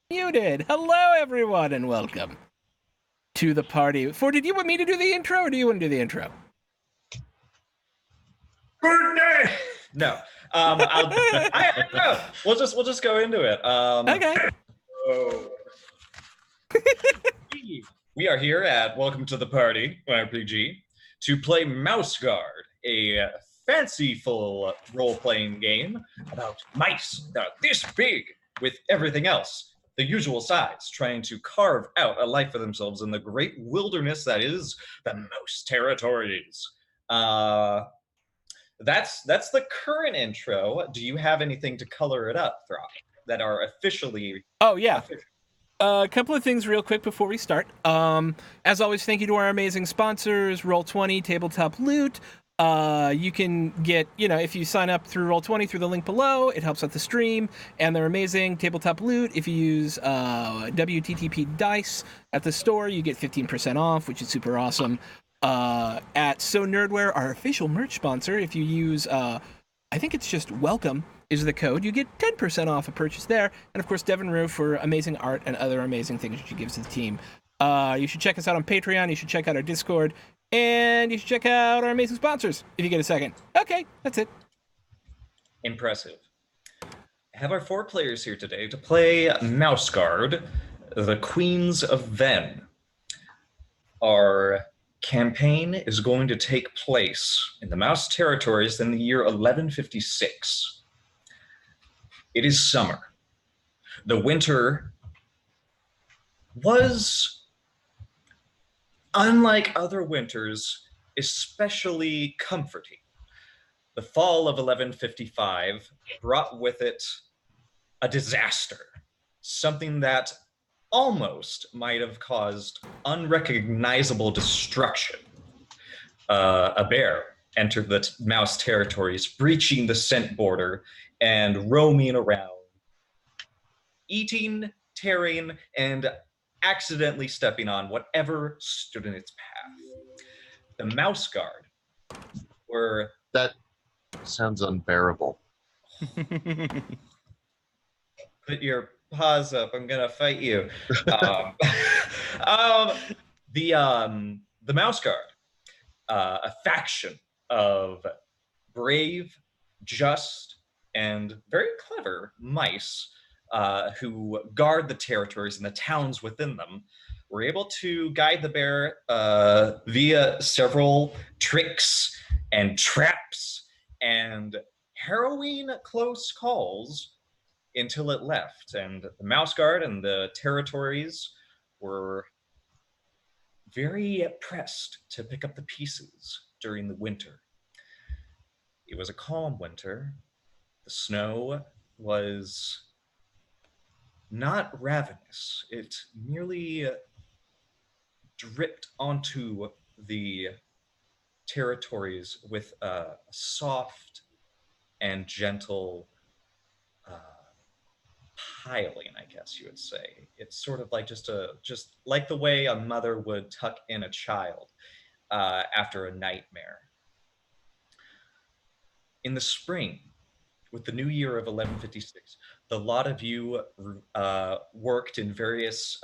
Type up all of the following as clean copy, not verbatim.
Muted. Hello, everyone, and welcome to the party. Did you want me to do the intro, or do you want to do the intro? Good day. No, I don't know. We'll just go into it. Okay. Oh. We are here at Welcome to the Party RPG to play Mouseguard, a fanciful role-playing game about mice that are this big with everything else the usual size, trying to carve out a life for themselves in the great wilderness that is the Mouse Territories. That's the current intro. Do you have anything to color it up, Throck, that are officially? Oh, yeah. A couple of things real quick before we start. As always, thank you to our amazing sponsors, Roll20, Tabletop Loot. You can get, if you sign up through Roll20 through the link below, it helps out the stream, and they're amazing. Tabletop Loot, if you use WTTP Dice at the store, you get 15% off, which is super awesome. At So Nerdware, our official merch sponsor, if you use, I think it's just welcome is the code, you get 10% off a purchase there. And of course, Devin Rue for amazing art and other amazing things that she gives to the team. You should check us out on Patreon. You should check out our Discord. And you should check out our amazing sponsors if you get a second. Okay, that's it. Impressive. I have our 4 players here today to play Mouseguard, the Queens of Venn. Our campaign is going to take place in the Mouse Territories in the year 1156. It is summer. The winter was, unlike other winters, especially comforting. The fall of 1155 brought with it a disaster, something that almost might have caused unrecognizable destruction. A bear entered the Mouse Territories, breaching the scent border and roaming around, eating, tearing, and accidentally stepping on whatever stood in its path. The Mouseguard were... That sounds unbearable. Put your paws up, I'm gonna fight you. The Mouseguard, a faction of brave, just, and very clever mice who guard the territories and the towns within them, were able to guide the bear via several tricks and traps and harrowing close calls until it left. And the Mouseguard and the territories were very pressed to pick up the pieces during the winter. It was a calm winter. The snow was not ravenous. It merely dripped onto the territories with a soft and gentle piling, I guess you would say. It's sort of like just like the way a mother would tuck in a child after a nightmare. In the spring, with the new year of 1156, the lot of you worked in various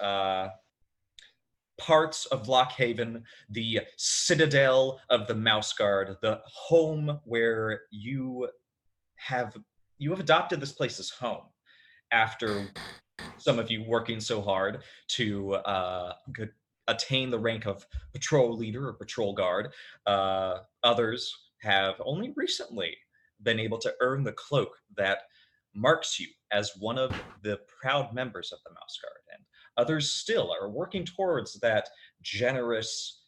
parts of Lockhaven, the citadel of the Mouseguard, the home where you have adopted this place as home after some of you working so hard to attain the rank of patrol leader or patrol guard. Others have only recently been able to earn the cloak that marks you as one of the proud members of the Mouseguard, and others still are working towards that generous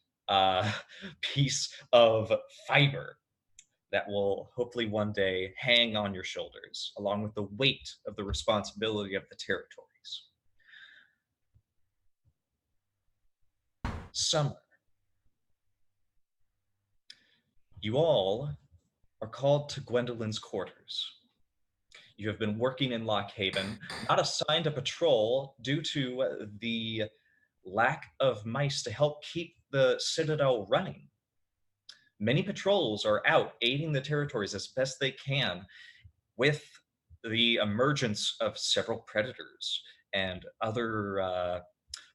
piece of fiber that will hopefully one day hang on your shoulders, along with the weight of the responsibility of the territories. Summer. You all are called to Gwendolyn's quarters. You have been working in Lockhaven, not assigned a patrol due to the lack of mice to help keep the Citadel running. Many patrols are out aiding the territories as best they can with the emergence of several predators and other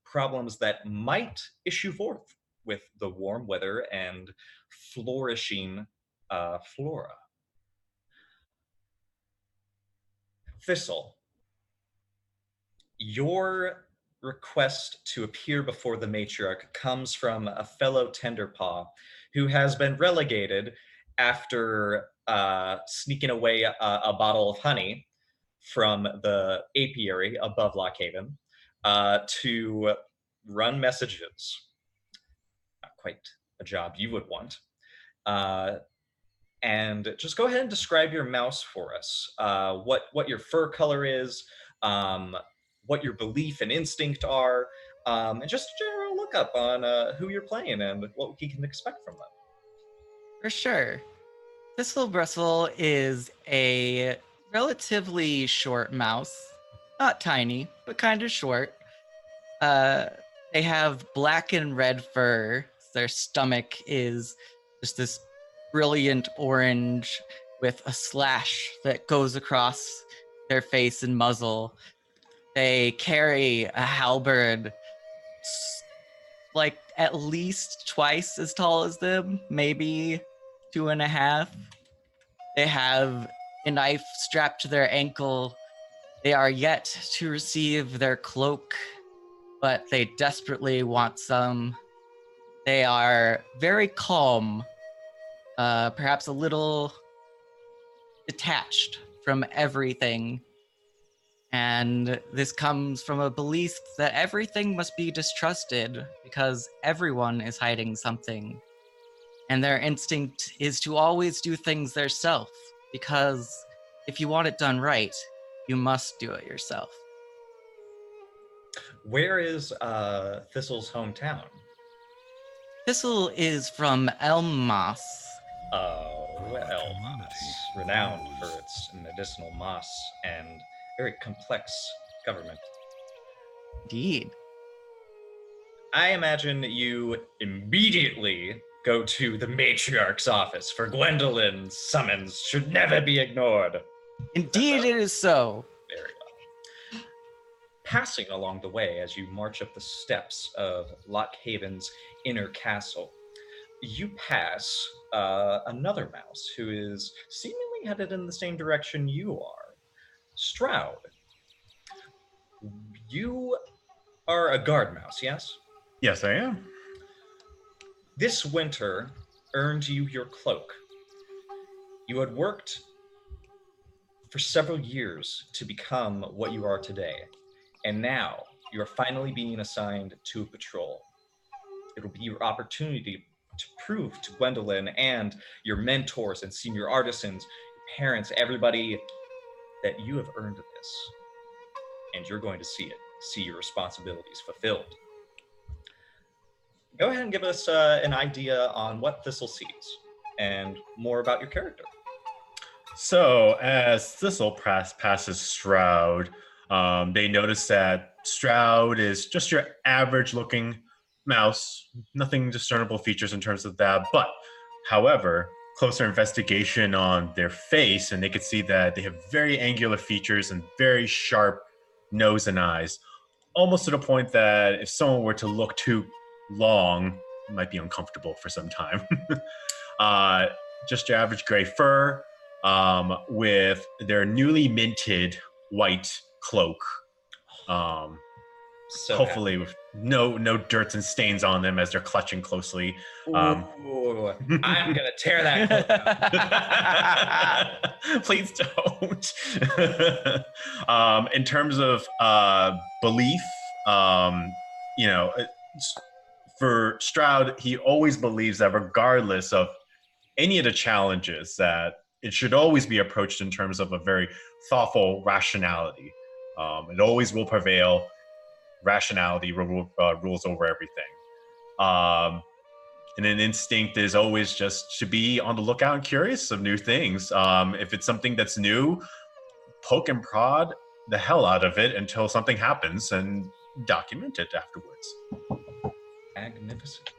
problems that might issue forth with the warm weather and flourishing flora. Thistle, your request to appear before the matriarch comes from a fellow tenderpaw who has been relegated after sneaking away a bottle of honey from the apiary above Lockhaven to run messages. Not quite a job you would want. And just go ahead and describe your mouse for us. What your fur color is, what your belief and instinct are, and just a general look up on who you're playing and what we can expect from them. For sure. Thistle Bristle is a relatively short mouse. Not tiny, but kind of short. They have black and red fur. Their stomach is just this brilliant orange with a slash that goes across their face and muzzle. They carry a halberd like at least twice as tall as them, maybe 2.5. They have a knife strapped to their ankle. They are yet to receive their cloak, but they desperately want some. They are very calm, perhaps a little detached from everything. And this comes from a belief that everything must be distrusted because everyone is hiding something. And their instinct is to always do things themselves, because if you want it done right, you must do it yourself. Where is Thistle's hometown? Thistle is from Elmas. Elmas, renowned for its medicinal moss and very complex government. Indeed. I imagine you immediately go to the matriarch's office, for Gwendolyn's summons should never be ignored. Indeed, it is so. Very well. Passing along the way as you march up the steps of Lockhaven's inner castle, you pass another mouse who is seemingly headed in the same direction you are. Stroud, you are a guard mouse, yes? Yes, I am. This winter earned you your cloak. You had worked for several years to become what you are today, and now you are finally being assigned to a patrol. It will be your opportunity to prove to Gwendolyn and your mentors and senior artisans, your parents, everybody, that you have earned this, and you're going to see your responsibilities fulfilled. Go ahead and give us an idea on what Thistle sees and more about your character. So as Thistle passes Stroud, they notice that Stroud is just your average looking mouse, nothing discernible features in terms of that, but however, closer investigation on their face, and they could see that they have very angular features and very sharp nose and eyes, almost to the point that if someone were to look too long, it might be uncomfortable for some time. Just your average gray fur, with their newly minted white cloak. So hopefully with no dirts and stains on them as they're clutching closely. Ooh, I'm gonna tear that cloak. Please don't. In terms of belief, for Stroud, he always believes that regardless of any of the challenges, that it should always be approached in terms of a very thoughtful rationality. It always will prevail. Rationality rules over everything. And an instinct is always just to be on the lookout and curious of new things. If it's something that's new, poke and prod the hell out of it until something happens and document it afterwards. Magnificent.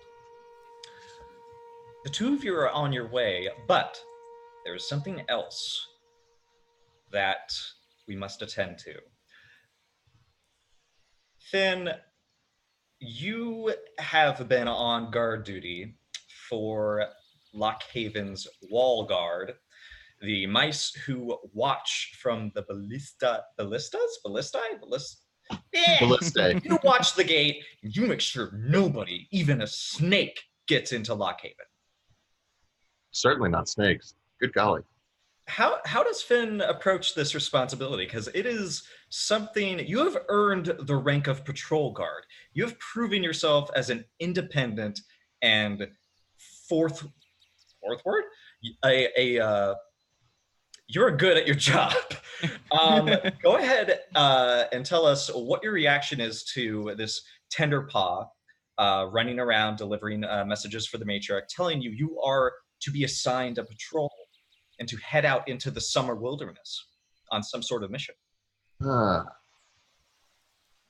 The two of you are on your way, but there's something else that we must attend to. Finn, you have been on guard duty for Lockhaven's wall guard, the mice who watch from the Ballista. You watch the gate, and you make sure nobody, even a snake, gets into Lockhaven. Certainly not snakes. Good golly. How does Finn approach this responsibility? Because it is something you have earned the rank of patrol guard. You have proven yourself as an independent and fourth word, you're good at your job. Go ahead and tell us what your reaction is to this tender paw running around delivering messages for the matriarch, telling you are to be assigned a patrol and to head out into the summer wilderness on some sort of mission. Ah,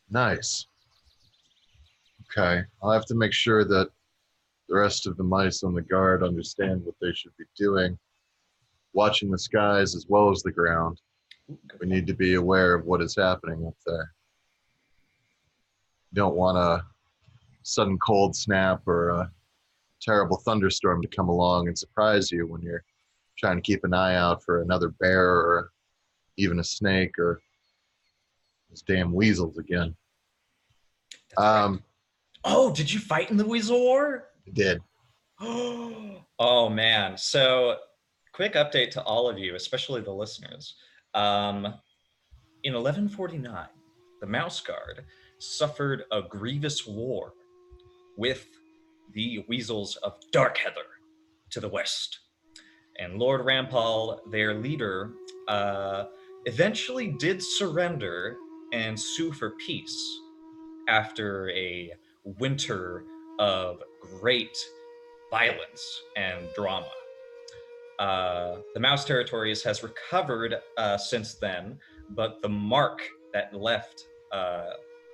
nice. Okay, I'll have to make sure that the rest of the mice on the guard understand what they should be doing, watching the skies as well as the ground. We need to be aware of what is happening up there. You don't want a sudden cold snap or a terrible thunderstorm to come along and surprise you when you're trying to keep an eye out for another bear or even a snake or those damn weasels again. Right. Oh, did you fight in the Weasel War? I did. Oh man. So quick update to all of you, especially the listeners. In 1149, the Mouseguard suffered a grievous war with the weasels of Darkheather to the west. And Lord Rampal, their leader, eventually did surrender and sue for peace after a winter of great violence and drama. The Mouse Territories has recovered since then, but the mark that left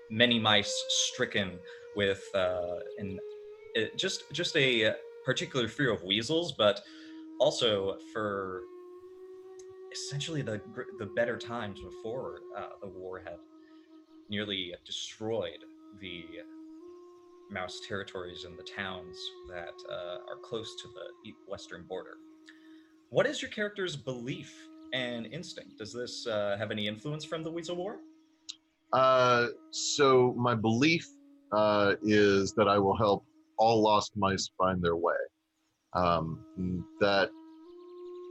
many mice stricken with just a particular fear of weasels, but also for essentially the better times before the war had nearly destroyed the Mouse Territories and the towns that are close to the western border. What is your character's belief and instinct? Does this have any influence from the Weasel War? So my belief is that I will help all lost mice find their way. That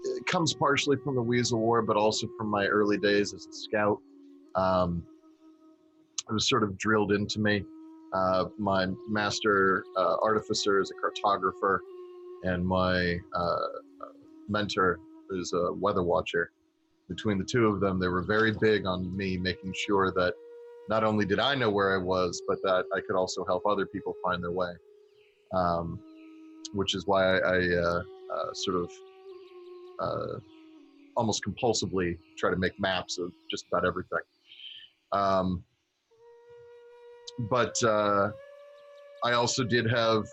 it comes partially from the Weasel War, but also from my early days as a scout. It was sort of drilled into me. My master artificer is a cartographer, and my mentor is a weather watcher. Between the two of them, they were very big on me making sure that not only did I know where I was, but that I could also help other people find their way. Which is why I sort of almost compulsively try to make maps of just about everything. But I also did have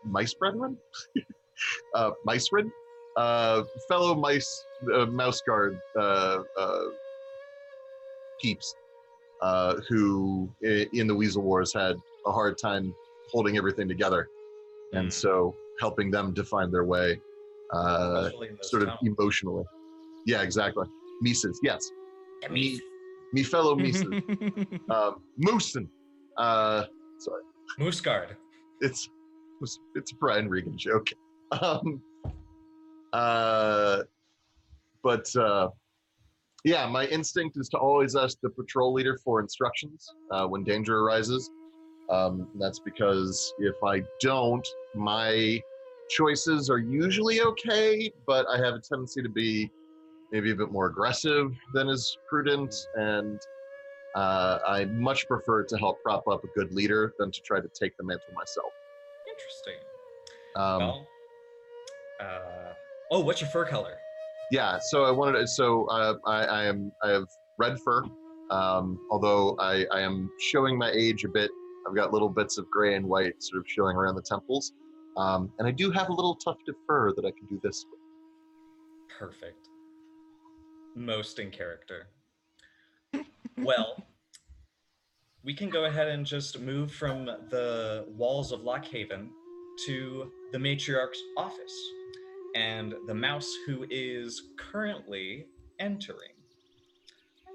mice brethren, fellow mice, mouse guard peeps, who in the Weasel Wars had a hard time holding everything together, and so helping them to find their way, sort of emotionally. Yeah, exactly. Mises, yes. Me fellow Mises. Moosin. Sorry. Mouseguard. It's a Brian Regan joke. Yeah, my instinct is to always ask the patrol leader for instructions when danger arises. That's because if I don't, my choices are usually okay, but I have a tendency to be maybe a bit more aggressive than is prudent, and I much prefer to help prop up a good leader than to try to take the mantle myself. Interesting. What's your fur color? Yeah, so I have red fur, although I am showing my age a bit. I've got little bits of gray and white sort of showing around the temples, and I do have a little tuft of fur that I can do this with. Perfect. Most in character. Well, we can go ahead and just move from the walls of Lockhaven to the matriarch's office and the mouse who is currently entering.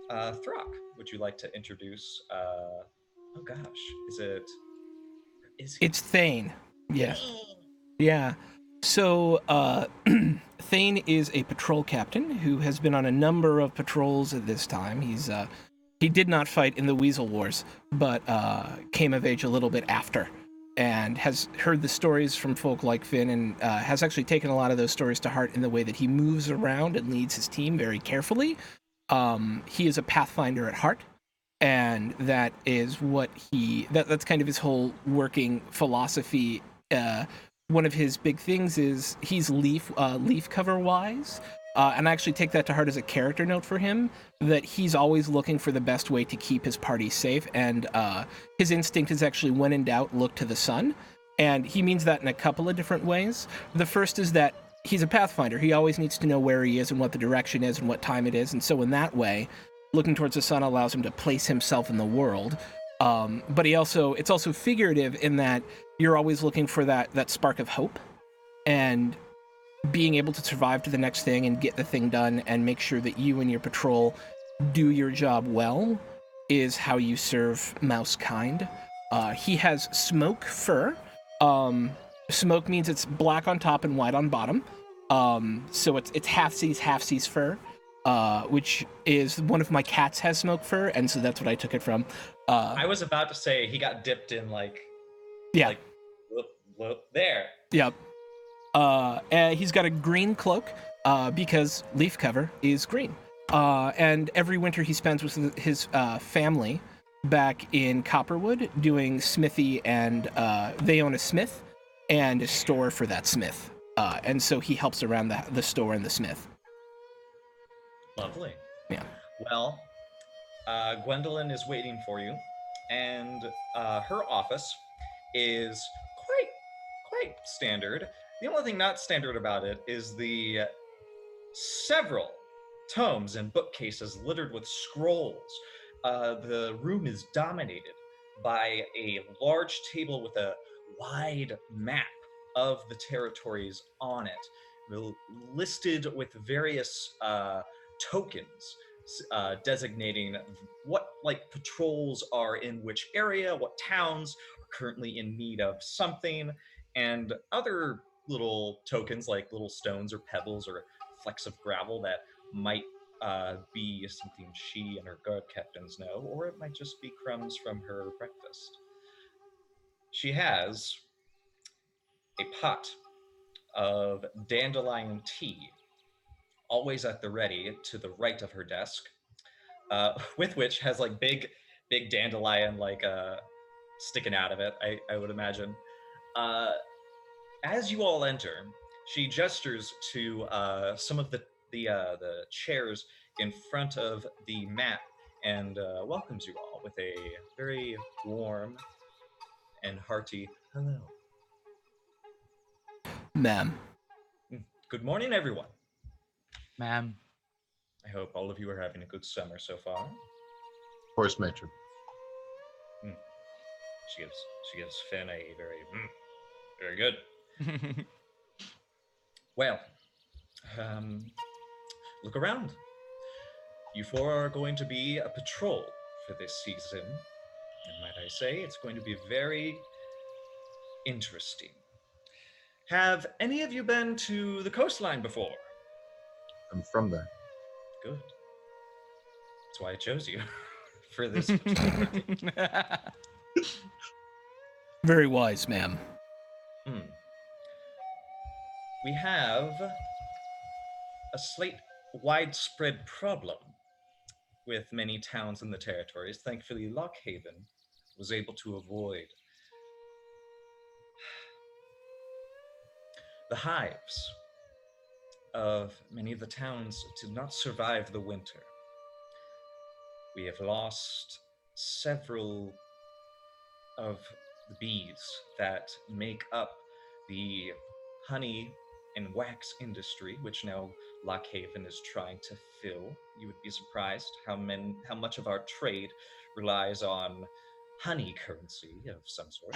Throck, would you like to introduce? Oh gosh, is it? Is he? It's Thane. Yeah. Yeah. So, Thane is a patrol captain who has been on a number of patrols at this time. He did not fight in the Weasel Wars, but came of age a little bit after, and has heard the stories from folk like Finn, and has actually taken a lot of those stories to heart in the way that he moves around and leads his team very carefully. He is a pathfinder at heart, and that is what that's kind of his whole working philosophy. One of his big things is he's leaf cover wise, and I actually take that to heart as a character note for him, that he's always looking for the best way to keep his party safe, and his instinct is actually, when in doubt, look to the sun. And he means that in a couple of different ways. The first is that he's a pathfinder. He always needs to know where he is and what the direction is and what time it is, and so in that way, looking towards the sun allows him to place himself in the world. But it's also figurative in that you're always looking for that spark of hope, and being able to survive to the next thing and get the thing done and make sure that you and your patrol do your job well is how you serve mouse kind. He has smoke fur. Smoke means it's black on top and white on bottom. So it's half-seas fur. Which is one of my cats has smoke fur, and so that's what I took it from. I was about to say he got dipped in Yeah. Whoop, there. Yep. And he's got a green cloak, because leaf cover is green. And every winter he spends with his family back in Copperwood doing smithy, and they own a smith and a store for that smith. And so he helps around the store and the smith. Lovely. Yeah. Well, Gwendolyn is waiting for you, and her office is quite standard. The only thing not standard about it is the several tomes and bookcases littered with scrolls. The room is dominated by a large table with a wide map of the territories on it, listed with various tokens designating what patrols are in which area, what towns are currently in need of something, and other little tokens like little stones or pebbles or flecks of gravel that might be something she and her guard captains know, or it might just be crumbs from her breakfast. She has a pot of dandelion tea always at the ready to the right of her desk, with which has big dandelion sticking out of it, I would imagine. As you all enter, she gestures to some of the chairs in front of the map and welcomes you all with a very warm and hearty hello. Ma'am. Good morning, everyone. Ma'am. I hope all of you are having a good summer so far. Of course, matron. She gives Finn a very good. Well, look around. You four are going to be a patrol for this season, and might I say, it's going to be very interesting. Have any of you been to the coastline before? I'm from there. Good. That's why I chose you for this patrol. Very wise, ma'am. We have a slight widespread problem with many towns in the territories. Thankfully, Lockhaven was able to avoid the hives of many of the towns did not survive the winter. We have lost several of the bees that make up the honey and wax industry, which now Lockhaven is trying to fill. You would be surprised how much of our trade relies on honey currency of some sort.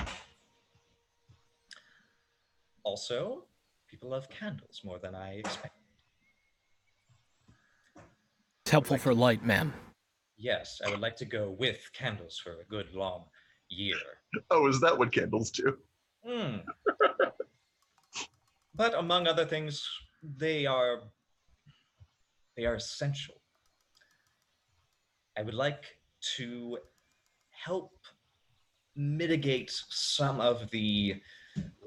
Also, people love candles more than I expected. It's helpful Like- for light, ma'am. Yes, I would like to go with candles for a good long year. Oh, is that what candles do? Mm. But among other things, they are essential. I would like to help mitigate some of the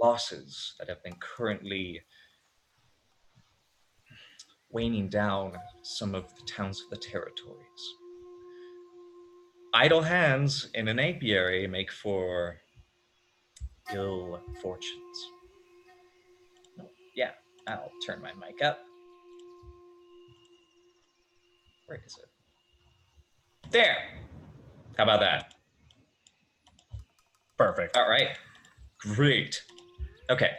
losses that have been currently waning down some of the towns of the territories. Idle hands in an apiary make for ill fortunes. Yeah, I'll turn my mic up. Where is it? There! How about that? Perfect. All right. Great. Okay.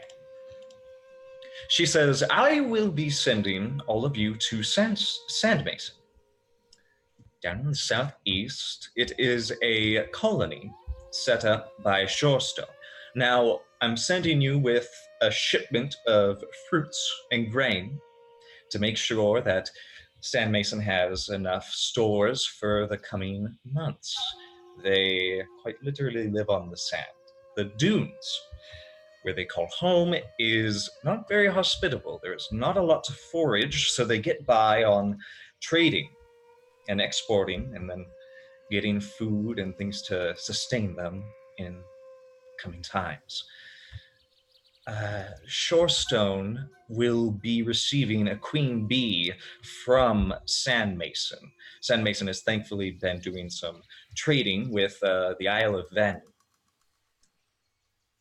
She says, I will be sending all of you to Sandmason. Down in the southeast, it is a colony set up by Shorestone. Now, I'm sending you with a shipment of fruits and grain to make sure that Sandmason has enough stores for the coming months. They quite literally live on the sand. The dunes, where they call home, is not very hospitable. There's not a lot to forage, so they get by on trading and exporting and then getting food and things to sustain them in coming times. Shorestone will be receiving a queen bee from Sandmason. Sandmason has thankfully been doing some trading with the Isle of Venn.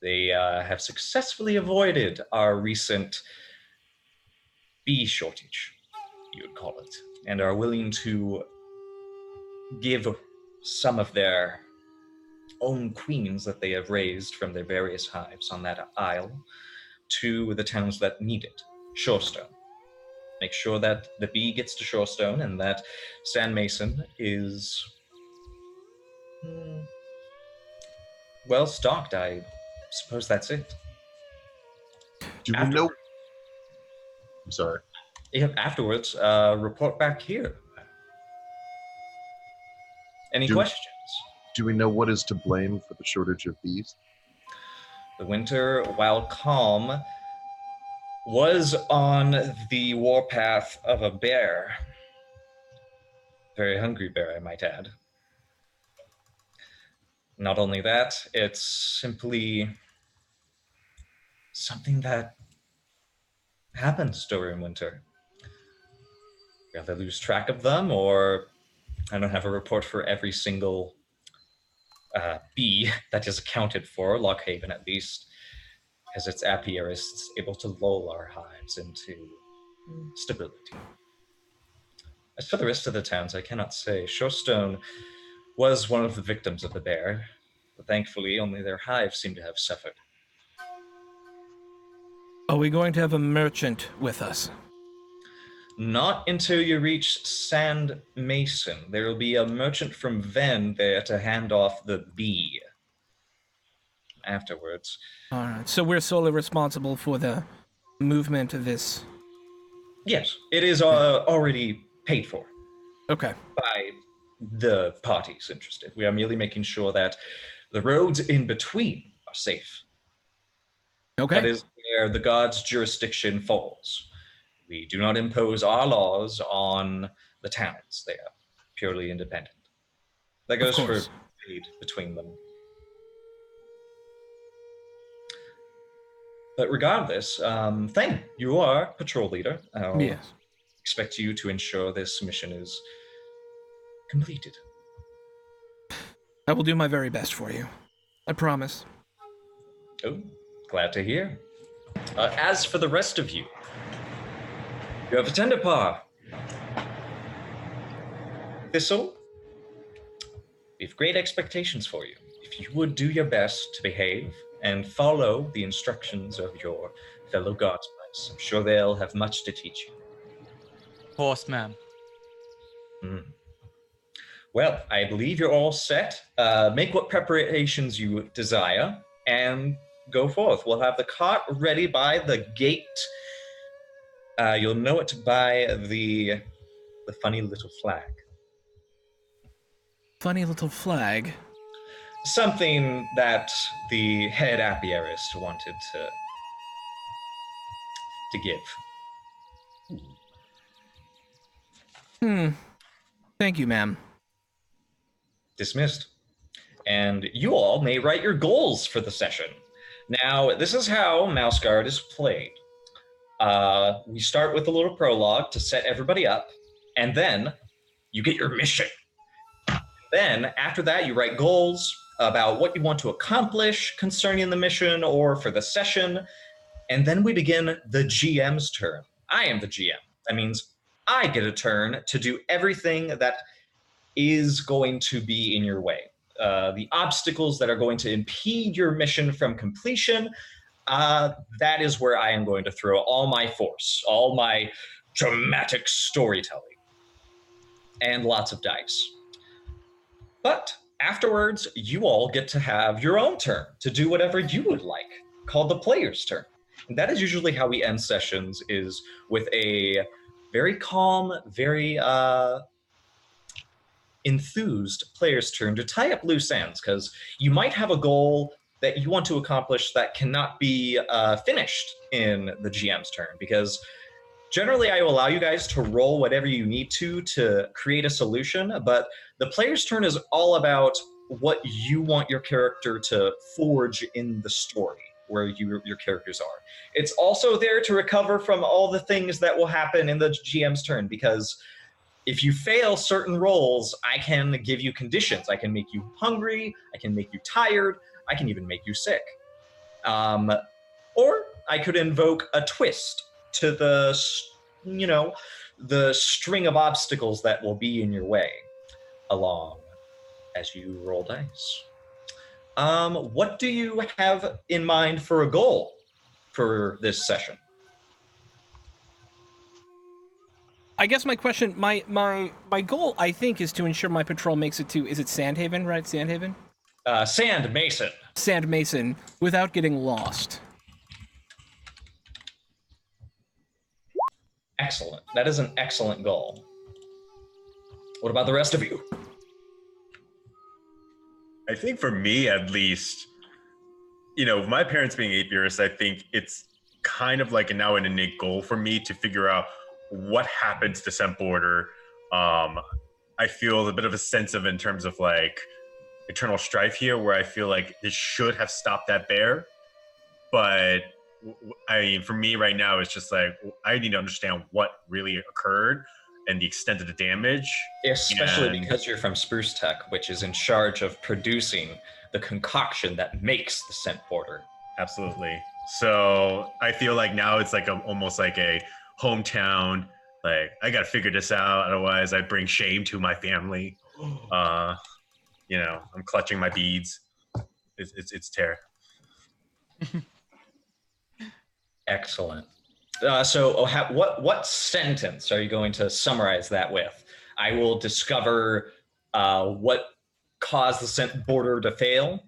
They have successfully avoided our recent bee shortage, you would call it, and are willing to give some of their own queens that they have raised from their various hives on that isle to the towns that need it. Shorestone. Make sure that the bee gets to Shorestone and that Sandmason is well stocked. I suppose that's it. Do we know? I'm sorry. Afterwards, report back here. Any Do- questions? Do we know what is to blame for the shortage of bees? The winter, while calm, was on the warpath of a bear. Very hungry bear, I might add. Not only that, it's simply something that happens during winter. We either lose track of them, or I don't have a report for every single bee that is accounted for. Lockhaven, at least, as its apiary is able to lull our hives into stability. As for the rest of the towns, I cannot say. Shorestone was one of the victims of the bear, but thankfully only their hives seem to have suffered. Are we going to have a merchant with us? Not until you reach Sandmason. There will be a merchant from Venn there to hand off the bee. Afterwards. All right. So we're solely responsible for the movement of this. Yes, it is already paid for Okay. by the parties interested. We are merely making sure that the roads in between are safe. Okay. That is where the god's jurisdiction falls. We do not impose our laws on the towns. They are purely independent. That goes for course. trade between them. But regardless, Thane, you are patrol leader. I'll Yes. expect you to ensure this mission is completed. I will do my very best for you. I promise. Oh, glad to hear. As for the rest of you, you have a tender paw. Thistle, we have great expectations for you. If you would do your best to behave and follow the instructions of your fellow guardsmen, I'm sure they'll have much to teach you. course, ma'am. Well, I believe you're all set. Make what preparations you desire and go forth. We'll have the cart ready by the gate. You'll know it by the funny little flag. Funny little flag. Something that the head apiarist wanted to give. Thank you, ma'am. Dismissed. And you all may write your goals for the session. Now, this is how Mouseguard is played. We start with a little prologue to set everybody up, and then you get your mission. Then, after that, you write goals about what you want to accomplish concerning the mission or for the session, and then we begin the GM's turn. I am the GM. That means I get a turn to do everything that is going to be in your way. The obstacles that are going to impede your mission from completion, that is where I am going to throw all my force, all my dramatic storytelling, and lots of dice. But afterwards, you all get to have your own turn to do whatever you would like, called the player's turn. And that is usually how we end sessions, is with a very calm, very enthused player's turn to tie up loose ends, because you might have a goal that you want to accomplish that cannot be finished in the GM's turn, because generally I will allow you guys to roll whatever you need to create a solution, but the player's turn is all about what you want your character to forge in the story, where your characters are. It's also there to recover from all the things that will happen in the GM's turn, because if you fail certain rolls, I can give you conditions. I can make you hungry, I can make you tired, I can even make you sick. Or I could invoke a twist to the string of obstacles that will be in your way along as you roll dice. What do you have in mind for a goal for this session? I guess my question, my goal, I think, is to ensure my patrol makes it to, is it Sandhaven, right? Sandhaven? Sand Mason. Sand Mason, without getting lost. Excellent. That is an excellent goal. What about the rest of you? I think for me, at least, my parents being apiarists, I think it's kind of like now an innate goal for me to figure out what happened to the scent border. I feel a bit of a sense of, in terms of like eternal strife here, where I feel like it should have stopped that bear. But I mean, for me right now, it's just like, I need to understand what really occurred and the extent of the damage. Especially because you're from Spruce Tech, which is in charge of producing the concoction that makes the scent border. Absolutely. So I feel like now it's like almost like a hometown, like I got to figure this out. Otherwise I bring shame to my family. I'm clutching my beads. It's terror. Excellent. So what sentence are you going to summarize that with? I will discover what caused the scent border to fail.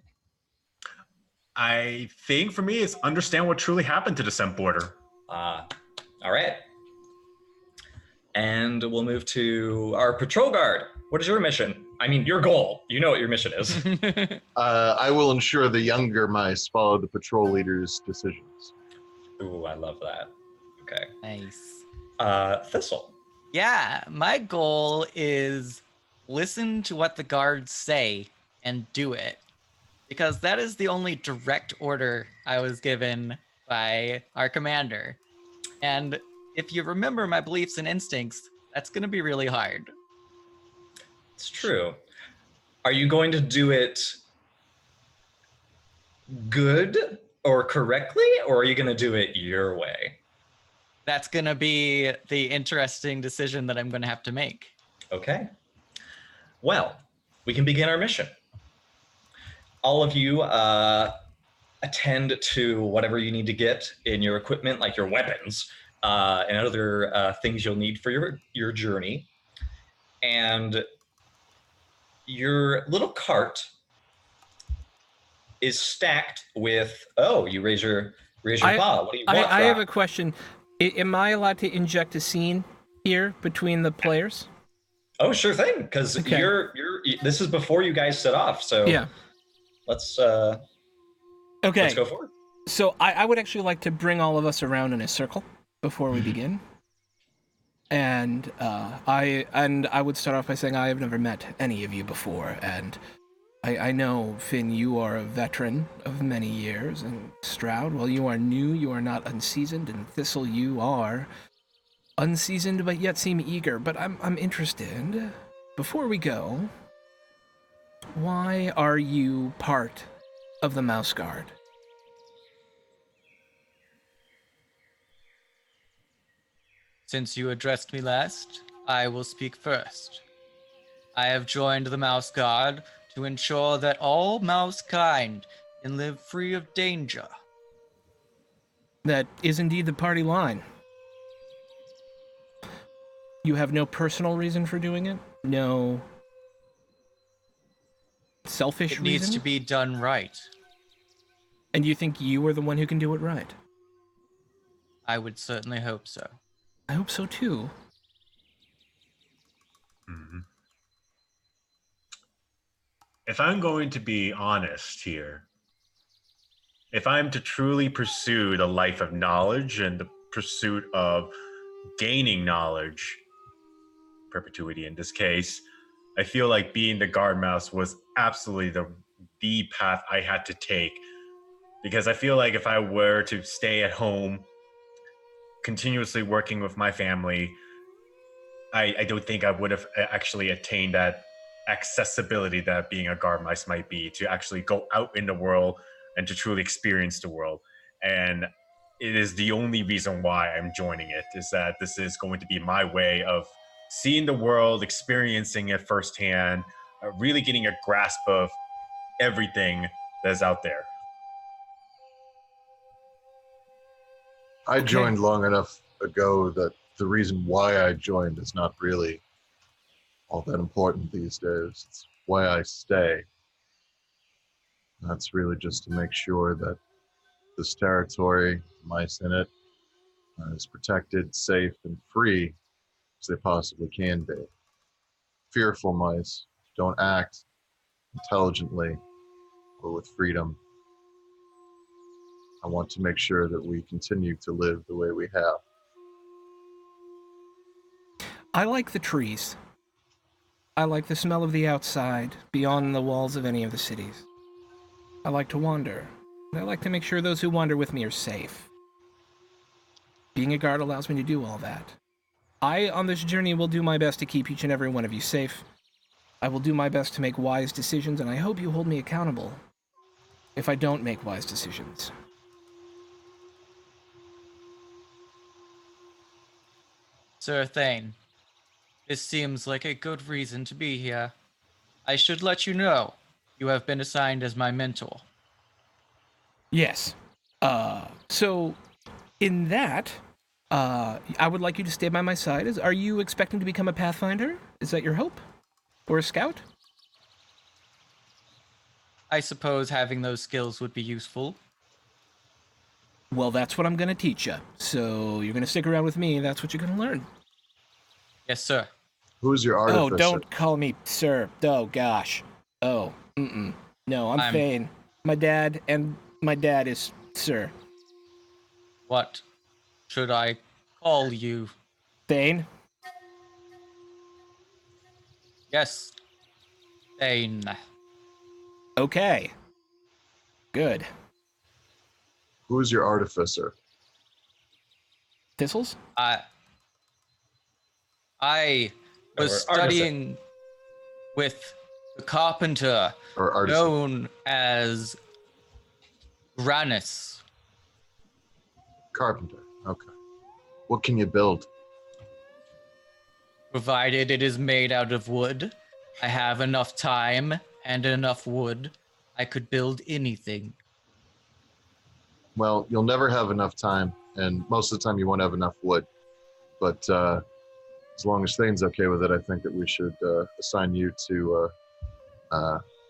I think for me, it's understand what truly happened to the scent border. All right. And we'll move to our patrol guard. What is your mission? I mean, your goal. You know what your mission is. I will ensure the younger mice follow the patrol leader's decisions. Ooh, I love that. Okay. Nice. Thistle. Yeah, my goal is listen to what the guards say and do it. Because that is the only direct order I was given by our commander. And if you remember my beliefs and instincts, that's going to be really hard. It's true. Are you going to do it good or correctly, or are you going to do it your way? That's going to be the interesting decision that I'm going to have to make. Okay. Well, we can begin our mission. All of you attend to whatever you need to get in your equipment, like your weapons. and other things you'll need for your journey. And your little cart is stacked with. Oh, you raise your paw. What do you want? I have a question. Am I allowed to inject a scene here between the players? Oh, sure thing. Because Okay. this is before you guys set off. So Yeah. let's Okay. let's go forward. So I would actually like to bring all of us around in a circle before we begin. And I would start off by saying I have never met any of you before, and I know, Finn, you are a veteran of many years, and Stroud, well, you are new, you are not unseasoned, and Thistle, you are unseasoned but yet seem eager. But I'm interested. Before we go, why are you part of the Mouseguard? Since you addressed me last, I will speak first. I have joined the Mouseguard to ensure that all mouse kind can live free of danger. That is indeed the party line. You have no personal reason for doing it? No selfish It reason? needs to be done right. And you think you are the one who can do it right? I would certainly hope so. I hope so too. Mhm. If I'm going to be honest here, if I'm to truly pursue the life of knowledge and the pursuit of gaining knowledge, perpetuity in this case, I feel like being the guard mouse was absolutely the path I had to take. Because I feel like if I were to stay at home, continuously working with my family, I don't think I would have actually attained that accessibility that being a guard mouse might be, to actually go out in the world and to truly experience the world. And it is the only reason why I'm joining it, is that this is going to be my way of seeing the world, experiencing it firsthand, really getting a grasp of everything that's out there. I Okay. joined long enough ago that the reason why I joined is not really all that important these days. It's why I stay. And that's really just to make sure that this territory, mice in it, is protected, safe, and free as they possibly can be. Fearful mice don't act intelligently or with freedom. I want to make sure that we continue to live the way we have. I like the trees. I like the smell of the outside, beyond the walls of any of the cities. I like to wander. And I like to make sure those who wander with me are safe. Being a guard allows me to do all that. I, on this journey, will do my best to keep each and every one of you safe. I will do my best to make wise decisions, and I hope you hold me accountable if I don't make wise decisions. Sir Thane, this seems like a good reason to be here. I should let you know, you have been assigned as my mentor. Yes. So, in that, I would like you to stay by my side. Are you expecting to become a Pathfinder? Is that your hope? Or a Scout? I suppose having those skills would be useful. Well, that's what I'm going to teach you. So, you're going to stick around with me. That's what you're going to learn. Yes, sir. Who's your artificer? Oh, don't call me sir. Oh, gosh. Oh, No, I'm Thane. My dad is sir. What should I call you? Thane? Yes, Thane. Okay. Good. Who's your artificer? Thistles? I was Or studying with the carpenter Or artisan? known as Granus. Carpenter. Okay. What can you build? Provided it is made out of wood, I have enough time and enough wood, I could build anything. Well, you'll never have enough time and most of the time you won't have enough wood. But as long as Thane's okay with it, I think that we should assign you to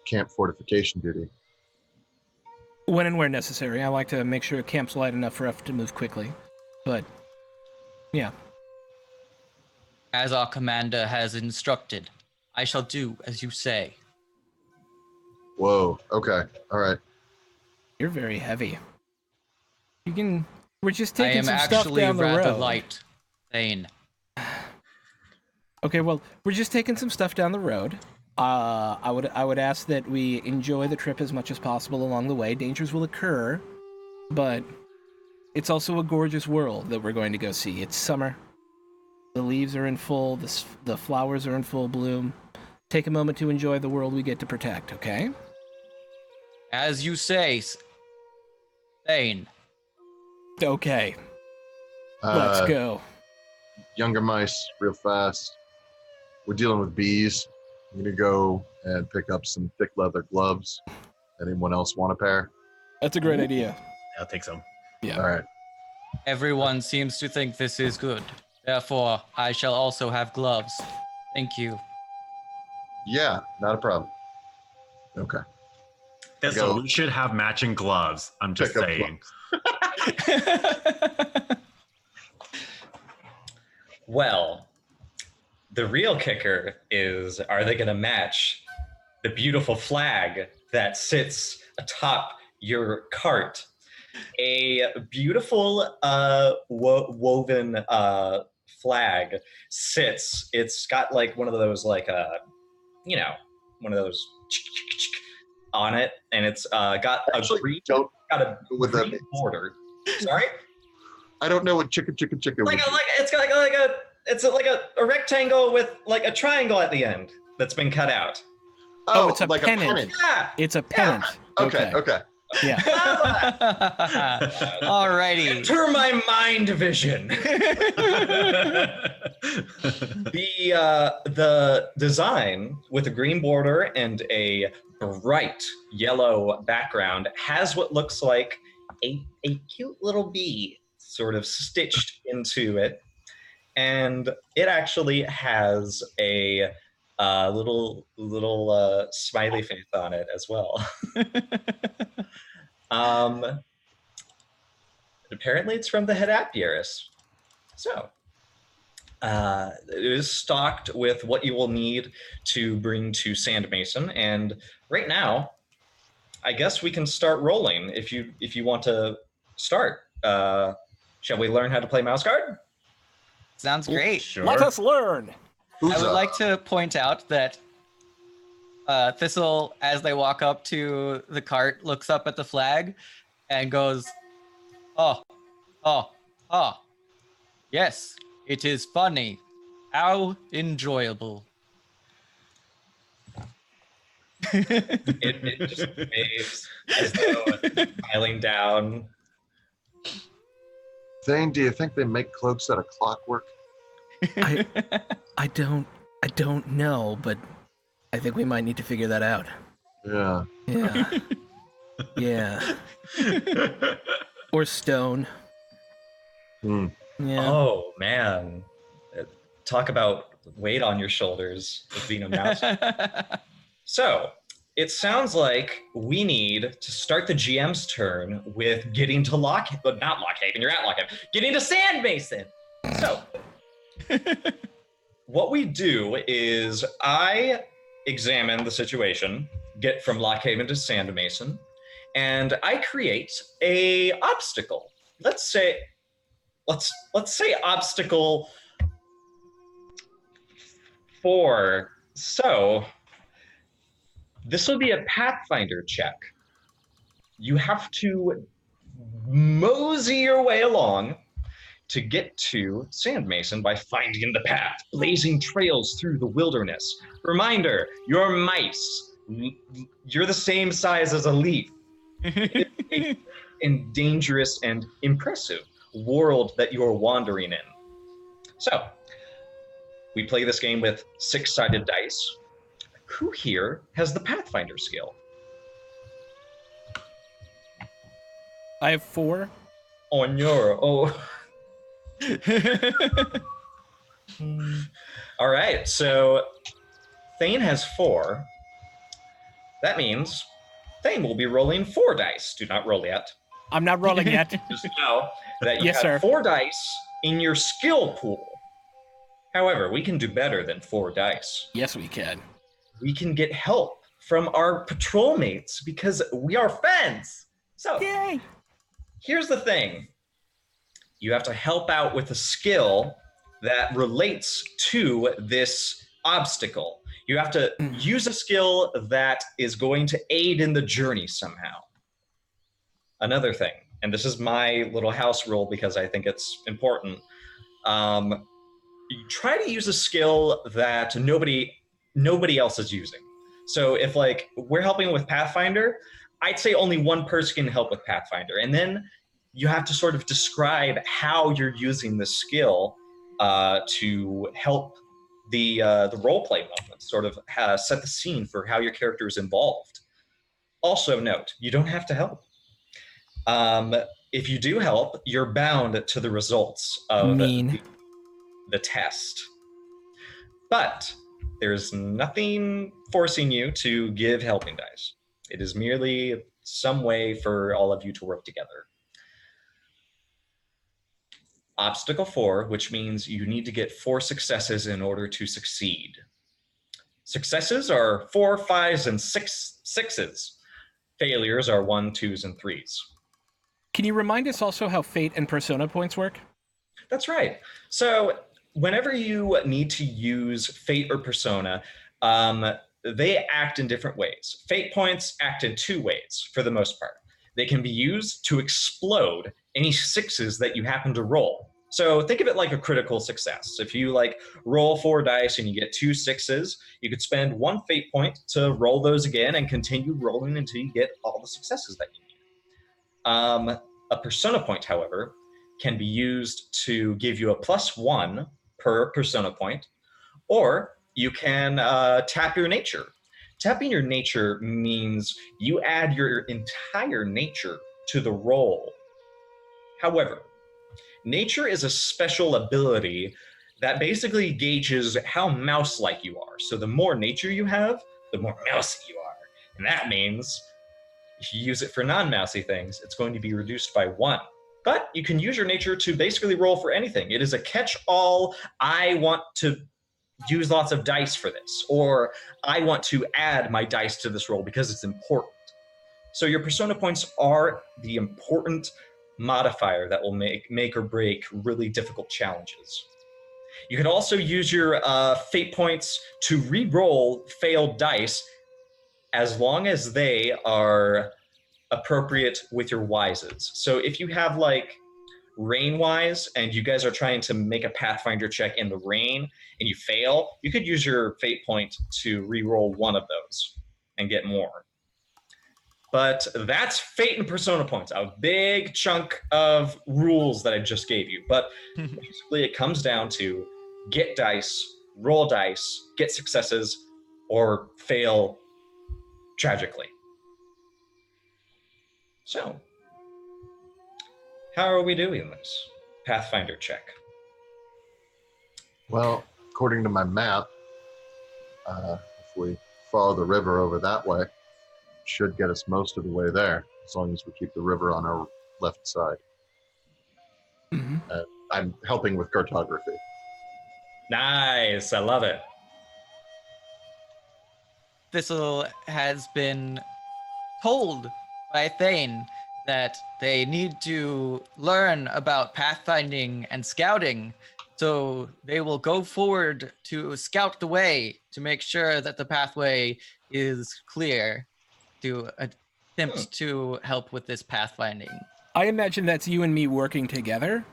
camp fortification duty. When and where necessary. I like to make sure camp's light enough for us to move quickly. But, yeah. As our commander has instructed, I shall do as you say. Whoa. Okay. All right. You're very heavy. You can... We're just I taking am some stuff actually down the rather road. light. Thane. Okay, well, we're just taking some stuff down the road. I would ask that we enjoy the trip as much as possible along the way. Dangers will occur, but it's also a gorgeous world that we're going to go see. It's summer. The leaves are in full, the flowers are in full bloom. Take a moment to enjoy the world we get to protect, okay? As you say, Thane. Okay, let's go. Younger mice, real fast. We're dealing with bees. I'm gonna go and pick up some thick leather gloves. Anyone else want a pair? That's a great idea. I'll take some. Yeah. All right. Everyone seems to think this is good. Therefore, I shall also have gloves. Thank you. Yeah, not a problem. Okay. So we should have matching gloves. I'm just Pick up saying. Well, the real kicker is, are they going to match the beautiful flag that sits atop your cart? A beautiful woven flag sits. It's got like one of those like one of those on it, and it's got Actually, a green with green the border. Sorry. I don't know what chicken. It's like a rectangle with like a triangle at the end that's been cut out. Oh, it's a like pennant. Yeah. It's a pennant. Okay. Yeah. Alrighty. Enter my mind vision. The design with a green border and a bright yellow background has what looks like a cute little bee sort of stitched into it, and it actually has a little smiley face on it as well. Apparently it's from the head apiarist. So it is stocked with what you will need to bring to Sandmason, and right now I guess we can start rolling if you want to start. Shall we learn how to play Mouseguard? Sounds great. Sure. Let us learn. I would like to point out that Thistle, as they walk up to the cart, looks up at the flag and goes, oh, yes, it is funny. How enjoyable. It just waves as though it's smiling down. Thane, do you think they make cloaks out of clockwork? I don't know, but I think we might need to figure that out. Yeah. Yeah. Yeah. Or stone. Hmm. Yeah. Oh man, talk about weight on your shoulders of being a mouse. So it sounds like we need to start the GM's turn with getting to not Lockhaven, you're at Lockhaven, getting to Sandmason. So what we do is I examine the situation, get from Lockhaven to Sandmason, and I create a obstacle. Let's say obstacle 4. So this will be a Pathfinder check. You have to mosey your way along to get to Sandmason by finding the path, blazing trails through the wilderness. Reminder, you're mice. You're the same size as a leaf. And dangerous and impressive world that you're wandering in. So, we play this game with 6-sided dice. Who here has the Pathfinder skill? I have 4. Onyor. Oh. All right. So Thane has 4. That means Thane will be rolling 4 dice. Do not roll yet. I'm not rolling yet. Just know that you Yes, have sir. 4 dice in your skill pool. However, we can do better than 4 dice. Yes, we can. We can get help from our patrol mates because we are friends. So Yay! here's the thing. You have to help out with a skill that relates to this obstacle. You have to use a skill that is going to aid in the journey somehow. Another thing, and this is my little house rule because I think it's important. You try to use a skill that nobody else is using. So if like we're helping with Pathfinder, I'd say only one person can help with Pathfinder, and then you have to sort of describe how you're using the skill to help the roleplay moment, sort of set the scene for how your character is involved. Also note, you don't have to help. If you do help, you're bound to the results of the test. But there's nothing forcing you to give helping dice. It is merely some way for all of you to work together. Obstacle 4, which means you need to get 4 successes in order to succeed. Successes are 4, 5s, and 6s. Failures are 1, 2s, and 3s. Can you remind us also how fate and persona points work? That's right. So whenever you need to use fate or persona, they act in different ways. Fate points act in 2 ways for the most part. They can be used to explode any 6s that you happen to roll. So think of it like a critical success. If you like roll 4 dice and you get 2 6s, you could spend 1 fate point to roll those again and continue rolling until you get all the successes that you need. A persona point, however, can be used to give you a +1 per persona point, or you can tap your nature. Tapping your nature means you add your entire nature to the roll. However, nature is a special ability that basically gauges how mouse-like you are. So the more nature you have, the more mousy you are. And that means if you use it for non-mousy things, it's going to be reduced by 1. But you can use your nature to basically roll for anything. It is a catch-all. I want to use lots of dice for this, or I want to add my dice to this roll because it's important. So your persona points are the important modifier that will make or break really difficult challenges. You can also use your fate points to re-roll failed dice as long as they are appropriate with your wises. So if you have like rain wise and you guys are trying to make a Pathfinder check in the rain and you fail, you could use your fate point to re-roll 1 of those and get more. But that's fate and persona points, a big chunk of rules that I just gave you. But basically it comes down to get dice, roll dice, get successes, or fail tragically. So, how are we doing this Pathfinder check? Well, according to my map, if we follow the river over that way, it should get us most of the way there, as long as we keep the river on our left side. Mm-hmm. I'm helping with cartography. Nice, I love it. Thistle has been told by Thane that they need to learn about pathfinding and scouting, so they will go forward to scout the way to make sure that the pathway is clear to attempt to help with this pathfinding. I imagine that's you and me working together.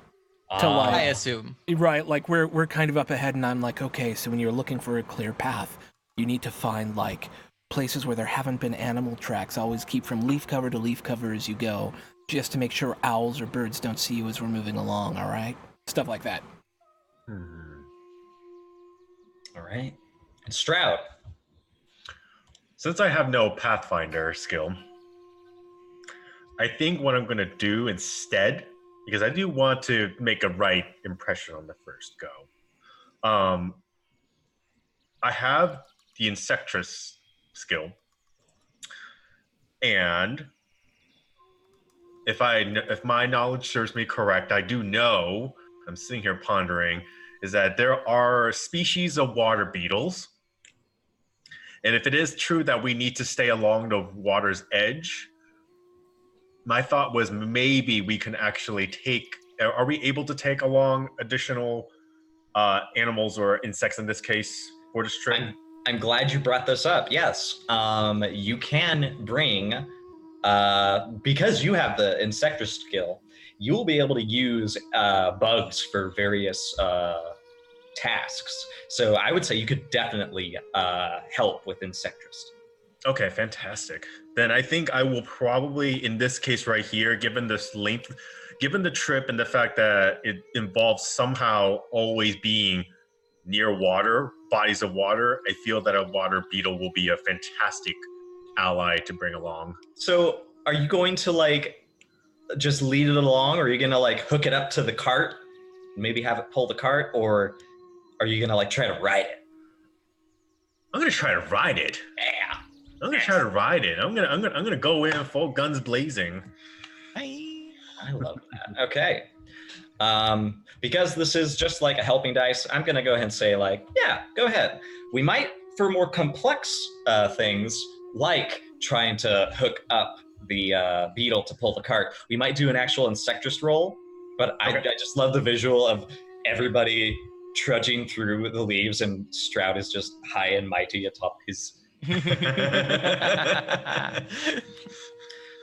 To like, I assume. Right, like we're kind of up ahead, and I'm like, okay, so when you're looking for a clear path, you need to find like places where there haven't been animal tracks. Always keep from leaf cover to leaf cover as you go, just to make sure owls or birds don't see you as we're moving along, all right? Stuff like that. All right. And Stroud. Since I have no Pathfinder skill, I think what I'm going to do instead because I do want to make a right impression on the first go. I have the Insectress skill, and if my knowledge serves me correct, I do know, I'm sitting here pondering, is that there are species of water beetles. And if it is true that we need to stay along the water's edge, my thought was maybe we can actually are we able to take along additional animals or insects in this case for this trip? I'm glad you brought this up. Yes, you can bring, because you have the Insectress skill, you'll be able to use bugs for various tasks. So I would say you could definitely help with Insectress. Okay, fantastic. Then I think I will probably, in this case right here, given this length, given the trip and the fact that it involves somehow always being near water, bodies of water, I feel that a water beetle will be a fantastic ally to bring along. So are you going to like just lead it along, or are you going to like hook it up to the cart, maybe have it pull the cart, or are you going to like try to ride it? I'm going to try to ride it. Yeah. I'm going to try to ride it. I'm going to go in full guns blazing. I love that. Okay. Because this is just like a helping dice, I'm going to go ahead and say like, yeah, go ahead. We might, for more complex things, like trying to hook up the beetle to pull the cart, we might do an actual Insectress roll. But okay. I just love the visual of everybody trudging through the leaves and Stroud is just high and mighty atop his...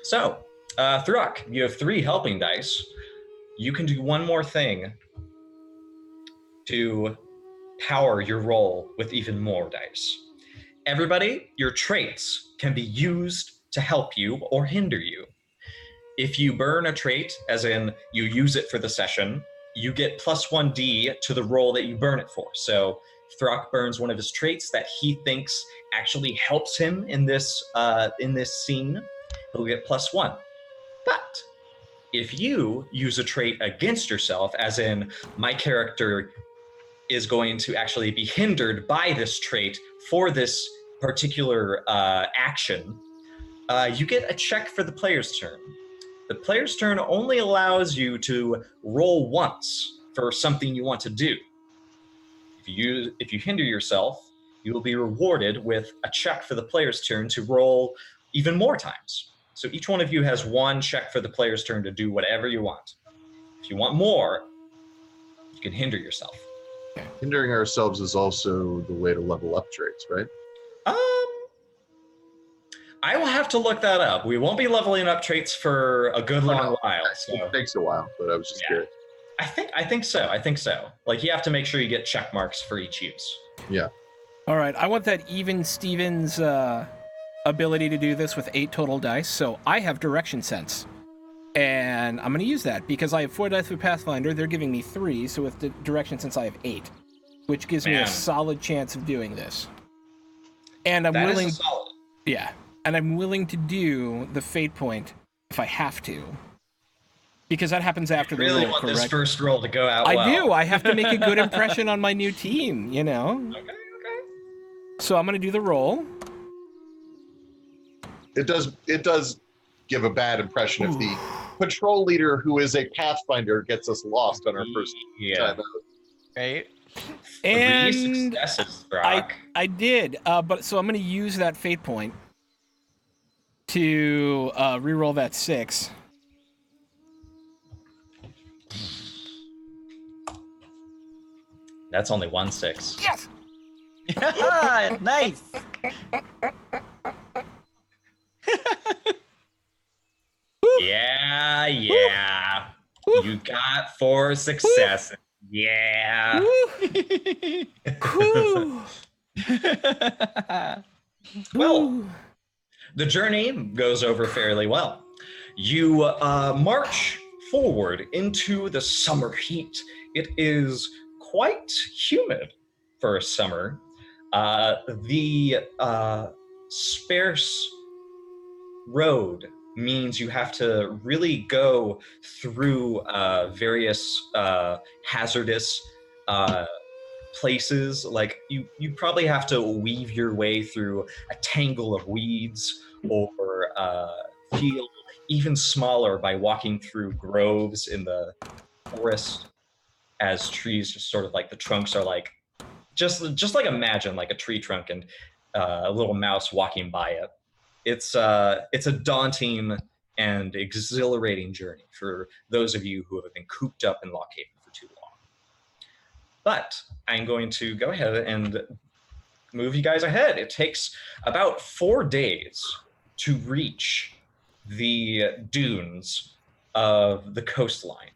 So, Throck, you have 3 helping dice. You can do one more thing to power your roll with even more dice. Everybody, your traits can be used to help you or hinder you. If you burn a trait, as in you use it for the session, you get plus 1d to the roll that you burn it for. So Throck burns one of his traits that he thinks actually helps him in this scene. He'll get plus 1. But if you use a trait against yourself, as in my character is going to actually be hindered by this trait for this particular action, you get a check for the player's turn. The player's turn only allows you to roll once for something you want to do. If you hinder yourself, you will be rewarded with a check for the player's turn to roll even more times. So each one of you has 1 check for the player's turn to do whatever you want. If you want more, you can hinder yourself. Hindering ourselves is also the way to level up traits, right? I will have to look that up. We won't be leveling up traits for a good long while. So. It takes a while, but I was just curious. I think so. Like you have to make sure you get check marks for each use. Yeah. All right. I want that even Stevens ability to do this with 8 total dice. So I have direction sense. And I'm going to use that because I have 4 dice with Pathfinder. They're giving me 3. So with the direction sense, I have 8, which gives me a solid chance of doing this. And I'm willing. Is a solid. Yeah. And I'm willing to do the fate point if I have to. Because that happens after the roll, correct? I really want this first roll to go out well. I do. I have to make a good impression on my new team, you know? Okay. So I'm going to do the roll. It does give a bad impression if the patrol leader who is a Pathfinder gets us lost on our first time out. Right? And 3 successes, Brock. I did. But so I'm going to use that fate point to reroll that 6. That's only 1 6. Yes! Yeah, nice! Yeah. You got 4 successes. Yeah. Well, the journey goes over fairly well. You march forward into the summer heat. It is quite humid for summer. The sparse road means you have to really go through various hazardous places. Like you probably have to weave your way through a tangle of weeds, or feel even smaller by walking through groves in the forest, as trees just sort of like the trunks are like just like imagine like a tree trunk and a little mouse walking by it. It's a daunting and exhilarating journey for those of you who have been cooped up in Lockhaven for too long. But I'm going to go ahead and move you guys ahead. It takes about 4 days to reach the dunes of the coastline.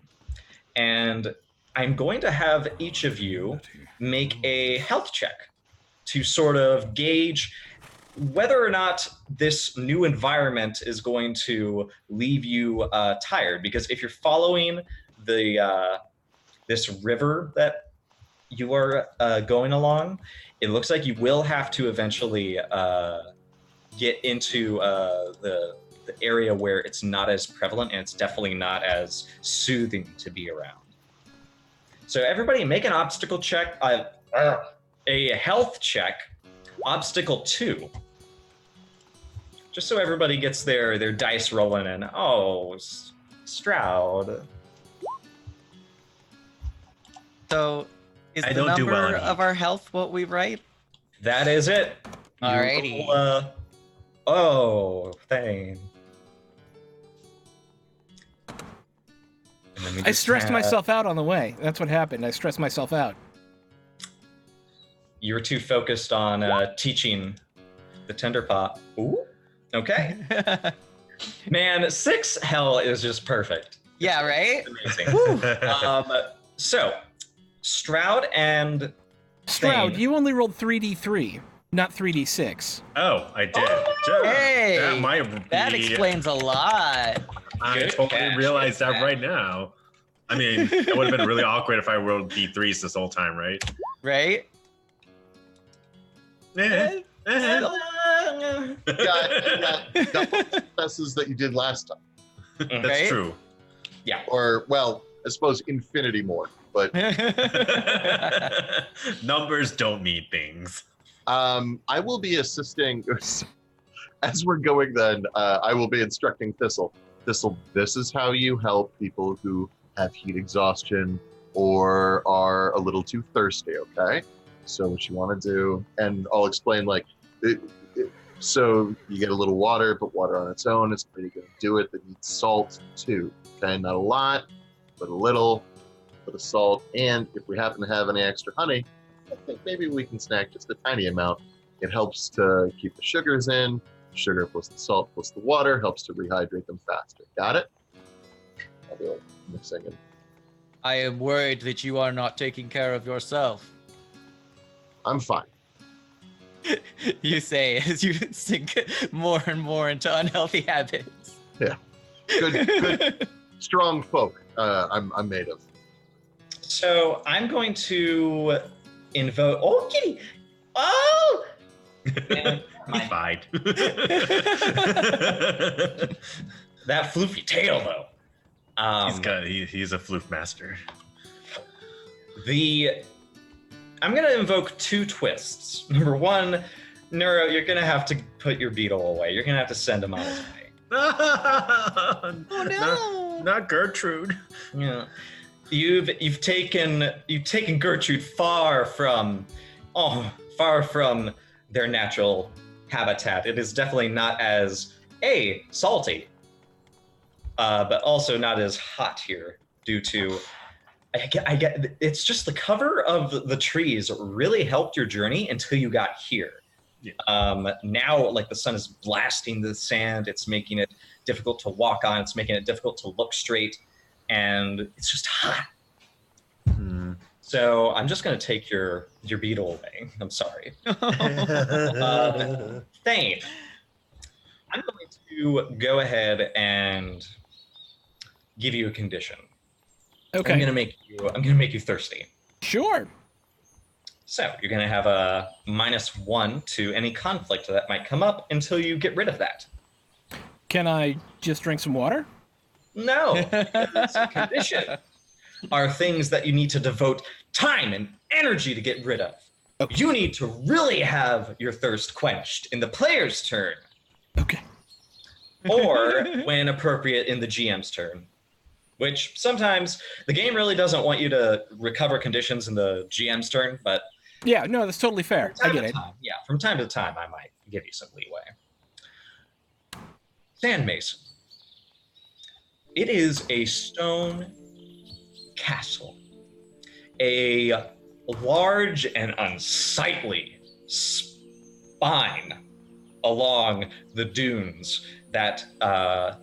And I'm going to have each of you make a health check to sort of gauge whether or not this new environment is going to leave you tired. Because if you're following the this river that you are going along, it looks like you will have to eventually get into the area where it's not as prevalent, and it's definitely not as soothing to be around. So everybody make an obstacle check, a health check, obstacle 2. Just so everybody gets their dice rolling in. Oh, Stroud. So is I the don't do well number in of our health what we write? That is it. You Alrighty. roll, thing. I stressed myself out on the way. That's what happened. I stressed myself out. You were too focused on teaching the tender pot. Ooh. Okay. Man, 6 hell is just perfect. Yeah, right? Amazing. So, Stroud and Stroud, Thane. you only rolled 3d3, not 3d6. Oh, I did. Hey, that might be, that explains a lot. I Good totally catch, realized good that catch. right now. I mean, it would have been really awkward if I rolled D3s this whole time, right? Right? Got double successes that you did last time. That's Right? true. Yeah. Or, well, I suppose infinity more. But Numbers don't mean things. I will be assisting, as we're going then, I will be instructing Thistle. Thistle, this is how you help people who have heat exhaustion or are a little too thirsty, okay? So what you want to do, and I'll explain so you get a little water, but water on its own is pretty going to do it. That needs salt too, okay? Not a lot, but a little, bit of salt. And if we happen to have any extra honey, I think maybe we can snack just a tiny amount. It helps to keep the sugars in. Sugar plus the salt plus the water helps to rehydrate them faster. Got it? I'll be like mixing it. I am worried that you are not taking care of yourself. I'm fine. You say as you sink more and more into unhealthy habits. Good, strong folk. I'm made of. So I'm going to invoke. Oh, kitty! Oh! Man, He's fine. that floofy tail, though. He's a floof master. I'm going to invoke 2 twists. Number 1, Neuro, you're going to have to put your beetle away. You're going to have to send him on his way. Oh no! Not Gertrude. Yeah. You've taken Gertrude far from their natural habitat. It is definitely not as salty, but also not as hot here due to. I get. It's just the cover of the trees really helped your journey until you got here. Yeah. Now, like the sun is blasting the sand, it's making it difficult to walk on. It's making it difficult to look straight, and it's just hot. So I'm just going to take your beetle away. I'm sorry. Thane, I'm going to go ahead and give you a condition. Okay. I'm going to make you thirsty. Sure. So you're going to have a -1 to any conflict that might come up until you get rid of that. Can I just drink some water? No, because condition are things that you need to devote time and energy to get rid of. Okay. You need to really have your thirst quenched in the player's turn, Okay. or when appropriate in the GM's turn. Which sometimes the game really doesn't want you to recover conditions in the GM's turn, but Yeah, no, that's totally fair. I get it. From time to time, I might give you some leeway. Sand Mason. It is a stone castle. A large and unsightly spine along the dunes that I'd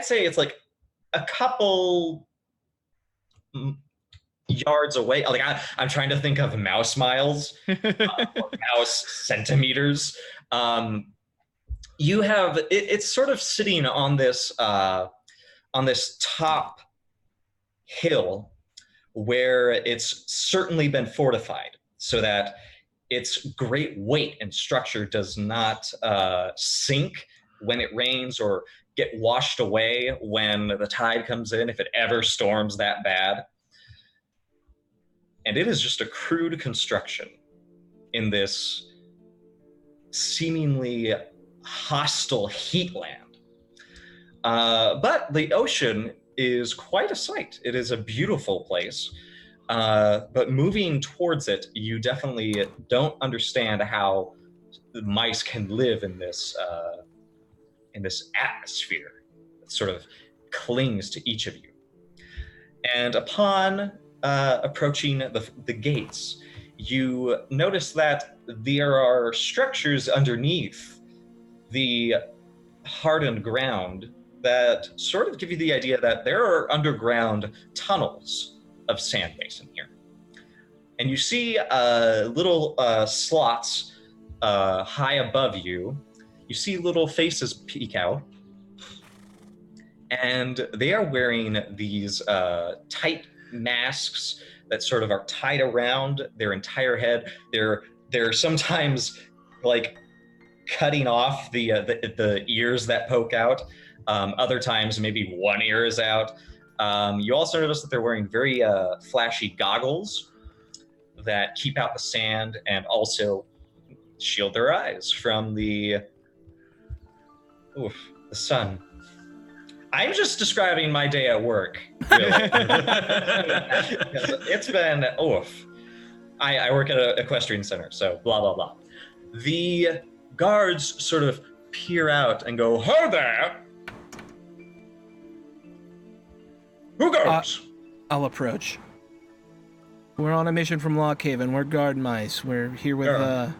say it's like a couple yards away. Like I'm trying to think of mouse miles or mouse centimeters. You have it's sort of sitting on this top hill where it's certainly been fortified so that its great weight and structure does not sink when it rains or get washed away when the tide comes in, if it ever storms that bad. And it is just a crude construction in this seemingly hostile heatland. But the ocean is quite a sight. It is a beautiful place. But moving towards it, you definitely don't understand how the mice can live in this atmosphere that sort of clings to each of you. And upon approaching the gates, you notice that there are structures underneath the hardened ground that sort of give you the idea that there are underground tunnels of sand mason here. And you see little slots high above you. You see little faces peek out. And they are wearing these tight masks that sort of are tied around their entire head. They're sometimes like cutting off the ears that poke out. Other times maybe one ear is out. You also notice that they're wearing very flashy goggles that keep out the sand and also shield their eyes from the sun. I'm just describing my day at work, really. It's been, I work at an equestrian center, so blah, blah, blah. The guards sort of peer out and go, "Ho there! Who goes?" I'll approach. We're on a mission from Lockhaven. We're guard mice. We're here with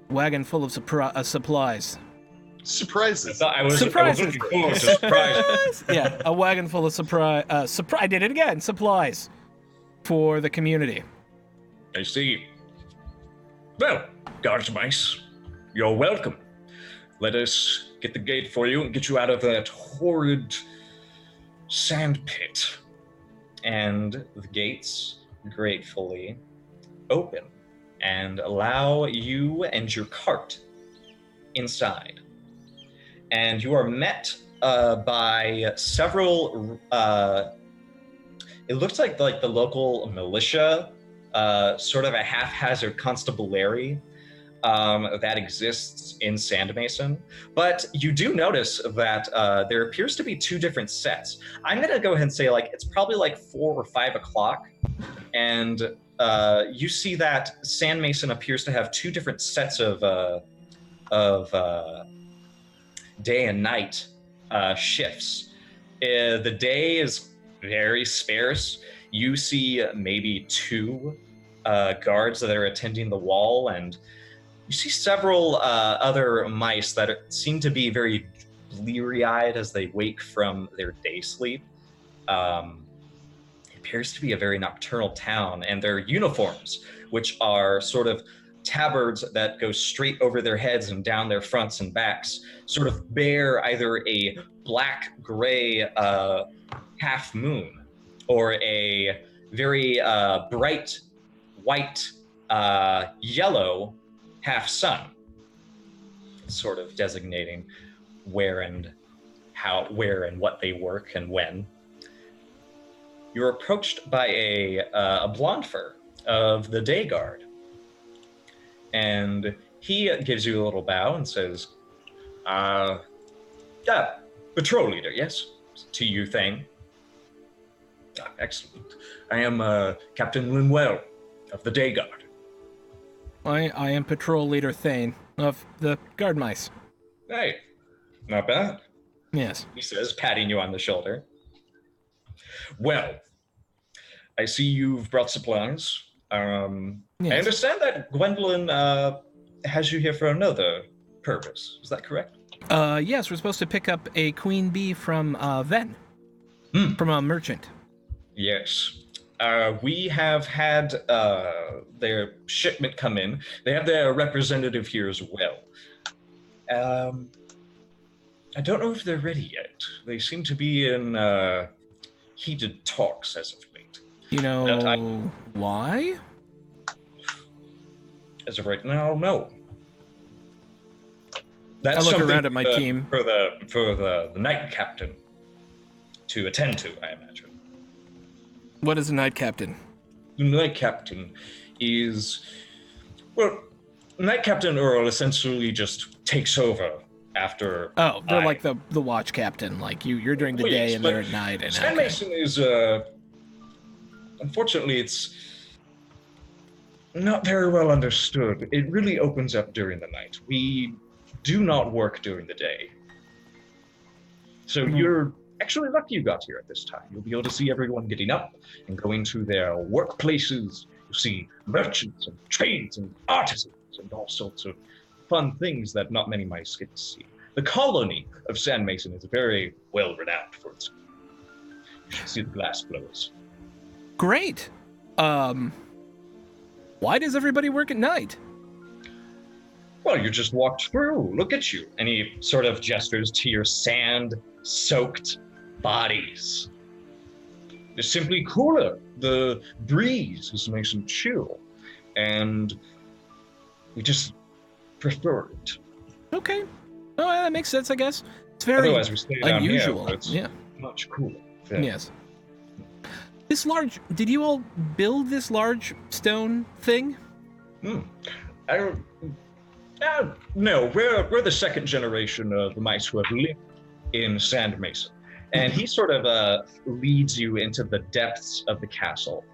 wagon full of supplies. Surprises. I was Surprises. looking forward to surprises. Yeah, a wagon full of I did it again. Supplies for the community. I see. Well, guards mice, you're welcome. Let us get the gate for you and get you out of that horrid sand pit. And the gates gratefully open and allow you and your cart inside. And you are met by several, it looks like the local militia, sort of a haphazard constabulary that exists in Sand Mason. But you do notice that there appears to be two different sets. I'm gonna go ahead and say it's probably 4 or 5 o'clock. And you see that Sand Mason appears to have two different sets of day and night shifts. The day is very sparse. You see maybe 2 guards that are attending the wall, and you see several other mice that seem to be very bleary-eyed as they wake from their day sleep. It appears to be a very nocturnal town, and their uniforms, which are sort of tabards that go straight over their heads and down their fronts and backs, sort of bear either a black-gray half moon or a very bright white yellow half sun. sort of designating where and what they work and when, you're approached by a blonde fur of the Day Guard. And he gives you a little bow and says, patrol leader, yes? To you, Thane. Excellent. I am Captain Linwell of the Day Guard. I am Patrol Leader Thane of the Guard Mice. Hey, not bad, Yes. he says, patting you on the shoulder. Well, I see you've brought supplies. I Yes. understand that Gwendolyn has you here for another purpose. Is that correct? Yes, we're supposed to pick up a queen bee from Venn, from a merchant. Yes. We have had their shipment come in. They have their representative here as well. I don't know if they're ready yet. They seem to be in heated talks as of late. You know why? As of right now, no. That's I look something around at my team. for the night captain to attend to, I imagine. What is a night captain? The night captain is, well, night captain Earl essentially just takes over after. Oh, they're like the watch captain. Like you're during the Oh, yes, day and but they're at night. And Sand okay. Mason is, unfortunately, it's not very well understood. It really opens up during the night. We do not work during the day. So you're actually lucky you got here at this time. You'll be able to see everyone getting up and going to their workplaces. You'll see merchants and trades and artisans and all sorts of fun things that not many mice get to see. The colony of Sand Mason is very well renowned for its. You should see the glass blowers. Great. Why does everybody work at night? Well, you just walked through. Look at you. And he sort of gestures to your sand-soaked bodies. It's simply cooler. The breeze is nice and chill. And we just prefer it. Okay. Oh, that makes sense, I guess. It's very Otherwise, we stay down unusual. here, but it's Yeah. much cooler. Yes. Did you all build this large stone thing? No, we're the second generation of the mice who have lived in Sand Mason. And he sort of leads you into the depths of the castle,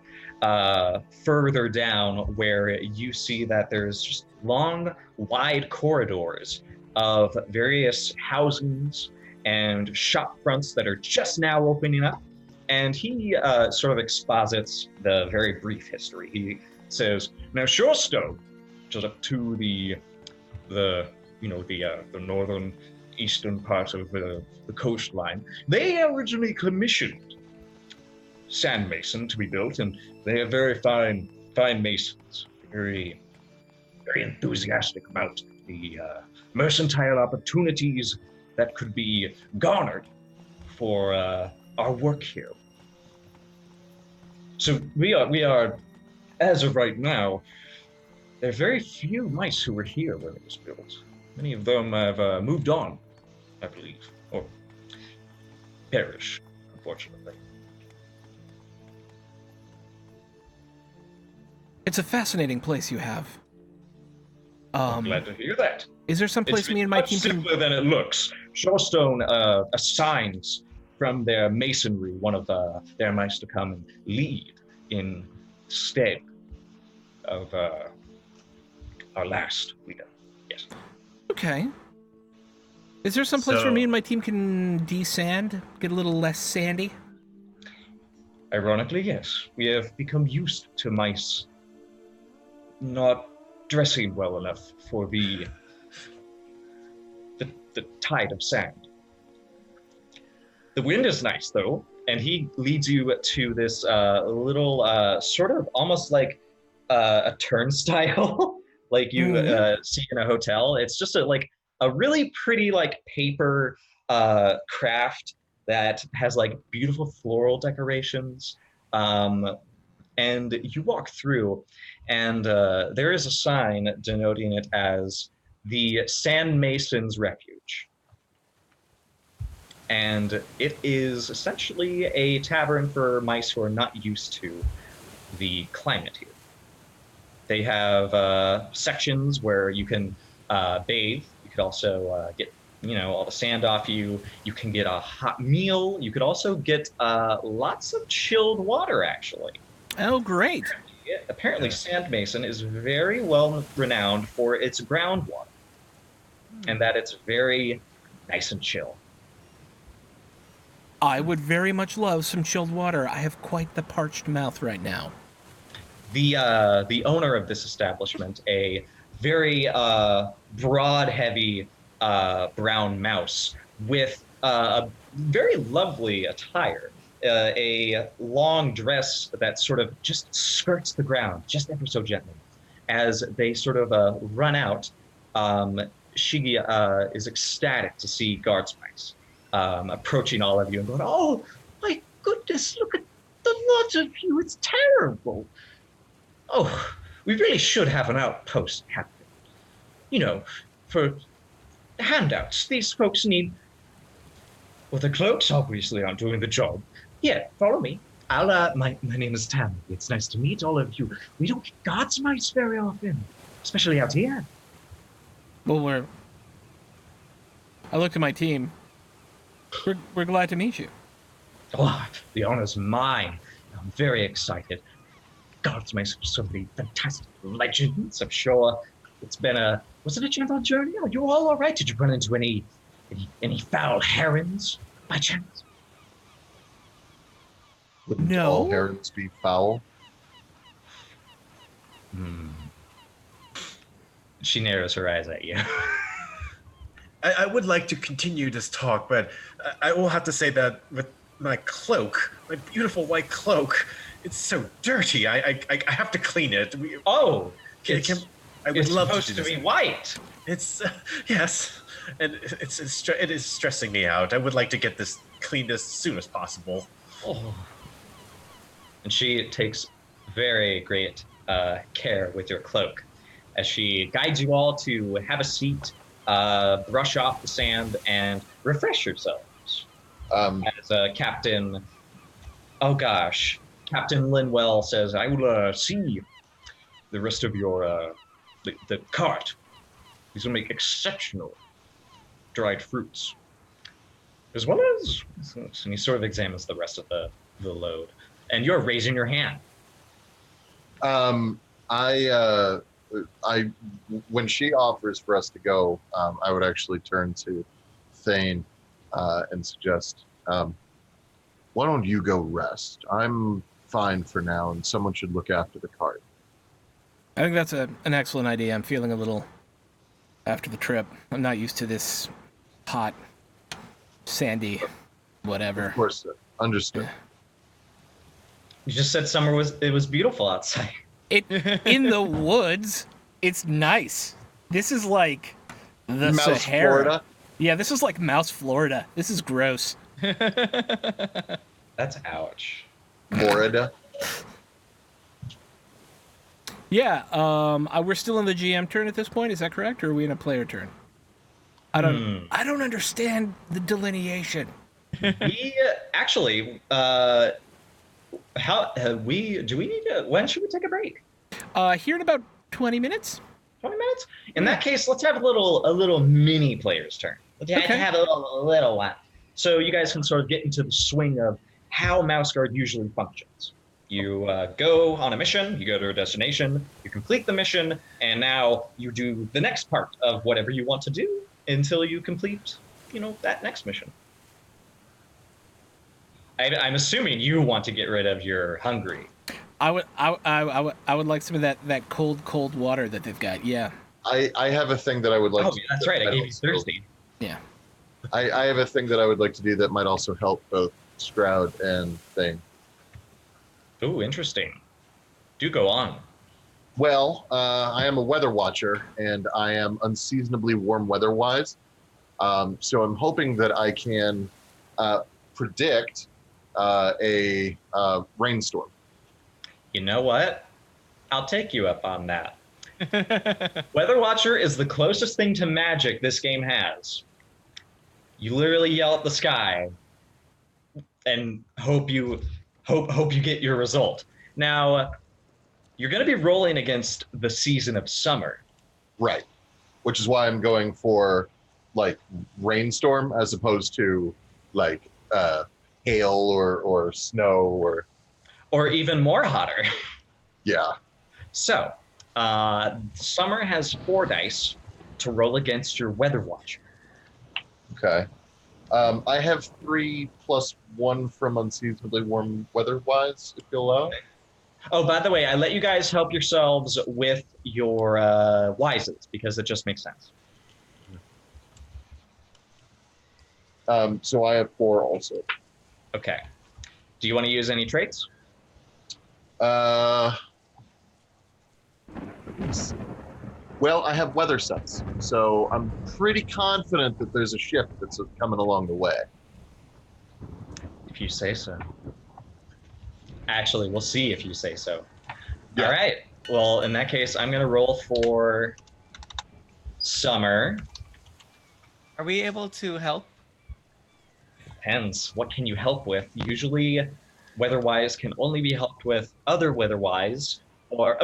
further down where you see that there's just long, wide corridors of various housings and shop fronts that are just now opening up. And he sort of exposits the very brief history. He says, now Shorestone, which is up to the northern eastern part of the coastline, they originally commissioned Sand Mason to be built, and they are very fine masons, very enthusiastic about the mercantile opportunities that could be garnered for our work here. So we are, as of right now, there are very few mice who were here when it was built. Many of them have moved on, I believe, or perished, unfortunately. It's a fascinating place you have. I'm glad to hear that. Is there some place me and my much team can... simpler than it looks. Shorestone assigns from their masonry one of their mice to come and lead instead of our last leader. Yes. Okay. Is there some place So- where me and my team can desand, get a little less sandy? Ironically, yes. We have become used to mice not dressing well enough for the tide of sand. The wind is nice, though, and he leads you to this little sort of almost like a turnstile, like you see in a hotel. It's just a really pretty paper craft that has beautiful floral decorations. And you walk through, and there is a sign denoting it as the Sand Mason's Refuge. And it is essentially a tavern for mice who are not used to the climate here. They have sections where you can bathe. You could also get, all the sand off you. You can get a hot meal. You could also get lots of chilled water, actually. Oh, great. Apparently, Sand Mason is very well renowned for its groundwater, and that it's very nice and chill. I would very much love some chilled water. I have quite the parched mouth right now. The owner of this establishment, a very broad, heavy brown mouse with a very lovely attire, a long dress that sort of just skirts the ground just ever so gently. As they sort of run out, she is ecstatic to see guards mice approaching all of you and going, "Oh, my goodness, look at the lot of you. It's terrible. Oh, we really should have an outpost, Captain. For handouts. These folks need... Well, the cloaks obviously aren't doing the job. Yeah, follow me. My name is Tam. It's nice to meet all of you. We don't get guards mice very often, especially out here." Well, I looked at my team. We're glad to meet you. Oh, the honor's mine. I'm very excited. Guards mice have so many fantastic legends. I'm sure it's been was it a gentle journey? Are you all right? Did you run into any foul herons by chance? Wouldn't No. all herons be foul? She narrows her eyes at you. I would like to continue this talk, but I will have to say that with my cloak, my beautiful white cloak, it's so dirty. I have to clean it. I would It's love supposed to to do be this. white. It's yes, and it is stressing me out. I would like to get this cleaned as soon as possible. Oh. And she takes very great care with your cloak as she guides you all to have a seat, brush off the sand, and refresh yourselves. As Captain Linwell says, "I will see the rest of your the cart. These will make exceptional dried fruits, as well as..." And he sort of examines the rest of the load. And you're raising your hand. When she offers for us to go, I would actually turn to Thane and suggest, why don't you go rest? I'm fine for now, and someone should look after the cart. I think that's an excellent idea. I'm feeling a little after the trip. I'm not used to this hot, sandy, whatever. Of course, sir. Understood. You just said it was beautiful outside. In the woods, it's nice. This is like the Mouse Sahara. Florida. Yeah, this is like Mouse Florida. This is gross. That's ouch. Florida. Yeah, we're still in the GM turn at this point. Is that correct, or are we in a player turn? I don't understand the delineation. We actually, when should we take a break? Here in about 20 minutes. 20 minutes? In that case, let's have a little mini player's turn. Let's Okay. have a little one. So you guys can sort of get into the swing of how Mouseguard usually functions. You go on a mission, you go to a destination, you complete the mission, and now you do the next part of whatever you want to do until you complete, that next mission. I'm assuming you want to get rid of your hungry. I would like some of that cold water that they've got. Yeah. I have a thing that I would like to do. That's right. I that gave you also- thirsty. Yeah. I have a thing that I would like to do that might also help both Stroud and Thane. Ooh, interesting. Do go on. Well, I am a weather watcher, and I am unseasonably warm weather-wise. So I'm hoping that I can predict a rainstorm. You know what? I'll take you up on that. Weather Watcher is the closest thing to magic this game has. You literally yell at the sky and hope you get your result. Now, you're going to be rolling against the season of summer. Right. Which is why I'm going for like rainstorm as opposed to like hail or snow or even more hotter. Yeah. So, summer has 4 dice to roll against your Weather Watcher. Okay. I have 3 plus 1 from unseasonably warm weather-wise, if you'll allow. Oh, by the way, I let you guys help yourselves with your wises because it just makes sense. So I have 4 also. Okay. Do you want to use any traits? Let me see. Well, I have weather sense, so I'm pretty confident that there's a ship that's coming along the way. If you say so. Actually, we'll see if you say so. Yeah. All right. Well, in that case, I'm going to roll for summer. Are we able to help? Depends. What can you help with? Usually, Weatherwise can only be helped with other Weatherwise or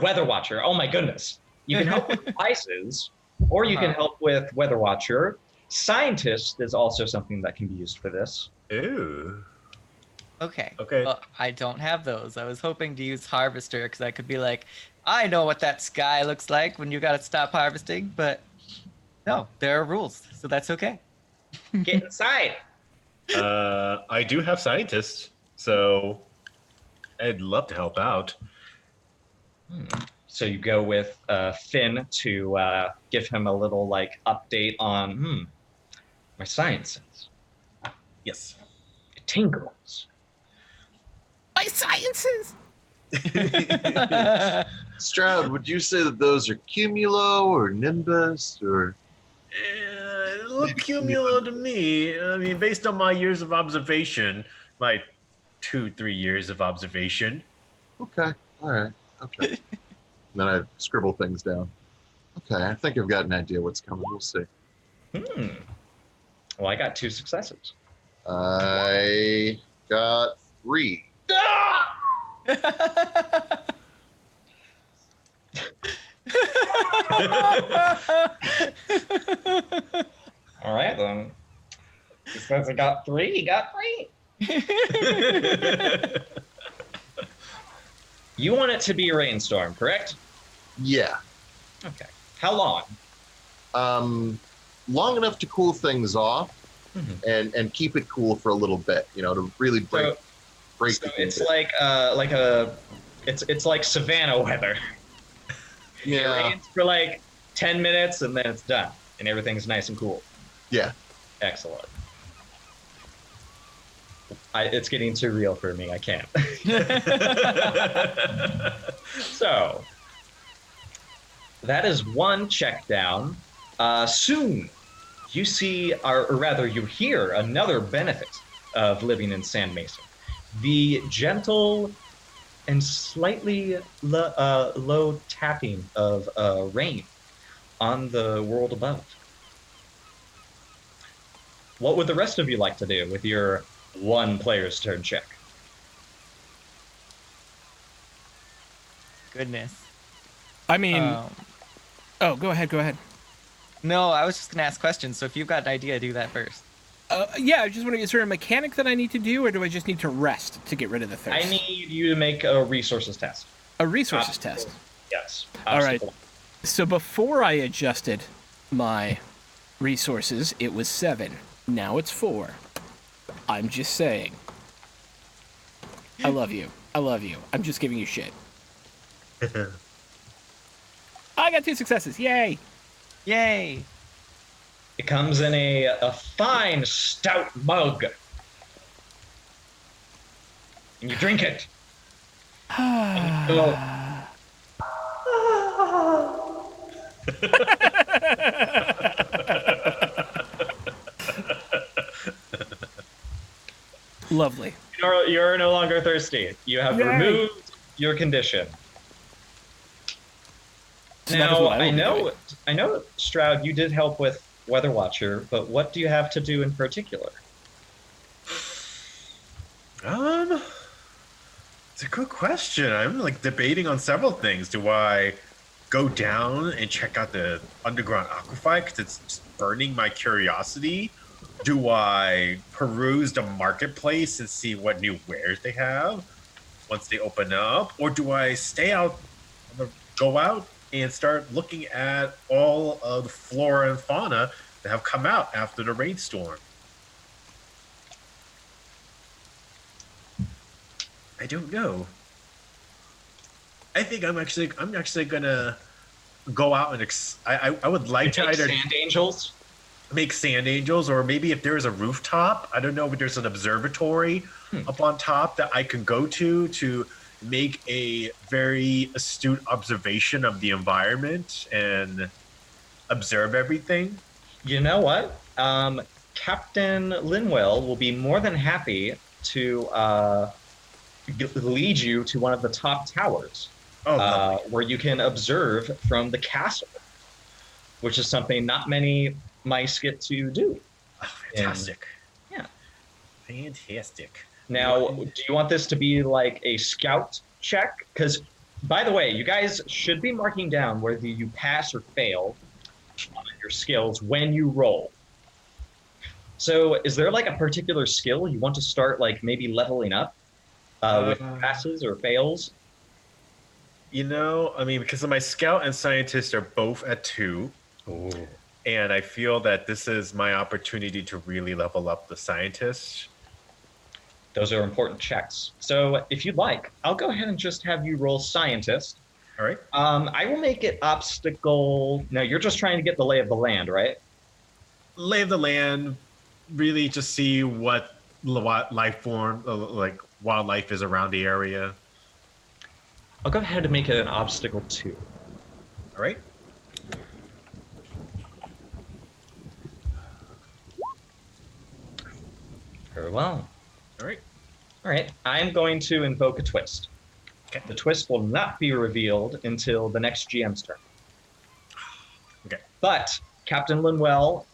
Weather Watcher. Oh my goodness. You can help with devices, or you can help with Weather Watcher. Scientist is also something that can be used for this. Ooh. Okay. Okay. Well, I don't have those. I was hoping to use Harvester because I could be like, I know what that sky looks like when you gotta stop harvesting, but no, there are rules, so that's okay. Get inside. I do have scientists, so I'd love to help out. So you go with Finn to give him a little like update on my science sense. Yes. It tingles. My sciences. Stroud, would you say that those are cumulo or nimbus or? Look cumulo to me. I mean, based on my years of observation, my 2-3 years of observation. Okay, all right, okay. And then I scribble things down. Okay, I think I've got an idea what's coming. We'll see. Well, I got 2 successes. I got 3. All right, then. He says he got 3. He got 3. You want it to be a rainstorm, correct? Yeah. Okay. How long? Long enough to cool things off and keep it cool for a little bit, to really break So the it's heat. it's like Savannah weather. It Yeah. rains for like 10 minutes and then it's done and everything's nice and cool. Yeah. Excellent. It's getting too real for me. I can't. So that is 1 check down. Soon you see, or rather you hear another benefit of living in Sand Mason. The gentle and slightly low tapping of rain on the world above. What would the rest of you like to do with your 1 player's turn check? Goodness. I mean, go ahead. No, I was just gonna ask questions. So if you've got an idea, do that first. Yeah, I just want to. Is there a mechanic that I need to do, or do I just need to rest to get rid of the thirst? I need you to make a resources test. A resources test. Yes. All right. Obstacle. So before I adjusted my resources, it was 7. Now it's 4. I'm just saying. I love you. I'm just giving you shit. I got 2 successes. Yay! Yay! It comes in a fine, stout mug. And you drink it. And you go, Lovely. you're no longer thirsty. You have Yay. removed your condition. So that is Now, what I will be doing. I know, Stroud, you did help with Weather Watcher, but what do you have to do in particular? It's a good question. I'm like debating on several things. Do I go down and check out the underground aquifer because it's just burning my curiosity? Do I peruse the marketplace and see what new wares they have once they open up? Or do I stay out, go out and start looking at all of the flora and fauna that have come out after the rainstorm? I don't know. I think I'm actually gonna go out and I would like to Make either sand angels? make sand angels, or maybe if there's a rooftop, I don't know if there's an observatory up on top that I can go to make a very astute observation of the environment and observe everything. You know what? Captain Linwell will be more than happy to lead you to one of the top towers, Oh, lovely. where you can observe from the castle, which is something not many mice get to do. Oh, fantastic. Yeah. Fantastic. Now, do you want this to be like a scout check? Because, by the way, you guys should be marking down whether you pass or fail on your skills when you roll. So, is there like a particular skill you want to start, like maybe leveling up with passes or fails? You know, I mean, because my scout and scientist are both at 2. Ooh. And I feel that this is my opportunity to really level up the scientist. Those are important checks. So if you'd like, I'll go ahead and just have you roll scientist. All right. I will make it obstacle. Now, you're just trying to get the lay of the land, right? Lay of the land, really just see what life form, like wildlife is around the area. I'll go ahead and make it an obstacle 2. All right. Very well. All right. All right. I'm going to invoke a twist. Okay. The twist will not be revealed until the next GM's turn. Okay. But Captain Linwell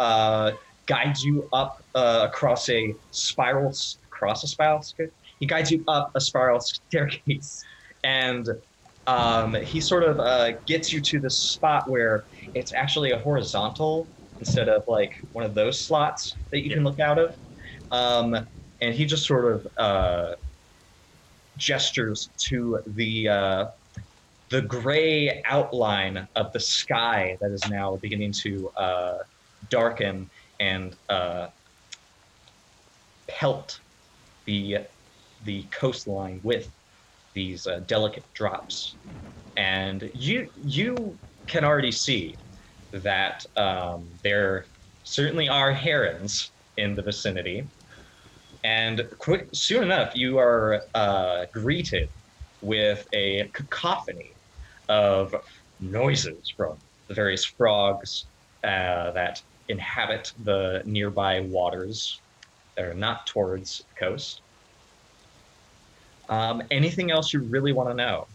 guides you up across a spiral. He guides you up a spiral staircase, and he sort of gets you to the spot where it's actually a horizontal instead of like one of those slots that you can look out of. And he just sort of gestures to the gray outline of the sky that is now beginning to darken and pelt the coastline with these delicate drops. And you can already see that there certainly are herons in the vicinity. And soon enough, you are greeted with a cacophony of noises from the various frogs that inhabit the nearby waters that are not towards the coast. Anything else you really want to know?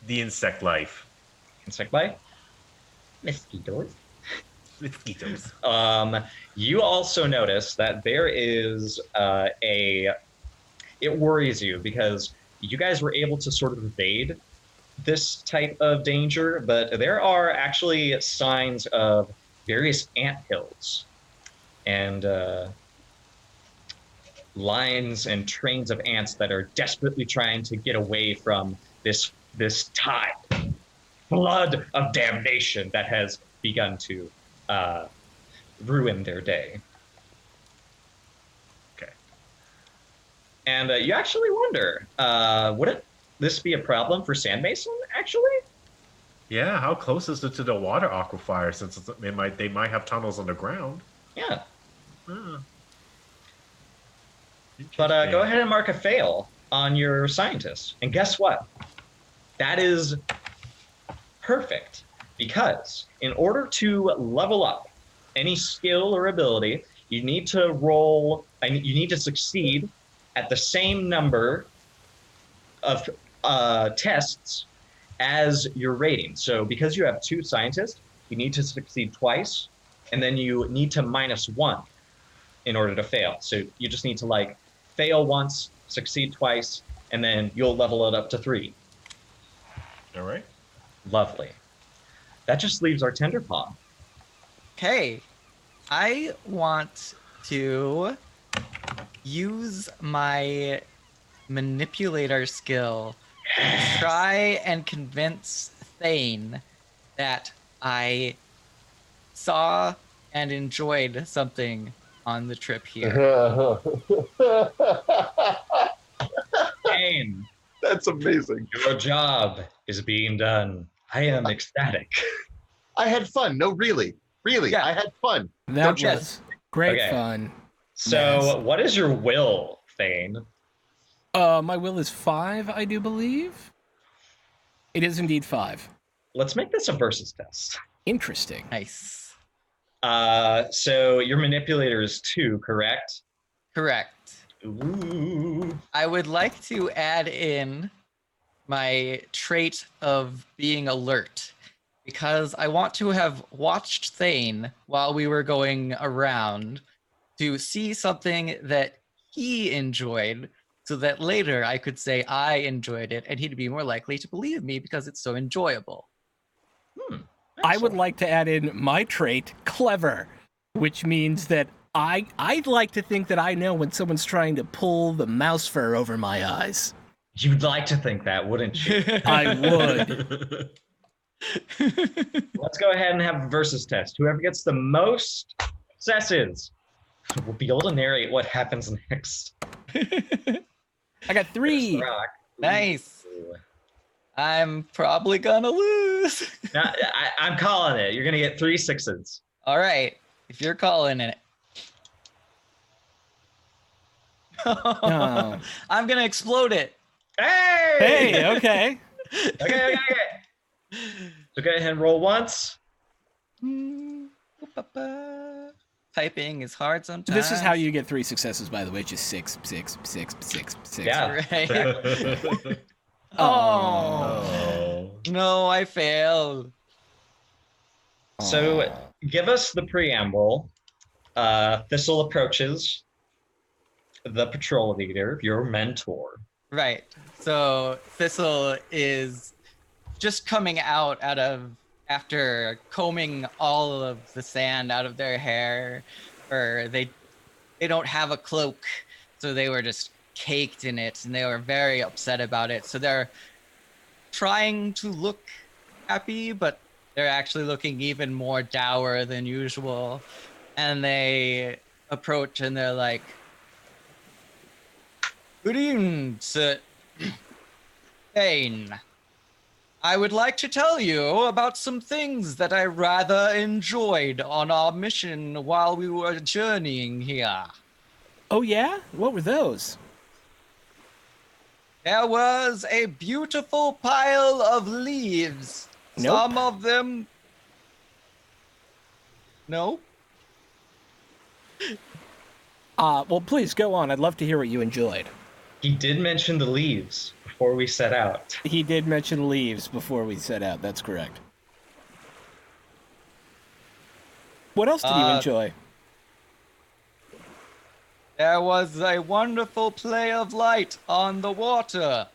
The insect life. Insect life? Mosquitoes. Mosquitoes. You also notice that there is it worries you because you guys were able to sort of evade this type of danger, but there are actually signs of various anthills and lines and trains of ants that are desperately trying to get away from this tide, flood of damnation that has begun to ruin their day. Okay. And you actually wonder, would this be a problem for Sand Mason, actually? Yeah, how close is it to the water aquifer, since they might have tunnels underground? Yeah. Huh. But go ahead and mark a fail on your scientist. And guess what? That is perfect, because in order to level up any skill or ability, you need to succeed at the same number of tests as your rating. So because you have 2 scientists, you need to succeed twice, and then you need to -1 in order to fail. So you just need to like fail once, succeed twice, and then you'll level it up to 3. All right. Lovely. That just leaves our tender paw. Okay. I want to use my manipulator skill to try and convince Thane that I saw and enjoyed something on the trip here. Dane, That's amazing. your job is being done. I am ecstatic. I had fun. No, really. Really, Yeah. I had fun. That Don't you- was great Okay. fun. So, what is your will, Thane? My will is 5, I do believe. It is indeed 5. Let's make this a versus test. Interesting. Nice. So your manipulator is 2, correct? Correct. Ooh. I would like to add in my trait of being alert because I want to have watched Thane while we were going around to see something that he enjoyed so that later I could say I enjoyed it and he'd be more likely to believe me because it's so enjoyable. I would like to add in my trait, clever, which means that I'd like to think that I know when someone's trying to pull the mouse fur over my eyes. You'd like to think that, wouldn't you? I would. Let's go ahead and have a versus test. Whoever gets the most successes will be able to narrate what happens next. I got 3. Rock. Nice. Ooh. I'm probably gonna lose. Now, I'm calling it. You're gonna get 3 6s. All right, if you're calling it. Oh. I'm gonna explode it. Hey! Hey, okay. Okay. So go ahead and roll once. Typing is hard sometimes. This is how you get 3 successes, by the way. Just 6, 6, 6, 6, 6. Yeah. Right. Oh. Oh. No, I failed. So give us the preamble. Thistle approaches the patrol leader, your mentor. Right. So Thistle is just coming out of after combing all of the sand out of their hair, or they don't have a cloak, so they were just caked in it, and they were very upset about it. So they're trying to look happy, but they're actually looking even more dour than usual. And they approach and they're like, "Good evening, Sir Thane. I would like to tell you about some things that I rather enjoyed on our mission while we were journeying here. Oh, yeah? What were those? There was a beautiful pile of leaves. Nope. Some of them... Nope. Well, please go on. I'd love to hear what you enjoyed. He did mention the leaves before we set out. He did mention leaves before we set out. That's correct. What else did you enjoy? There was a wonderful play of light on the water.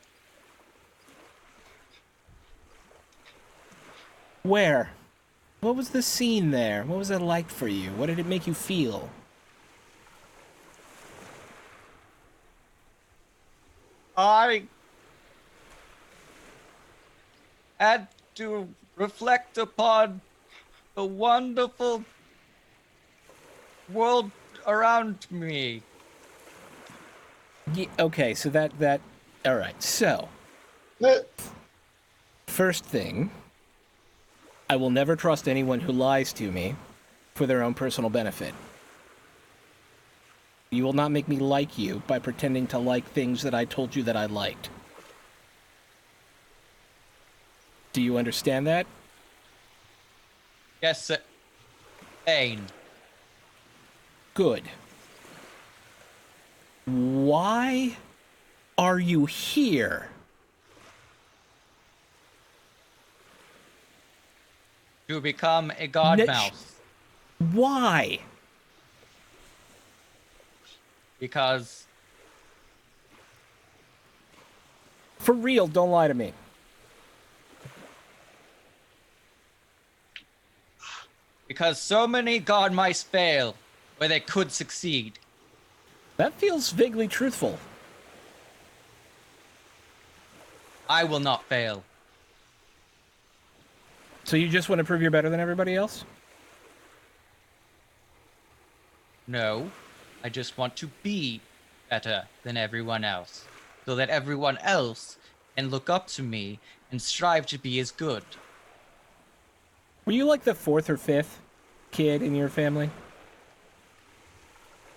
Where? What was the scene there? What was it like for you? What did it make you feel? I had to reflect upon the wonderful world around me. Okay, so that all right. So, first thing, I will never trust anyone who lies to me for their own personal benefit. You will not make me like you by pretending to like things that I told you that I liked. Do you understand that? Yes, sir. Thane. Good. Why are you here To become a god Niche. mouse. Why? Because For real, don't lie to me. so many god mice fail where they could succeed. That feels vaguely truthful. I will not fail. So you just want to prove you're better than everybody else? No, I just want to be better than everyone else, so that everyone else can look up to me and strive to be as good. Were you like the fourth or fifth kid in your family?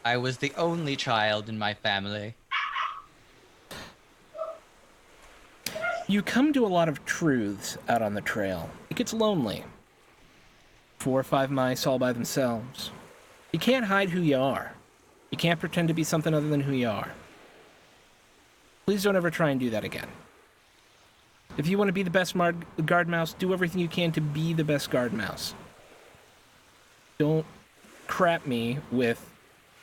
I was the only child in my family. You come to a lot of truths out on the trail. It gets lonely. 4 or 5 mice all by themselves. You can't hide who you are. You can't pretend to be something other than who you are. Please don't ever try and do that again. If you want to be the best guard mouse, do everything you can to be the best guard mouse. Don't crap me with,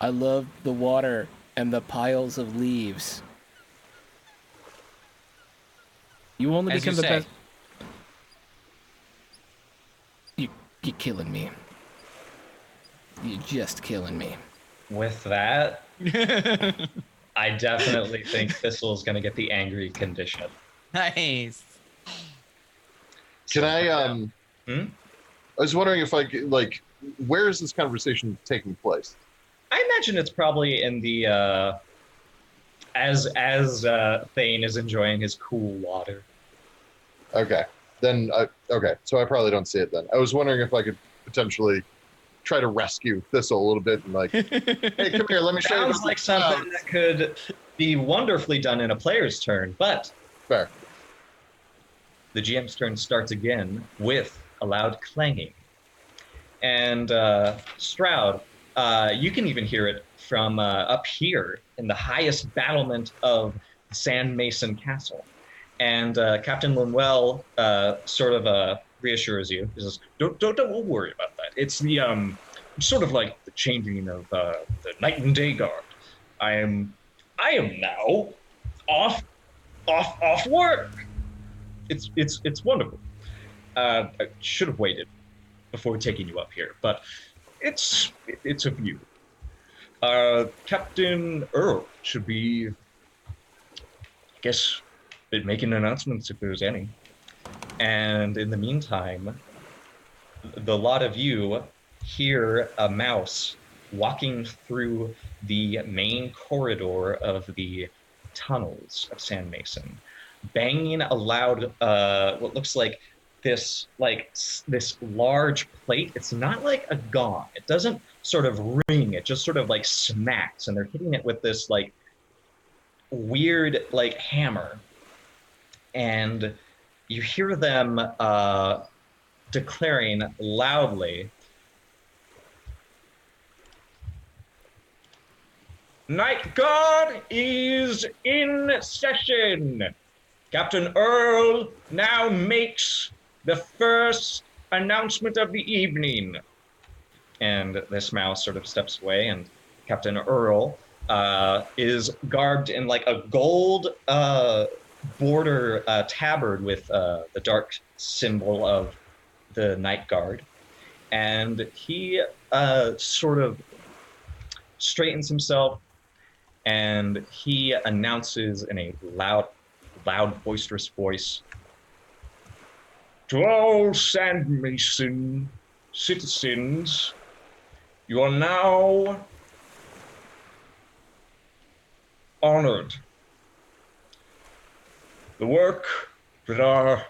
I love the water and the piles of leaves. You only As become you the say. best. You're killing me. You're just killing me. With that, I definitely think Thistle's going to get the angry condition. Nice. Can I? Hmm? I was wondering if I could, like, where is this conversation taking place? I imagine it's probably in the as Thane is enjoying his cool water. Okay, then okay, so I probably don't see it then. I was wondering if I could potentially try to rescue Thistle a little bit and like, hey, come here, let me show you. Sounds like something that could be wonderfully done in a player's turn, but Fair. the GM's turn starts again with a loud clanging. And Stroud, you can even hear it from up here in the highest battlement of Sand Mason Castle. And Captain Linwell sort of reassures you. He says, "Don't worry about that. It's the sort of like the changing of the night and day guard. I am now off work. It's wonderful. I should have waited before taking you up here, but it's a view. Captain Earl should be, I guess, making announcements if there's any. And in the meantime, the lot of you hear a mouse walking through the main corridor of the tunnels of Sand Mason, banging a loud, what looks like this large plate. It's not like a gong. It doesn't sort of ring. It just sort of like smacks, and they're hitting it with this like weird like hammer. And you hear them declaring loudly, "Night Guard is in session. Captain Earl now makes the first announcement of the evening." And this mouse sort of steps away, and Captain Earl is garbed in like a gold border tabard with the dark symbol of the Night Guard. And he sort of straightens himself, and he announces in a loud, boisterous voice, "To all Sand Mason citizens, you are now honored. The work that our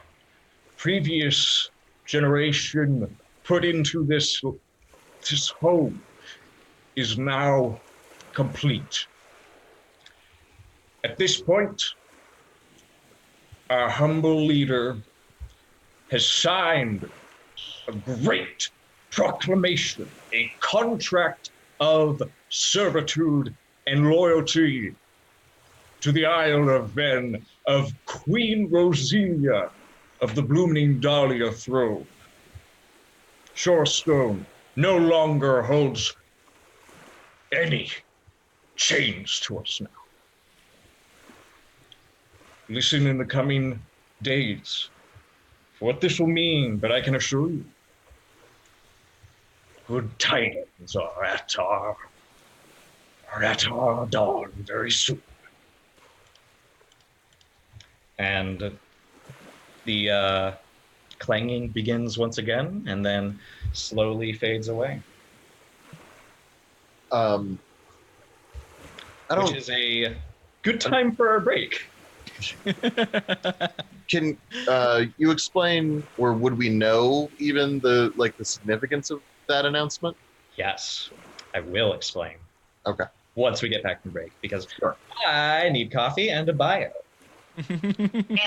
previous generation put into this home is now complete. At this point, our humble leader has signed a great proclamation, a contract of servitude and loyalty to the Isle of Venn, of Queen Rosilia of the Blooming Dahlia throne. Shorestone no longer holds any chains to us now. Listen in the coming days for what this will mean, but I can assure you, good tidings are at our dawn very soon. And the clanging begins once again and then slowly fades away. I don't. Which is a good time for our break. Can you explain, or would we know even the significance of that announcement? Yes, I will explain. Okay. Once we get back from break, because Sure. I need coffee and a bio.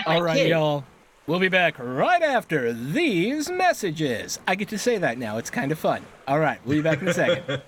All right, y'all. We'll be back right after these messages. I get to say that now. It's kind of fun. All right, we'll be back in a second.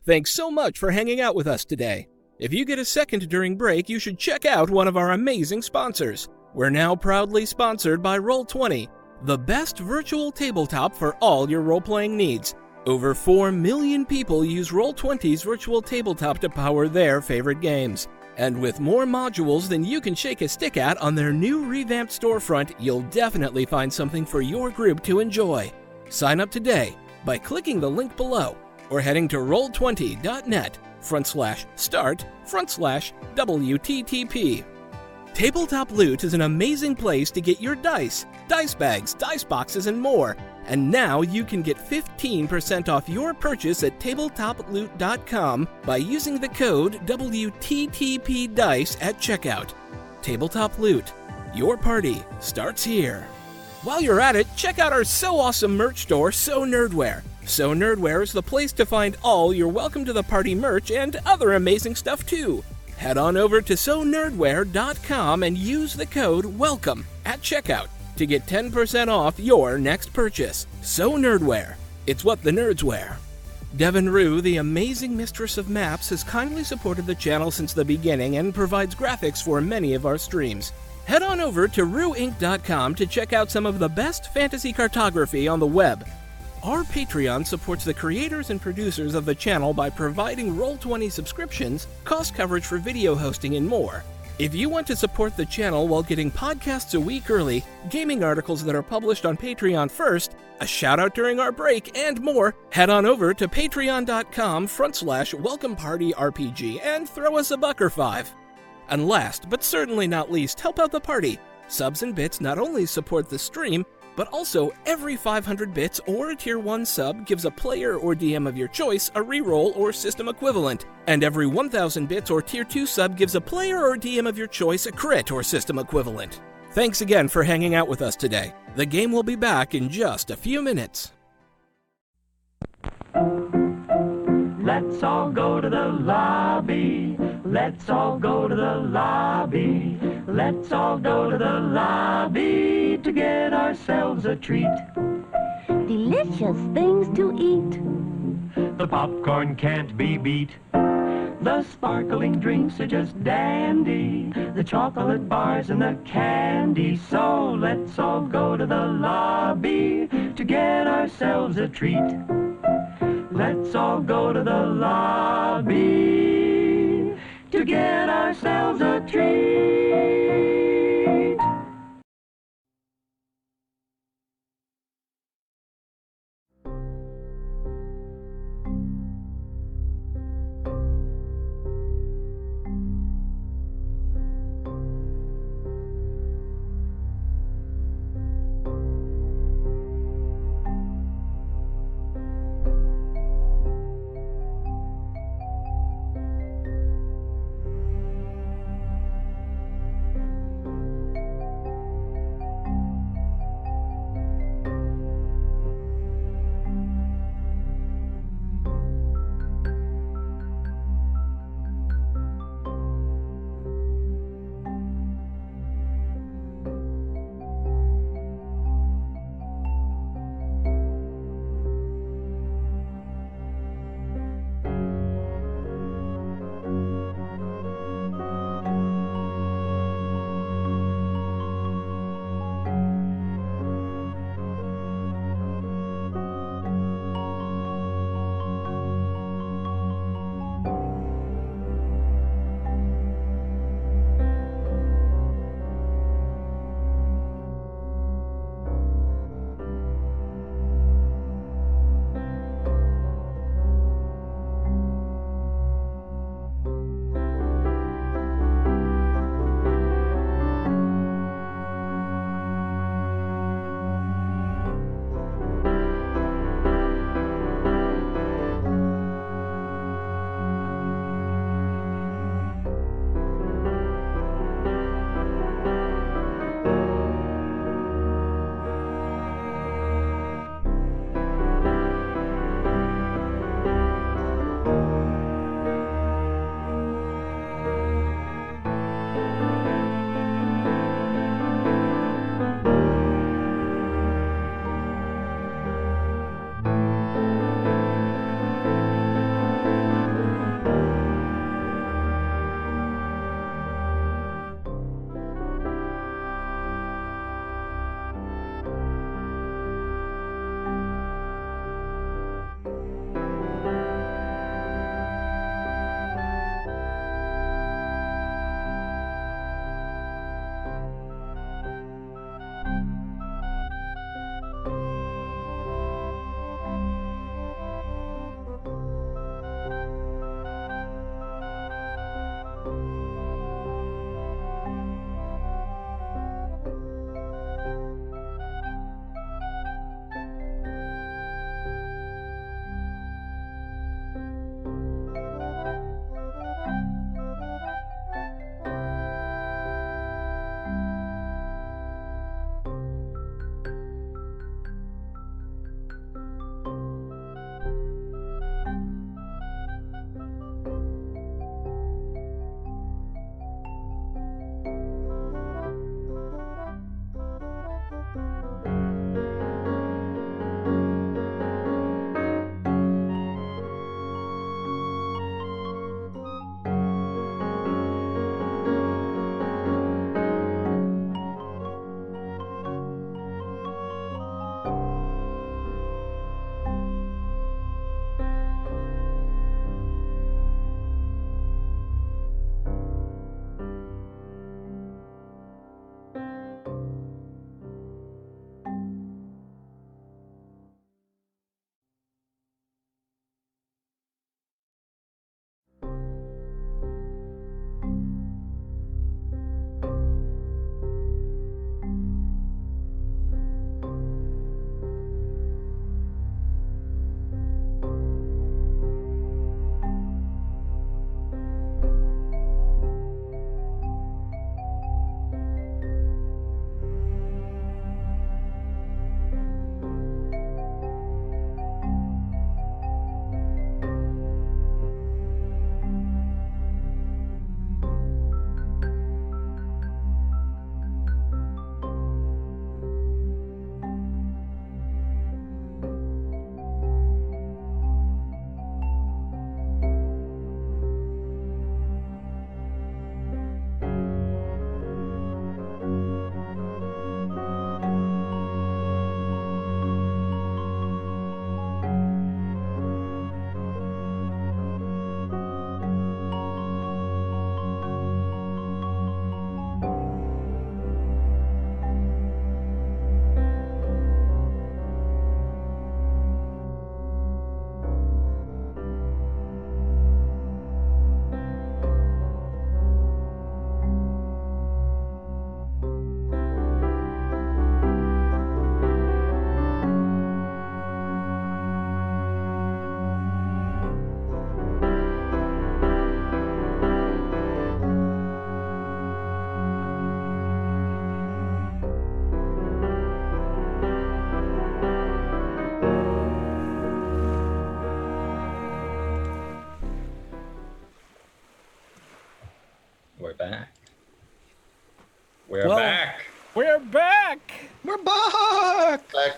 Thanks so much for hanging out with us today. If you get a second during break, you should check out one of our amazing sponsors. We're now proudly sponsored by Roll20, the best virtual tabletop for all your role-playing needs. Over 4 million people use Roll20's virtual tabletop to power their favorite games. And with more modules than you can shake a stick at on their new revamped storefront, you'll definitely find something for your group to enjoy. Sign up today by clicking the link below or heading to roll20.net/start/WTTP. Tabletop Loot is an amazing place to get your dice bags, dice boxes, and more. And now you can get 15% off your purchase at tabletoploot.com by using the code WTTPDICE at checkout. Tabletop Loot. Your party starts here. While you're at it, check out our so awesome merch store, So Nerdware. So Nerdware is the place to find all your Welcome to the Party merch and other amazing stuff too. Head on over to sonerdware.com and use the code WELCOME at checkout to get 10% off your next purchase. So Nerdware. It's what the nerds wear. Devin Rue, the amazing mistress of maps, has kindly supported the channel since the beginning and provides graphics for many of our streams. Head on over to rueinc.com to check out some of the best fantasy cartography on the web. Our Patreon supports the creators and producers of the channel by providing Roll20 subscriptions, cost coverage for video hosting, and more. If you want to support the channel while getting podcasts a week early, gaming articles that are published on Patreon first, a shout out during our break, and more, head on over to patreon.com/welcomepartyrpg and throw us a buck or $5. And last, but certainly not least, help out the party. Subs and bits not only support the stream, but also every 500 bits or a Tier 1 sub gives a player or DM of your choice a reroll or system equivalent, and every 1000 bits or Tier 2 sub gives a player or DM of your choice a crit or system equivalent. Thanks again for hanging out with us today. The game will be back in just a few minutes. Let's all go to the lobby. Let's all go to the lobby. Let's all go to the lobby to get ourselves a treat. Delicious things to eat. The popcorn can't be beat. The sparkling drinks are just dandy. The chocolate bars and the candy. So let's all go to the lobby to get ourselves a treat. Let's all go to the lobby to get ourselves a treat.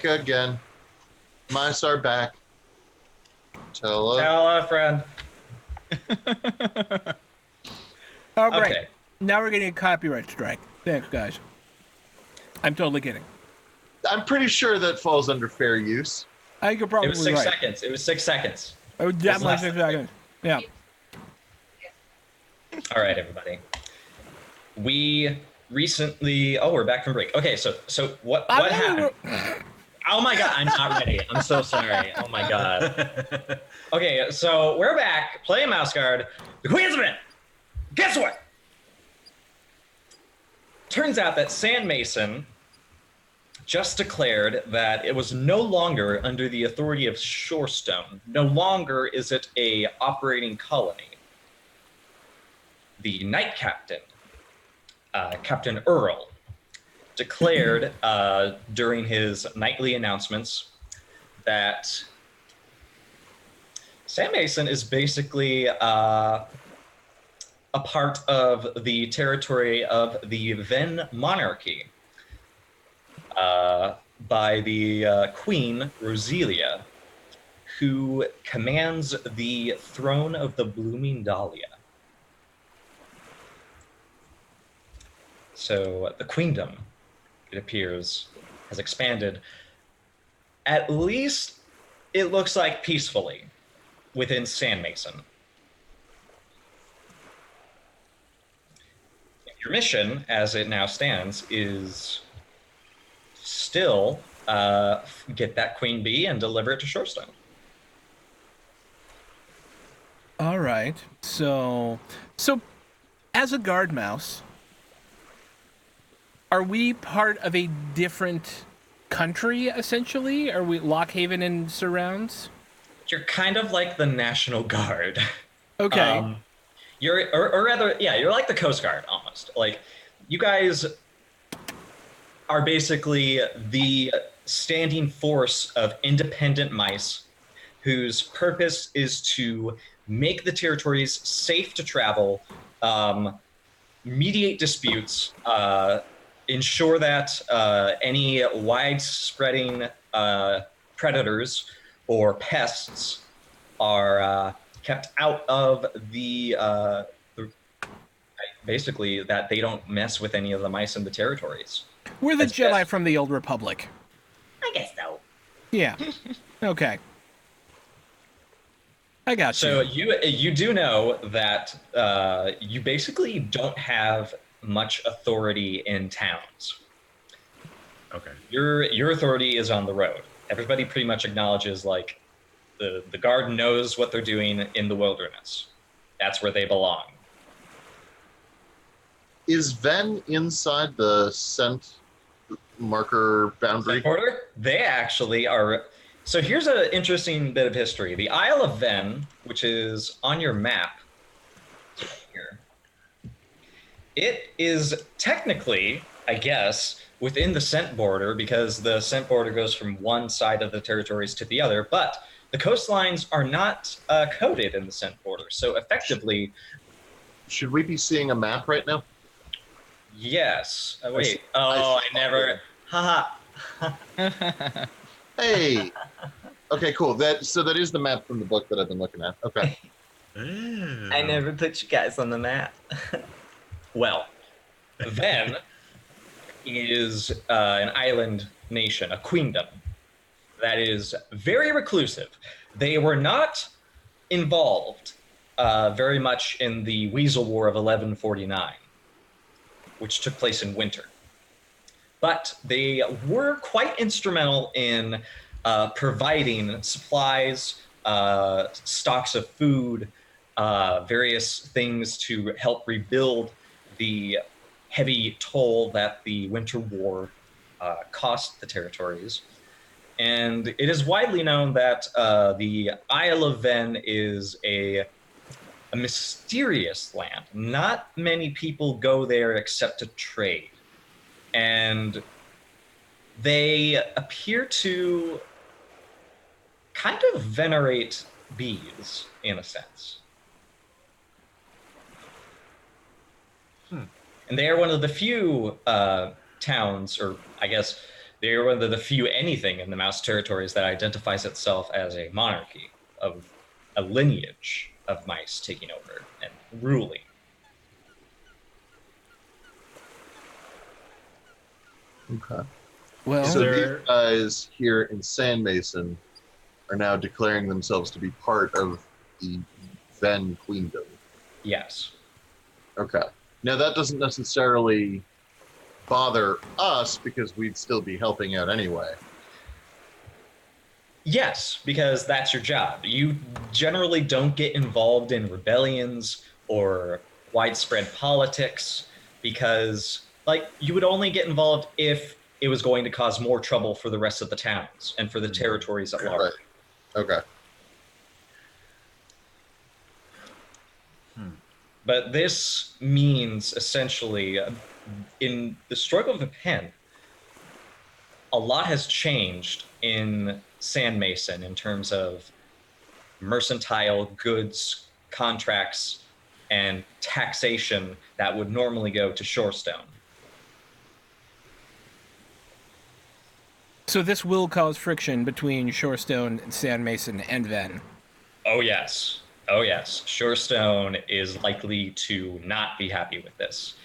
back again. Mice are back. Tell us. Tell a friend. All right. Okay. Now we're getting a copyright strike. Thanks, guys. I'm totally kidding. I'm pretty sure that falls under fair use. I think you're probably It was 6 right. seconds. It was 6 seconds. It was definitely less 6 than seconds. Yeah. All right, everybody. We recently. Oh, we're back from break. Okay, so what happened? Oh my god, I'm not ready. I'm so sorry. Oh my god. Okay, so we're back playing Mouseguard. The Queen's Venn. Guess what? Turns out that Sand Mason just declared that it was no longer under the authority of Shorestone. No longer is it a operating colony. The Knight Captain, Captain Earl, declared during his nightly announcements that Sam Mason is basically a part of the territory of the Venn monarchy by the Queen Roselia, who commands the throne of the Blooming Dahlia. So the queendom, it appears, has expanded, at least it looks like peacefully, within Sand Mason. Your mission, as it now stands, is still get that queen bee and deliver it to Shorestone. All right. So as a guard mouse, are we part of a different country, essentially? Are we Lockhaven and surrounds? You're kind of like the National Guard. Okay. You're, or rather, yeah, you're like the Coast Guard almost. Like, you guys are basically the standing force of independent mice whose purpose is to make the territories safe to travel, mediate disputes, ensure that any wide-spreading predators or pests are kept out of the basically that they don't mess with any of the mice in the territories. We're the As Jedi best- from the Old Republic. I guess so. Yeah. Okay. I got So you. you do know that you basically don't have much authority in towns. Okay. Your authority is on the road. Everybody pretty much acknowledges like the guard knows what they're doing in the wilderness. That's where they belong. Is Venn inside the scent marker boundary? Porter, they actually are. So here's an interesting bit of history. The Isle of Venn, which is on your map here, it is technically, I guess, within the scent border because the scent border goes from one side of the territories to the other, but the coastlines are not coded in the scent border. So effectively, Should we be seeing a map right now? yes. Wait. see- Oh, I I never. Haha. Hey. Okay, cool. That is the map from the book that I've been looking at. Okay. I never put you guys on the map. Well, Venn is an island nation, a queendom that is very reclusive. They were not involved very much in the Weasel War of 1149, which took place in winter. But they were quite instrumental in providing supplies, stocks of food, various things to help rebuild the heavy toll that the Winter War cost the territories. And it is widely known that the Isle of Venn is a mysterious land. Not many people go there except to trade. And they appear to kind of venerate bees in a sense. And they are one of the few towns, or I guess They are one of the few anything in the Mouse territories that identifies itself as a monarchy, of a lineage of mice taking over and ruling. Okay. Well, So there- these guys here in Sand Mason are now declaring themselves to be part of the Venn Queendom. Yes. Okay. Now that doesn't necessarily bother us because we'd still be helping out anyway. Yes, because that's your job. You generally don't get involved in rebellions or widespread politics because, like, you would only get involved if it was going to cause more trouble for the rest of the towns and for the territories at large. Right. Okay. But this means essentially, in the stroke of a pen, a lot has changed in Sand Mason in terms of mercantile goods, contracts, and taxation that would normally go to Shorestone. so this will cause friction between Shorestone, Sand Mason, and Venn. Oh, yes. Oh, yes. Shorestone is likely to not be happy with this.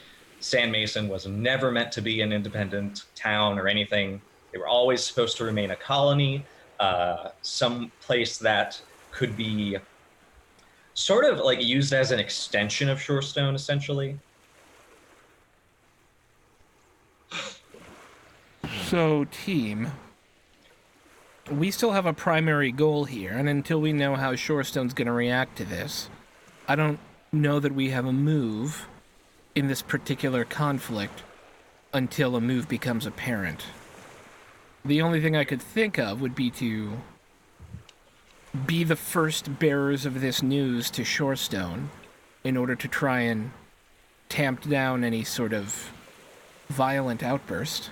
Sand Mason was never meant to be an independent town or anything. They were always supposed to remain a colony, some place that could be sort of like used as an extension of Shorestone, essentially. So, team, we still have a primary goal here, and until we know how Shorestone's going to react to this, I don't know that we have a move in this particular conflict until a move becomes apparent. The only thing I could think of would be to be the first bearers of this news to Shorestone in order to try and tamp down any sort of violent outburst.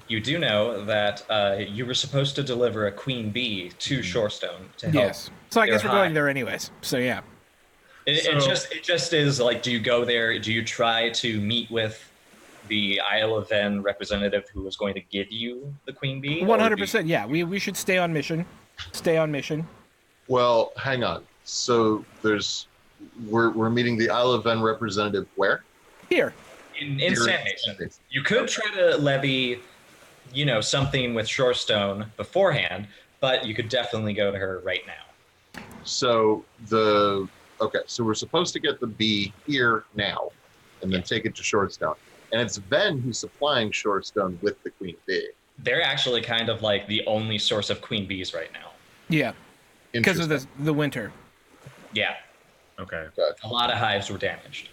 You do know that you were supposed to deliver a queen bee to Shorestone to help. Yes. So I guess their we're going hive. there anyways. So yeah. It just is like, do you go there? Do you try to meet with the Isle of Venn representative who was going to give you the queen bee? or do you- 100%. Yeah, we should stay on mission. Stay on mission. Well, hang on. So we're meeting the Isle of Venn representative where? Here. In Here Sand Mason. You could try to levy, something with Shorestone beforehand, but you could definitely go to her right now. So so we're supposed to get the bee here now, and then take it to Shorestone. And it's Venn who's supplying Shorestone with the queen bee. They're actually kind of like the only source of queen bees right now. Yeah, because of Interesting. the winter. Yeah, Okay. a lot of hives were damaged.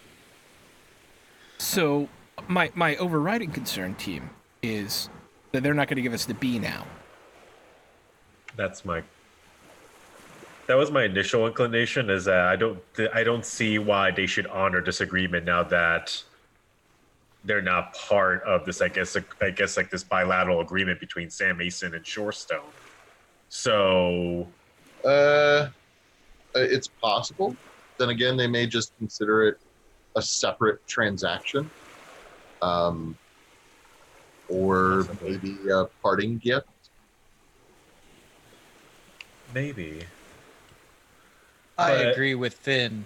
So my overriding concern, team, is that they're not going to give us the bee now. That was my initial inclination. Is that I don't see why they should honor disagreement now that they're not part of this. I guess like this bilateral agreement between Sam Mason and Shorestone. So It's possible. Then again, they may just consider it a separate transaction, or Possibly. maybe a parting gift. maybe. I But- agree with Finn.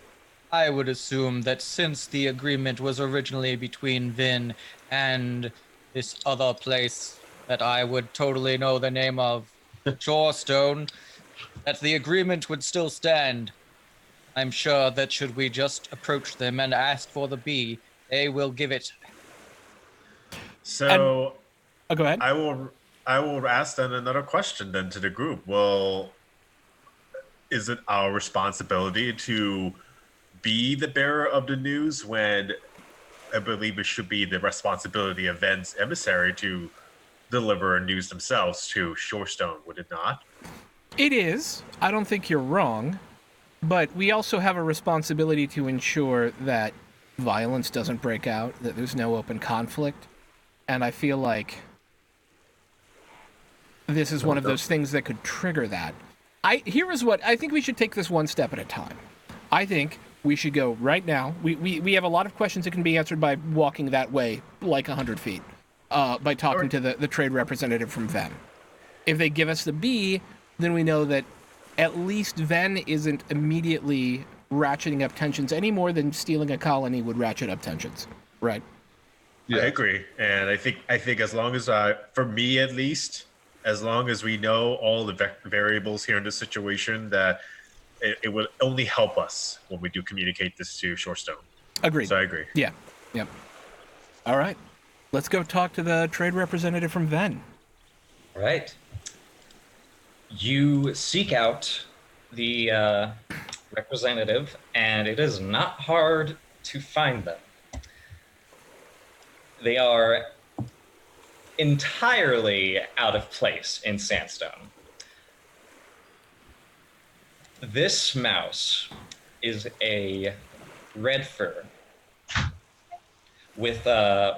I would assume that since the agreement was originally between Vin and this other place that I would totally know the name of, Shorestone, that the agreement would still stand. I'm sure that should we just approach them and ask for the bee, they will give it. So Oh, go ahead. I will ask then another question then to the group. Well, is it our responsibility to be the bearer of the news when I believe it should be the responsibility of Venn's emissary to deliver news themselves to Shorestone, would it not? It is. I don't think you're wrong, but we also have a responsibility to ensure that violence doesn't break out, that there's no open conflict, and I feel like this is one of those things that could trigger that. Here is what I think we should take this one step at a time. I think we should go right now. We have a lot of questions that can be answered by walking that way like 100 feet. by talking to the trade representative from Venn. If they give us the B, then we know that at least Venn isn't immediately ratcheting up tensions any more than stealing a colony would ratchet up tensions, right? Yeah. I agree, and I think as long as for me at least, as long as we know all the variables here in this situation, that it will only help us when we do communicate this to Shorestone. Agreed. So I agree. Yeah. Yep. All right. Let's go talk to the trade representative from Venn. All right. You seek out the representative, and it is not hard to find them. They are entirely out of place in Sandstone. This mouse is a red fur with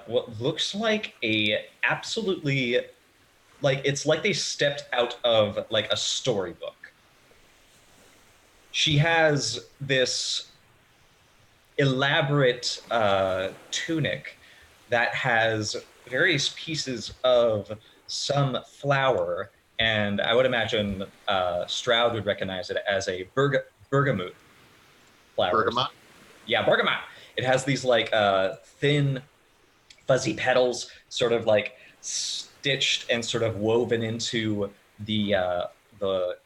what looks like a absolutely, like, it's like they stepped out of like a storybook. She has this elaborate tunic that has various pieces of some flower, and I would imagine Stroud would recognize it as a bergamot flower. Bergamot? Yeah, bergamot. It has these like thin, fuzzy petals, sort of like stitched and sort of woven into the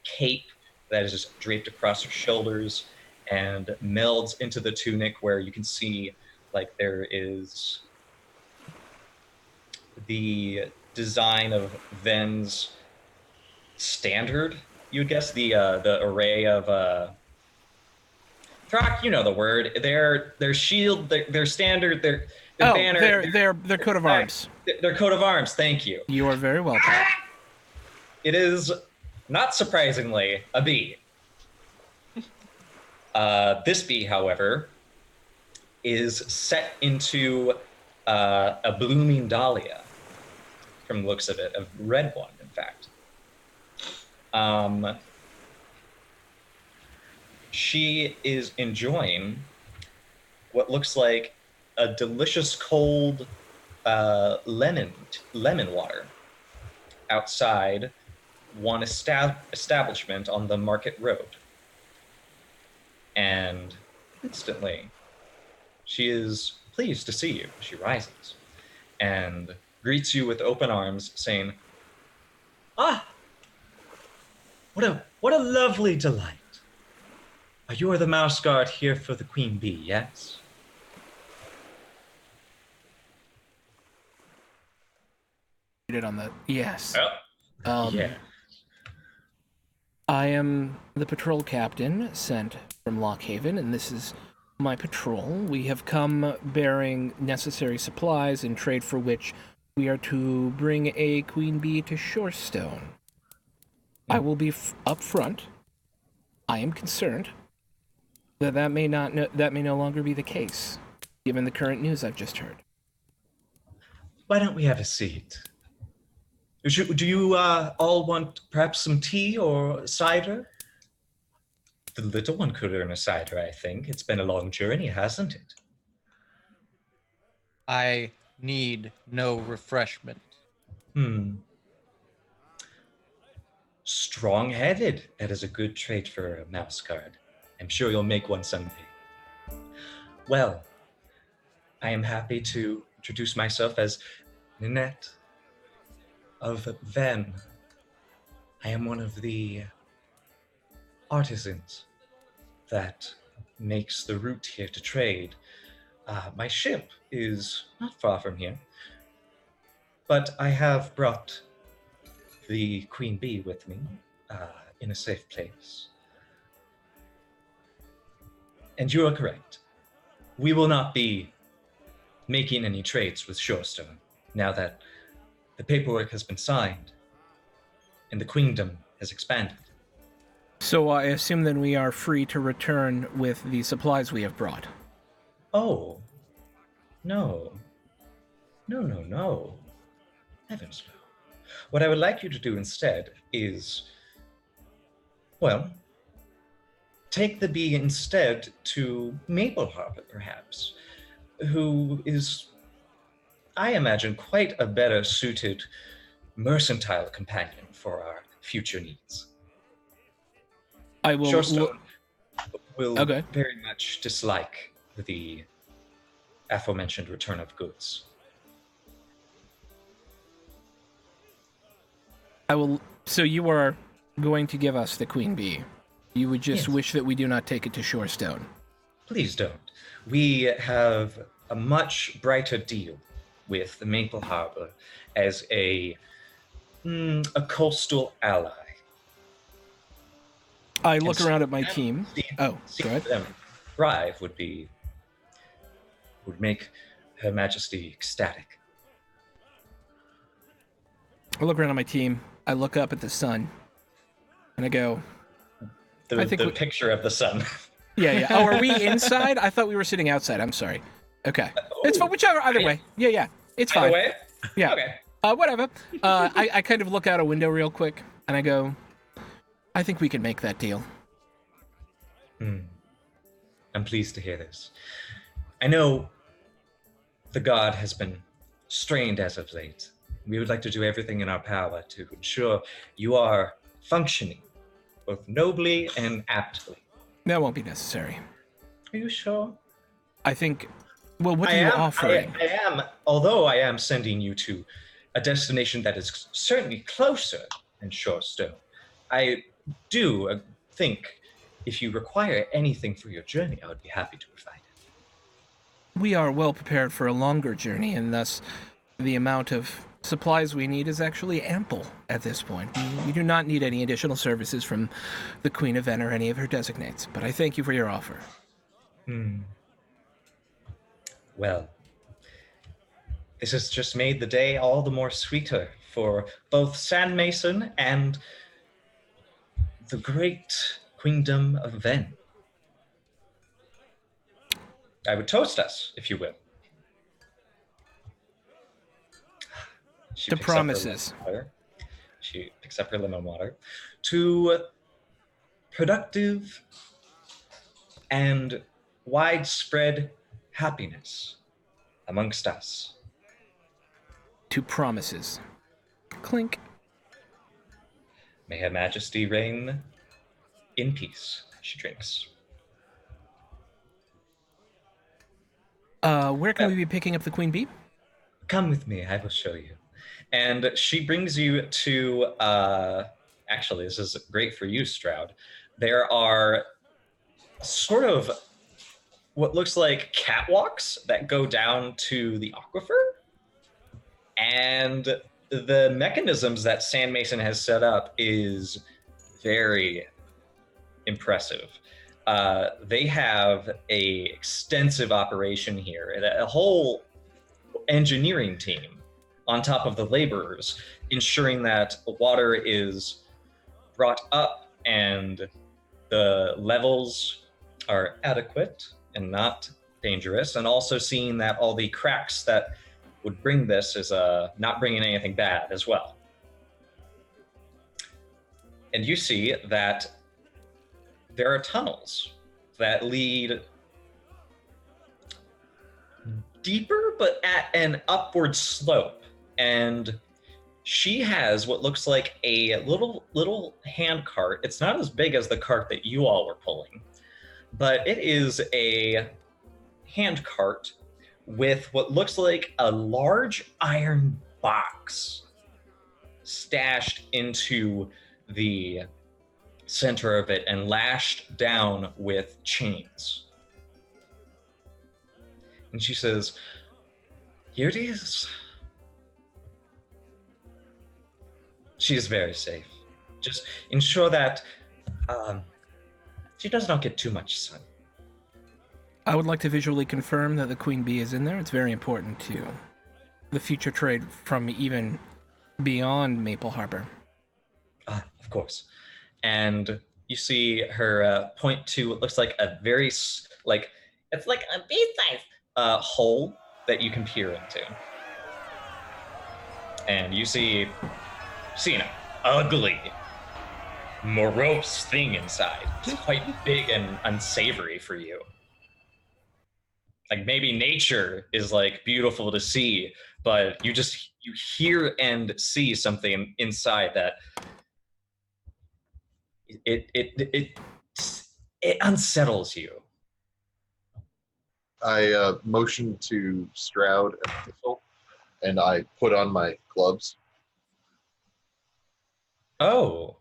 cape that is just draped across her shoulders and melds into the tunic, where you can see like there is the design of Venn's standard, you would guess, the array of Throck, you know the word. Their shield, their standard, their banner, their coat of arms. Their coat of arms. Thank you. You are very welcome. It is, not surprisingly, a bee. This bee, however, is set into a blooming dahlia, from the looks of it, a red one, in fact. She is enjoying what looks like a delicious cold lemon water outside one establishment on the Market Road. And instantly, she is pleased to see you. She rises and greets you with open arms, saying, "Ah, what a lovely delight. You are the Mouseguard here for the Queen Bee, yes?" On the yes. Oh, yeah. I am the patrol captain sent from Lockhaven, and this is my patrol. We have come bearing necessary supplies in trade for which we are to bring a queen bee to Shorestone. I will be up front. I am concerned that may no longer be the case, given the current news I've just heard. Why don't we have a seat? Do you all want perhaps some tea or cider? The little one could earn a cider, I think. It's been a long journey, hasn't it? I need no refreshment. Strong-headed. That is a good trait for a Mouseguard. I'm sure you'll make one someday. Well, I am happy to introduce myself as Ninette of Venn. I am one of the artisans that makes the route here to trade. My ship is not far from here, but I have brought the Queen Bee with me in a safe place. And you are correct. We will not be making any trades with Shorestone now that the paperwork has been signed and the queendom has expanded. So I assume then we are free to return with the supplies we have brought. Oh, no. No. Heavens no. What I would like you to do instead is, well, take the bee instead to Maple Harbor, perhaps, who is I imagine, quite a better suited mercantile companion for our future needs. I will. Shorestone will Okay. very much dislike the aforementioned return of goods. I will. So you are going to give us the queen bee. You would just Yes. wish that we do not take it to Shorestone. Please don't. We have a much brighter deal with the Maple Harbor as a coastal ally. I look And around at my so- team. See- Oh, see go ahead. them thrive would make Her Majesty ecstatic. I look around at my team. I look up at the sun, and I go, The, I think the we- picture of the sun. "Yeah. Oh, are we inside? I thought we were sitting outside. I'm sorry. Okay, it's fine. Whichever. Either way. Yeah. It's By fine. the way, Yeah. okay. Whatever. I kind of look out a window real quick, and I go, I think we can make that deal. I'm pleased to hear this. I know the guard has been strained as of late. We would like to do everything in our power to ensure you are functioning both nobly and aptly. That won't be necessary. Are you sure? I think. Well, what are you offering? I am, although I am sending you to a destination that is certainly closer than Shorestone. I do think if you require anything for your journey, I would be happy to provide it. We are well prepared for a longer journey, and thus the amount of supplies we need is actually ample at this point. We do not need any additional services from the Queen of Venn or any of her designates, but I thank you for your offer. Well, this has just made the day all the more sweeter for both Sand Mason and the great Queendom of Venn. I would toast us, if you will. She To picks up her promises. lemon water. She picks up her lemon water. To productive and widespread happiness amongst us. To promises. Clink. May Her Majesty reign in peace. She drinks. Where can we be picking up the Queen Bee? Come with me, I will show you. And she brings you to, actually, this is great for you, Stroud. There are sort of what looks like catwalks that go down to the aquifer. And the mechanisms that Sand Mason has set up is very impressive. They have a extensive operation here, and a whole engineering team on top of the laborers, ensuring that water is brought up and the levels are adequate and not dangerous, and also seeing that all the cracks that would bring this is not bringing anything bad as well. And you see that there are tunnels that lead deeper, but at an upward slope. And she has what looks like a little hand cart. It's not as big as the cart that you all were pulling, but it is a hand cart with what looks like a large iron box stashed into the center of it and lashed down with chains. And she says, "Here it is." She is very safe. Just ensure that she does not get too much sun. I would like to visually confirm that the Queen Bee is in there. It's very important to the future trade from even beyond Maple Harbor. Of course. And you see her point to what looks like a very, it's like a bee-sized hole that you can peer into. And you see an ugly, morose thing inside. It's quite big and unsavory for you. like maybe nature is like beautiful to see, but you hear and see something inside that it unsettles you. I motion to Stroud and Thistle, and I put on my gloves. Oh,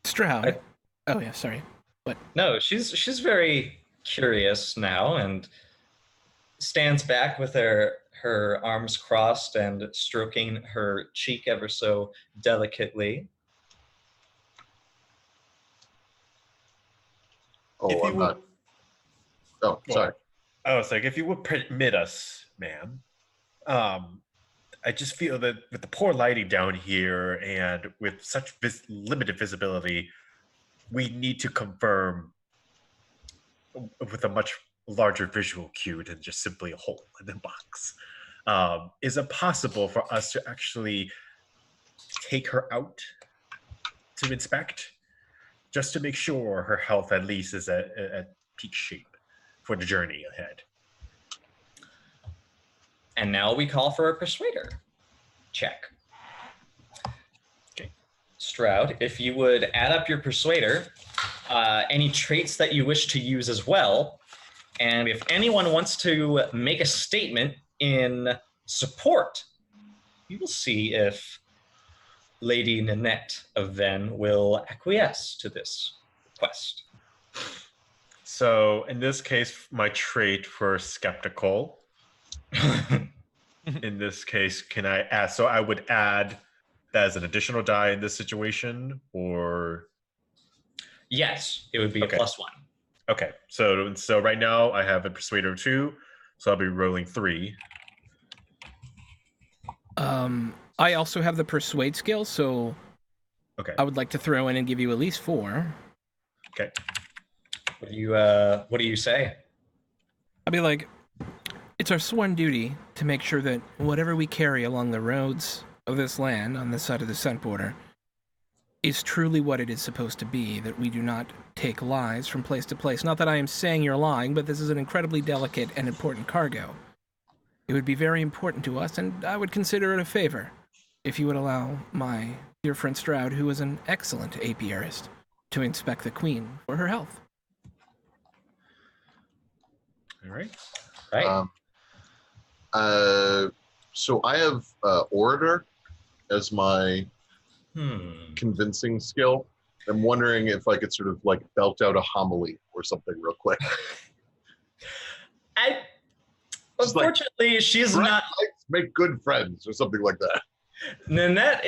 Stroud. Oh yeah, sorry. What? no, she's very curious now and stands back with her arms crossed and stroking her cheek ever so delicately. Oh, If you I'm would- not. Oh, sorry. I was like, if you would permit us, ma'am. I just feel that with the poor lighting down here and with such limited visibility, we need to confirm with a much larger visual cue than just simply a hole in the box. Is it possible for us to actually take her out to inspect, just to make sure her health at least is at peak shape for the journey ahead? And now we call for a persuader check. Okay. Stroud, if you would add up your persuader, any traits that you wish to use as well, and if anyone wants to make a statement in support, you will see if Lady Nanette of Venn will acquiesce to this request. So in this case, my trait for skeptical, in this case, can I add? So I would add that as an additional die in this situation, or? Yes, it would be Okay. a +1. Okay, so right now I have a persuader of 2, so I'll be rolling 3. I also have the persuade skill, so Okay. I would like to throw in and give you at least 4. Okay. What do you say? I'd be like, it's our sworn duty to make sure that whatever we carry along the roads of this land on this side of the scent border is truly what it is supposed to be, that we do not take lies from place to place. Not that I am saying you're lying, but this is an incredibly delicate and important cargo. It would be very important to us, and I would consider it a favor if you would allow my dear friend Stroud, who is an excellent apiarist, to inspect the queen for her health. All right. Right. So I have orator as my Hmm. convincing skill. I'm wondering if I could sort of like belt out a homily or something real quick. Just like, Unfortunately, she's Right. not. Make good friends or something like that. Nanette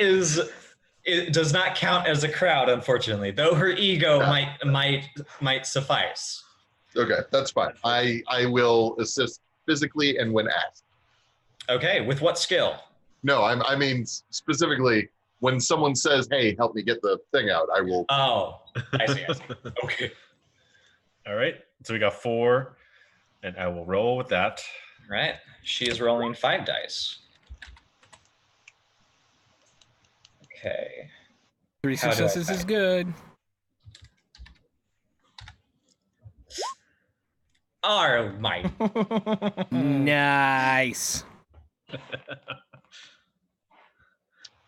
it does not count as a crowd, unfortunately. Though her ego might suffice. Okay, that's fine. I will assist physically and when asked. Okay, with what skill? No, I mean specifically when someone says, "Hey, help me get the thing out," I will. Oh, I see. Okay. All right. So we got 4, and I will roll with that. Right. She is rolling 5 dice. Okay. 3 How do I successes is find- good. Oh my. Nice.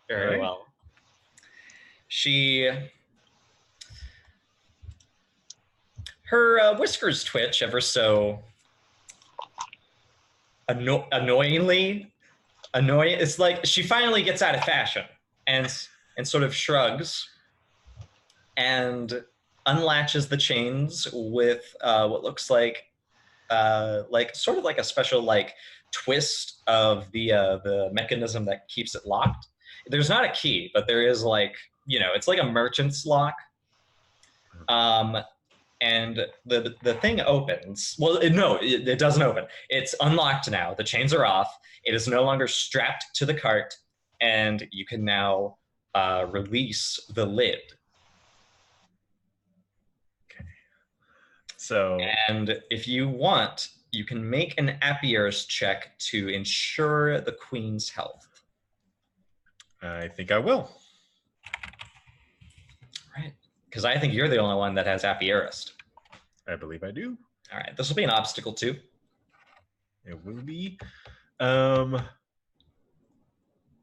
Very Alright. well. Her whiskers twitch ever so annoyingly. It's like she finally gets out of fashion and sort of shrugs and unlatches the chains with what looks like sort of like a special like twist of the mechanism that keeps it locked. There's not a key, but there is like, it's like a merchant's lock. And the thing opens. Well, it doesn't open. It's unlocked now. The chains are off. It is no longer strapped to the cart, and you can now release the lid. So And if you want, you can make an apiarist check to ensure the queen's health. I think I will. Right. Because I think you're the only one that has apiarist. I believe I do. All right. This will be an obstacle too. It will be. Am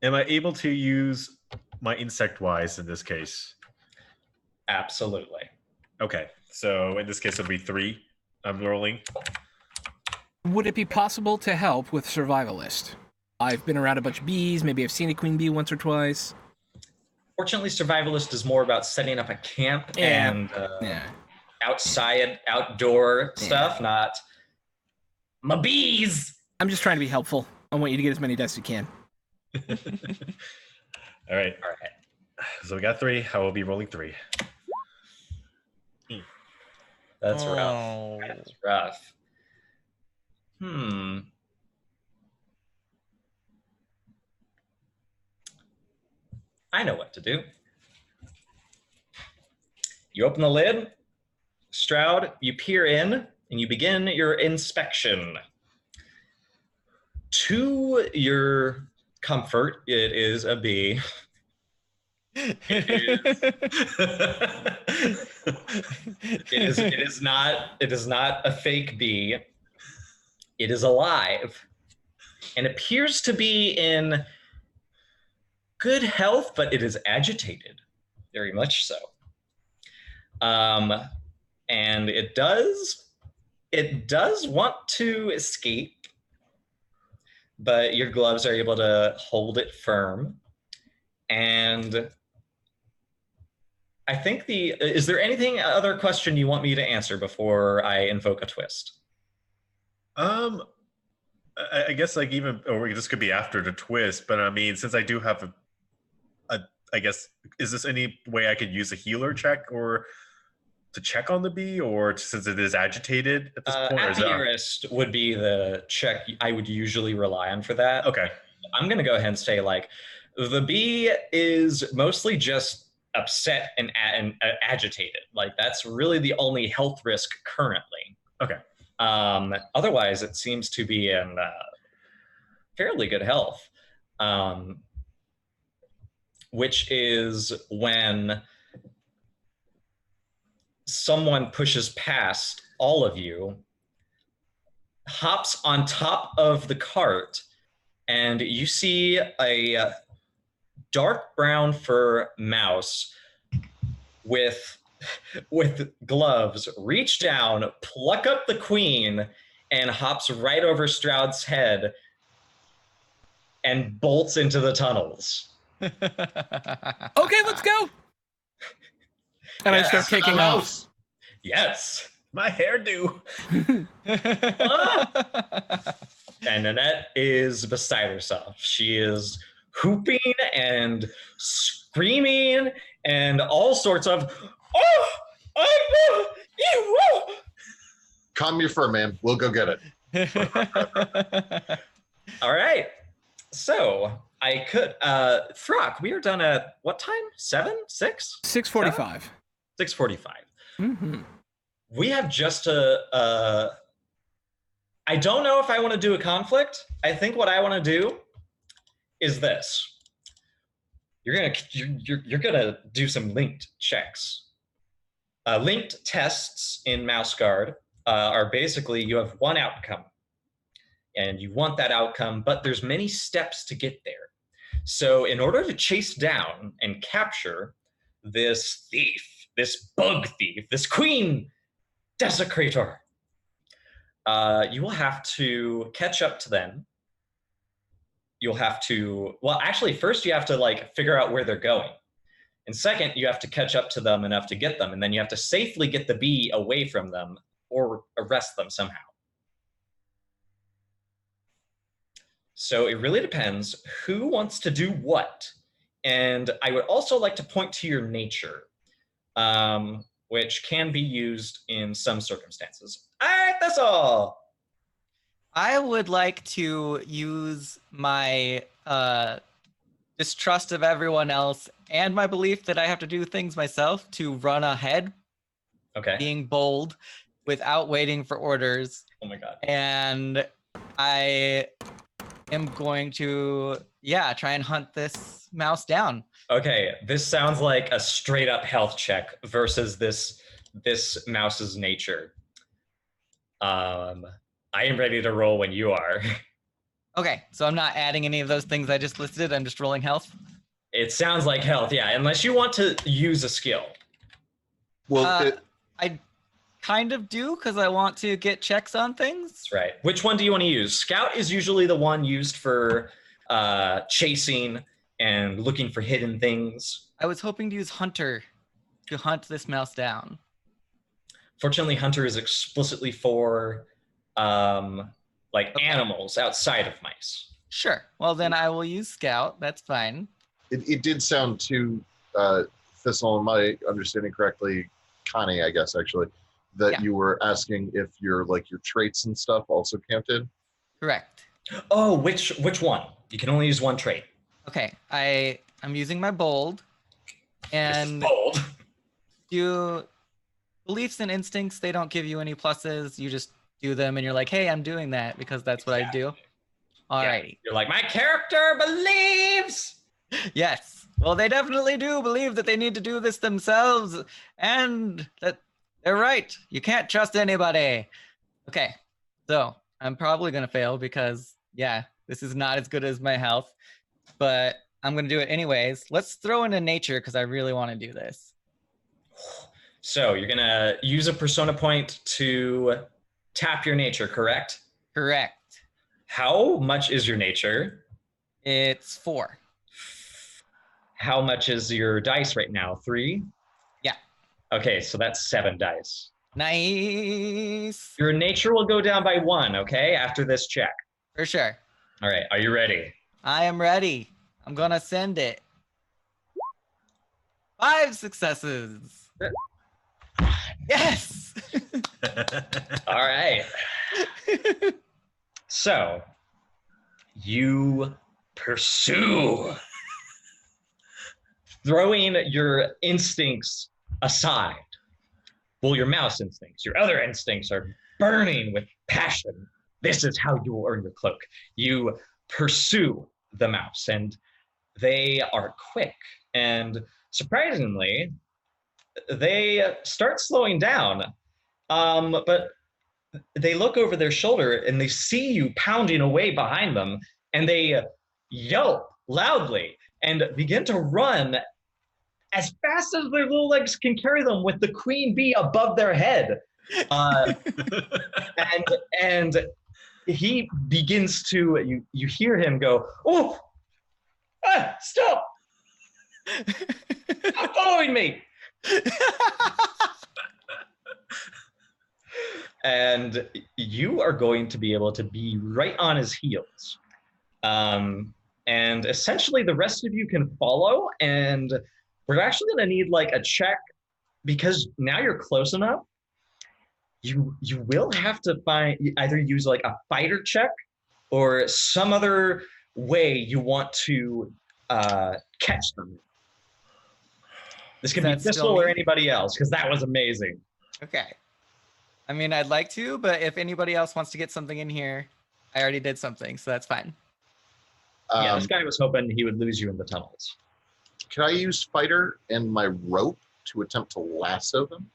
I able to use my insect wise in this case? Absolutely. Okay, so in this case it'll be 3. I'm rolling. Would it be possible to help with survivalist? I've been around a bunch of bees. Maybe I've seen a queen bee once or twice. Fortunately, survivalist is more about setting up a camp and outdoor stuff, not my bees. I'm just trying to be helpful. I want you to get as many dice as you can. All right. So we got 3. I will be rolling 3. That's Oh. rough. That's rough. I know what to do. You open the lid, Stroud, you peer in, and you begin your inspection. To your comfort, it is a bee. It is not a fake bee. It is alive and appears to be in good health, but it is agitated, very much so. And it does want to escape, but your gloves are able to hold it firm. And I think is there anything other question you want me to answer before I invoke a twist? I guess like or this could be after the twist, but I mean, since I do have I guess, is this any way I could use a healer check or to check on the bee, or since it is agitated at this point? Apiarist would be the check I would usually rely on for that. Okay. I'm going to go ahead and say, like, the bee is mostly just upset and agitated. Like, that's really the only health risk currently. Okay. Otherwise, it seems to be in fairly good health, which is when someone pushes past all of you, hops on top of the cart, and you see a dark brown fur mouse with gloves reach down, pluck up the queen, and hops right over Stroud's head and bolts into the tunnels. Okay, let's go. And I start taking off. Yes. My hairdo. And Nanette is beside herself. She is hooping and screaming and all sorts of, Calm your fur, man. We'll go get it. All right. So I could, Throck, we are done at what time? 7? 6? 6:45. 6:45. Mm-hmm. We have just I don't know if I want to do a conflict. I think what I want to do is this. You're gonna do some linked checks. Linked tests in Mouseguard are basically you have one outcome, and you want that outcome, but there's many steps to get there. So in order to chase down and capture this thief, this bug thief, this queen desecrator, you will have to catch up to them. You'll have to, well, actually, first you have to like figure out where they're going. And second, you have to catch up to them enough to get them. And then you have to safely get the bee away from them or arrest them somehow. So it really depends who wants to do what. And I would also like to point to your nature, which can be used in some circumstances. All right, that's all. I would like to use my distrust of everyone else and my belief that I have to do things myself to run ahead, Okay. being bold without waiting for orders. Oh my God. And I am going to, try and hunt this mouse down. Okay, this sounds like a straight up health check versus this mouse's nature. I am ready to roll when you are. Okay, so I'm not adding any of those things I just listed. I'm just rolling health. It sounds like health, yeah, unless you want to use a skill. Well, I kind of do because I want to get checks on things. That's right. Which one do you want to use? Scout is usually the one used for chasing and looking for hidden things. I was hoping to use Hunter to hunt this mouse down. Fortunately, Hunter is explicitly for animals outside of mice. Sure. Well, then I will use Scout. That's fine. it did sound to Thistle, in my understanding correctly, Connie, I guess actually, that you were asking if your traits and stuff also counted. Correct. Oh, which one? You can only use one trait. Okay, I'm using my bold, and bold. Beliefs and instincts, they don't give you any pluses. You just do them, and you're like, hey, I'm doing that because that's what I do. Alrighty. Yeah. You're like, my character believes. Yes. Well, they definitely do believe that they need to do this themselves, and that they're right. You can't trust anybody. Okay, so I'm probably gonna fail because this is not as good as my health, but I'm gonna do it anyways. Let's throw in a nature because I really want to do this. So you're gonna use a persona point to tap your nature, correct? Correct. How much is your nature? It's 4. How much is your dice right now? 3? Yeah. Okay, so that's 7 dice. Nice. Your nature will go down by 1, okay, after this check. For sure. All right, are you ready? I am ready. I'm gonna send it. 5 successes. Yes. All right. So, you pursue. Throwing your instincts aside. Well, your mouse instincts, your other instincts are burning with passion. This is how you will earn your cloak. You pursue the mouse, and they are quick. And surprisingly, they start slowing down. But they look over their shoulder and they see you pounding away behind them, and they yelp loudly and begin to run as fast as their little legs can carry them with the queen bee above their head. And he begins to, you hear him go, oh, stop! Stop following me! And you are going to be able to be right on his heels. And essentially the rest of you can follow, and we're actually going to need like a check, because now you're close enough. You will have to either use like a fighter check or some other way you want to catch them. This can be Thistle or anybody else, because that was amazing. Okay. I mean, I'd like to, but if anybody else wants to get something in here, I already did something, so that's fine. Yeah, this guy was hoping he would lose you in the tunnels. Can I use fighter and my rope to attempt to lasso them?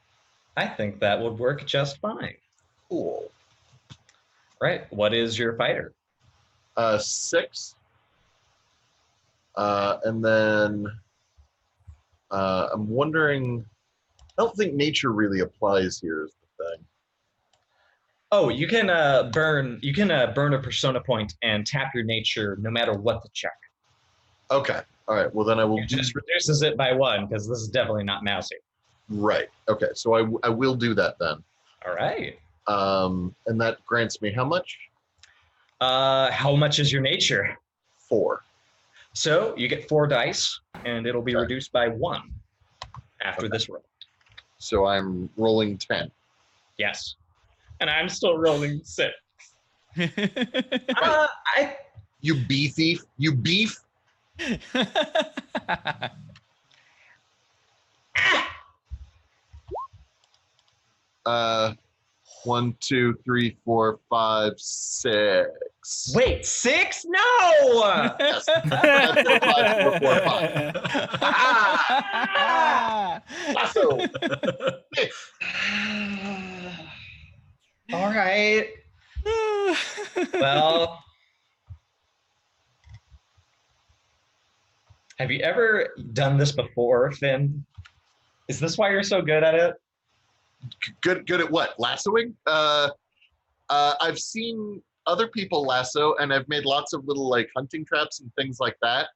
I think that would work just fine. Cool. Right. What is your fighter? 6. And then I'm wondering, I don't think nature really applies here is the thing. Oh, you can burn a persona point and tap your nature no matter what the check. Okay. All right. Well, then I will. It just reduces it by 1 because this is definitely not mousy. Right. Okay. So I will do that then. All right. And that grants me how much? How much is your nature? 4. So you get 4 dice, and it'll be reduced by 1 after this roll. So I'm rolling 10. Yes. And I'm still rolling 6. You bee thief. You beef. 1, 2, 3, 4, 5, 6. Wait, 6? No! Yes. 4, 5, 4, 4, 5. Lasso. All right. Well, have you ever done this before, Finn? Is this why you're so good at it? Good at what? Lassoing? I've seen other people lasso, and I've made lots of little like hunting traps and things like that.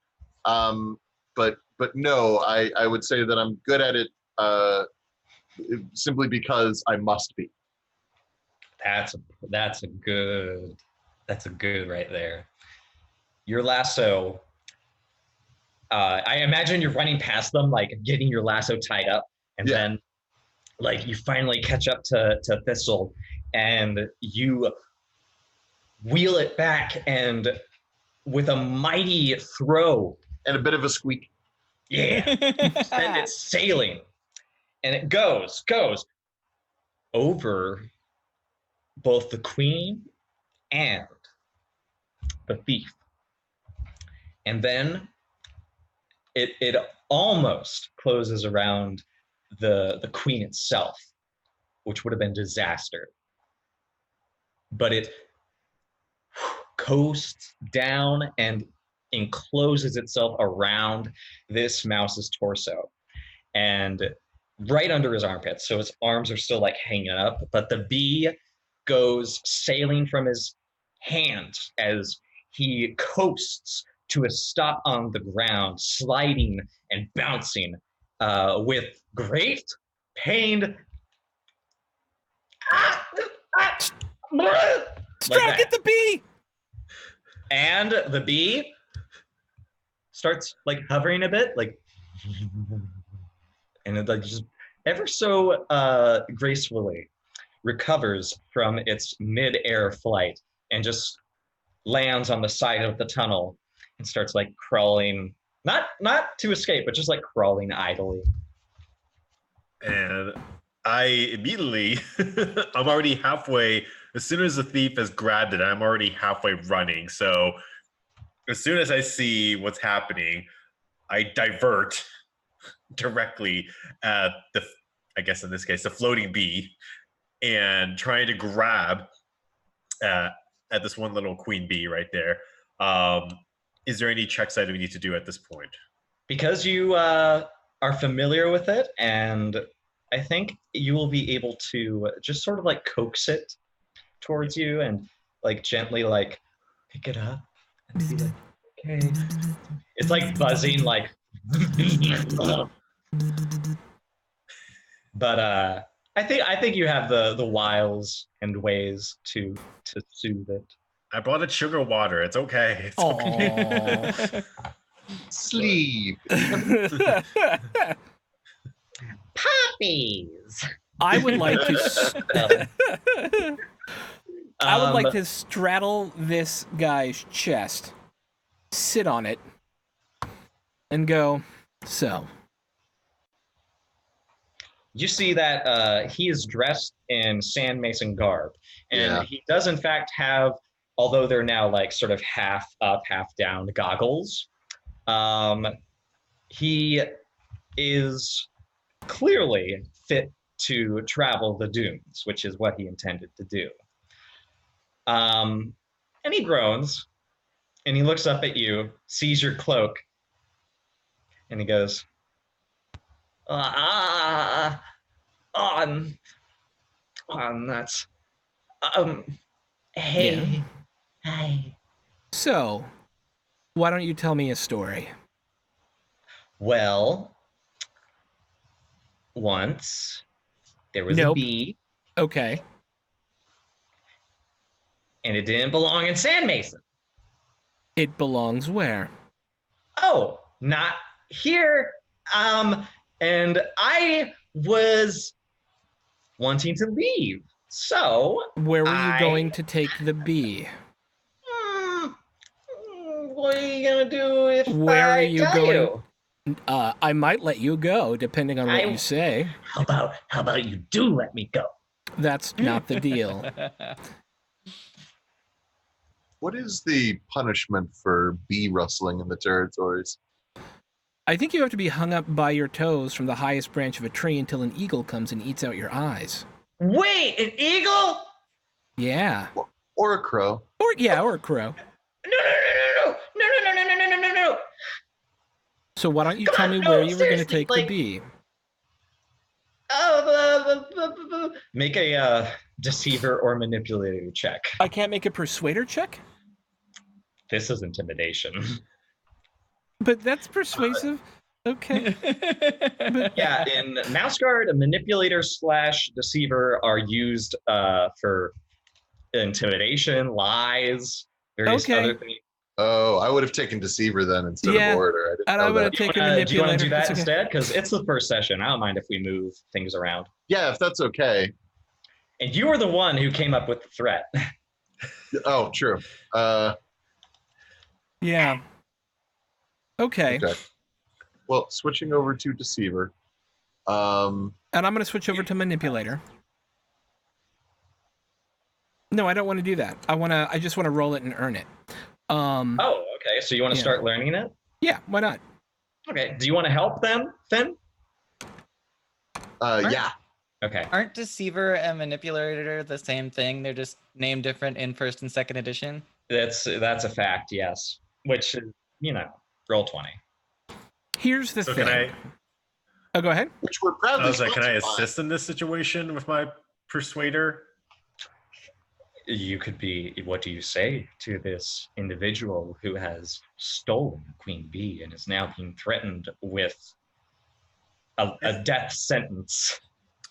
But no, I would say that I'm good at it simply because I must be. That's a good right there. Your lasso. I imagine you're running past them, like getting your lasso tied up, and then like you finally catch up to Thistle, and you wheel it back, and with a mighty throw and a bit of a squeak, send it sailing, and it goes over both the queen and the thief, and then it almost closes around the queen itself, which would have been disaster. But it coasts down and encloses itself around this mouse's torso and right under his armpits. So his arms are still like hanging up, but the bee goes sailing from his hand as he coasts to a stop on the ground, sliding and bouncing with great pain. Stroud, get the bee! And the bee starts like hovering a bit, like, and it like just ever so gracefully recovers from its mid-air flight and just lands on the side of the tunnel and starts like crawling, not to escape, but just like crawling idly. And I immediately, I'm already halfway. As soon as the thief has grabbed it, I'm already halfway running. So as soon as I see what's happening, I divert directly at the, I guess in this case, the floating bee, and trying to grab at this one little queen bee right there. Is there any checks that we need to do at this point? Because you are familiar with it, and I think you will be able to just sort of like coax it towards you and like gently like pick it up and be like, okay. It's like buzzing, like. But I think you have the wiles and ways to soothe it. I brought it sugar water. It's okay. It's okay. Sleep. Puppies. I would like to straddle this guy's chest, sit on it, and go, so. You see that he is dressed in sand mason garb, and he does in fact have, although they're now like sort of half up, half down goggles, he is clearly fit to travel the dunes, which is what he intended to do. And he groans, and he looks up at you, sees your cloak, and he goes, nuts. Hey. Hi. So, why don't you tell me a story? Well, once there was a bee. Okay. And it didn't belong in Sand Mason. It belongs where? Oh, not here. And I was wanting to leave. So where were you going to take the bee? What are you gonna do if Where I are you tell going? You? I might let you go, depending on what you say. How about you do let me go? That's not the deal. What is the punishment for bee rustling in the territories? I think you have to be hung up by your toes from the highest branch of a tree until an eagle comes and eats out your eyes. Wait, an eagle? Yeah. Or a crow. Or a crow. No. So why don't you Come tell on, me no, where you were going to seriously, take like- the bee? Make a deceiver or manipulator check. I can't make a persuader check? This is intimidation. But that's persuasive. Okay. But, Yeah, in Mouseguard, a manipulator / deceiver are used for intimidation, lies, various Okay. other things. Oh, I would have taken deceiver then instead Yeah, of orator. I didn't and I know would that. have taken Do you want manipulator. to do that It's okay. instead? Because it's the first session. I don't mind if we move things around. Yeah, if that's okay. And you were the one who came up with the threat. Oh, true. Yeah. Okay. Okay. Well, switching over to deceiver. And I'm going to switch over to manipulator. No, I don't want to do that. I just want to roll it and earn it. Oh, okay. So you want to Yeah. start learning it? Yeah, why not? Okay. Do you want to help them, Finn? Yeah. Okay. Aren't deceiver and manipulator the same thing? They're just named different in first and second edition. That's a fact, yes. Which is, roll 20. Here's the So thing. can I? Oh, go ahead. Which we're proudly I was like, can I sponsored by. assist in this situation with my persuader? You could be, what do you say to this individual who has stolen Queen Bee and is now being threatened with a death sentence?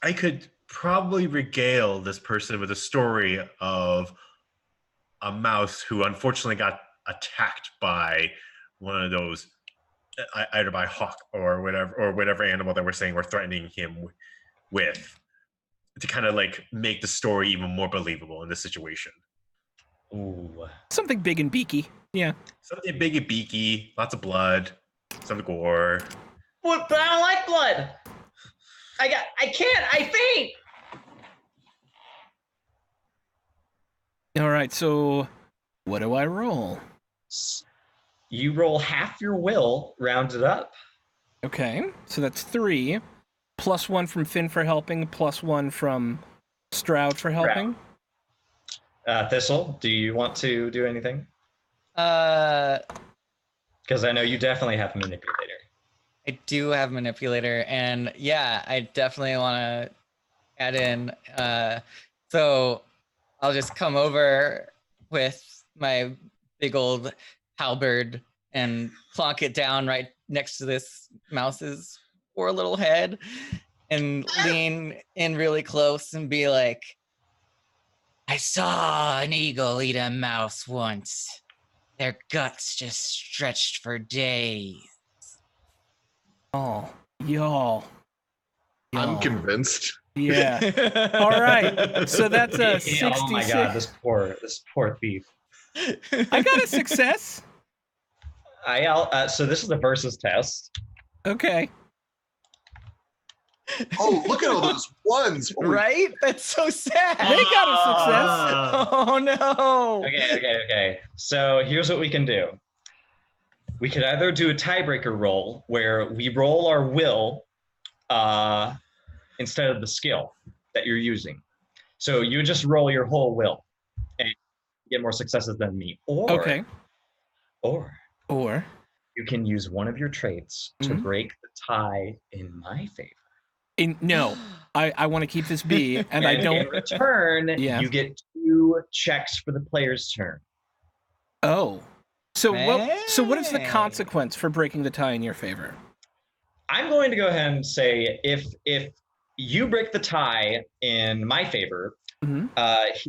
I could probably regale this person with a story of a mouse who unfortunately got attacked by one of those, either by hawk or whatever animal that we're saying we're threatening him with, to kind of like make the story even more believable in this situation. Ooh. Something big and beaky. Yeah. Something big and beaky, lots of blood, some gore. What? But I don't like blood. I faint. All right, so what do I roll? You roll half your will, rounded up. Okay, so that's 3, plus 1 from Finn for helping, plus 1 from Stroud for helping. Thistle, do you want to do anything? I Because I know you definitely have a manipulator. do have manipulator, and yeah, I definitely want to add in. So I'll just come over with my big old halberd and plonk it down right next to this mouse's poor little head, and lean in really close and be like, I saw an eagle eat a mouse once. Their guts just stretched for days. Oh, y'all. I'm convinced. Yeah. All right. So that's a 66. Oh my god, this poor thief. I got a success. So this is the versus test. Okay. Oh, look at all those ones. Holy Right? That's so sad. They got a success. Oh no. Okay. So here's what we can do. We could either do a tiebreaker roll where we roll our will instead of the skill that you're using. So you just roll your whole will and get more successes than me. Okay. Or Or you can use one of your traits to Mhm. break the tie in my favor. no, I want to keep this bee, and I In don't. return, Yeah. you get 2 checks for the player's turn. Oh. So what is the Hey. consequence for breaking the tie in your favor? I'm going to go ahead and say if you break the tie in my favor, Mhm.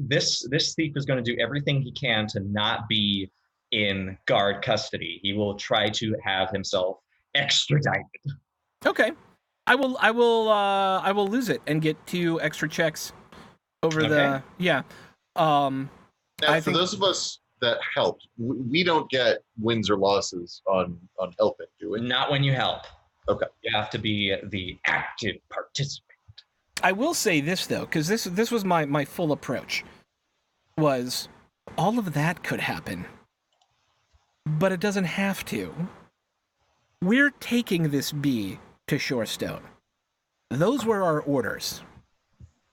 this thief is going to do everything he can to not be in guard custody. He will try to have himself extradited. Okay. I will lose it and get 2 extra checks over the Okay. yeah. Now, I for think- those of us that helped, we don't get wins or losses on helping, do we? Not when you help. Okay. You have to be the active participant. I will say this though, because this was my full approach. Was all of that could happen, but it doesn't have to. We're taking this bee to Shorestone. Those were our orders,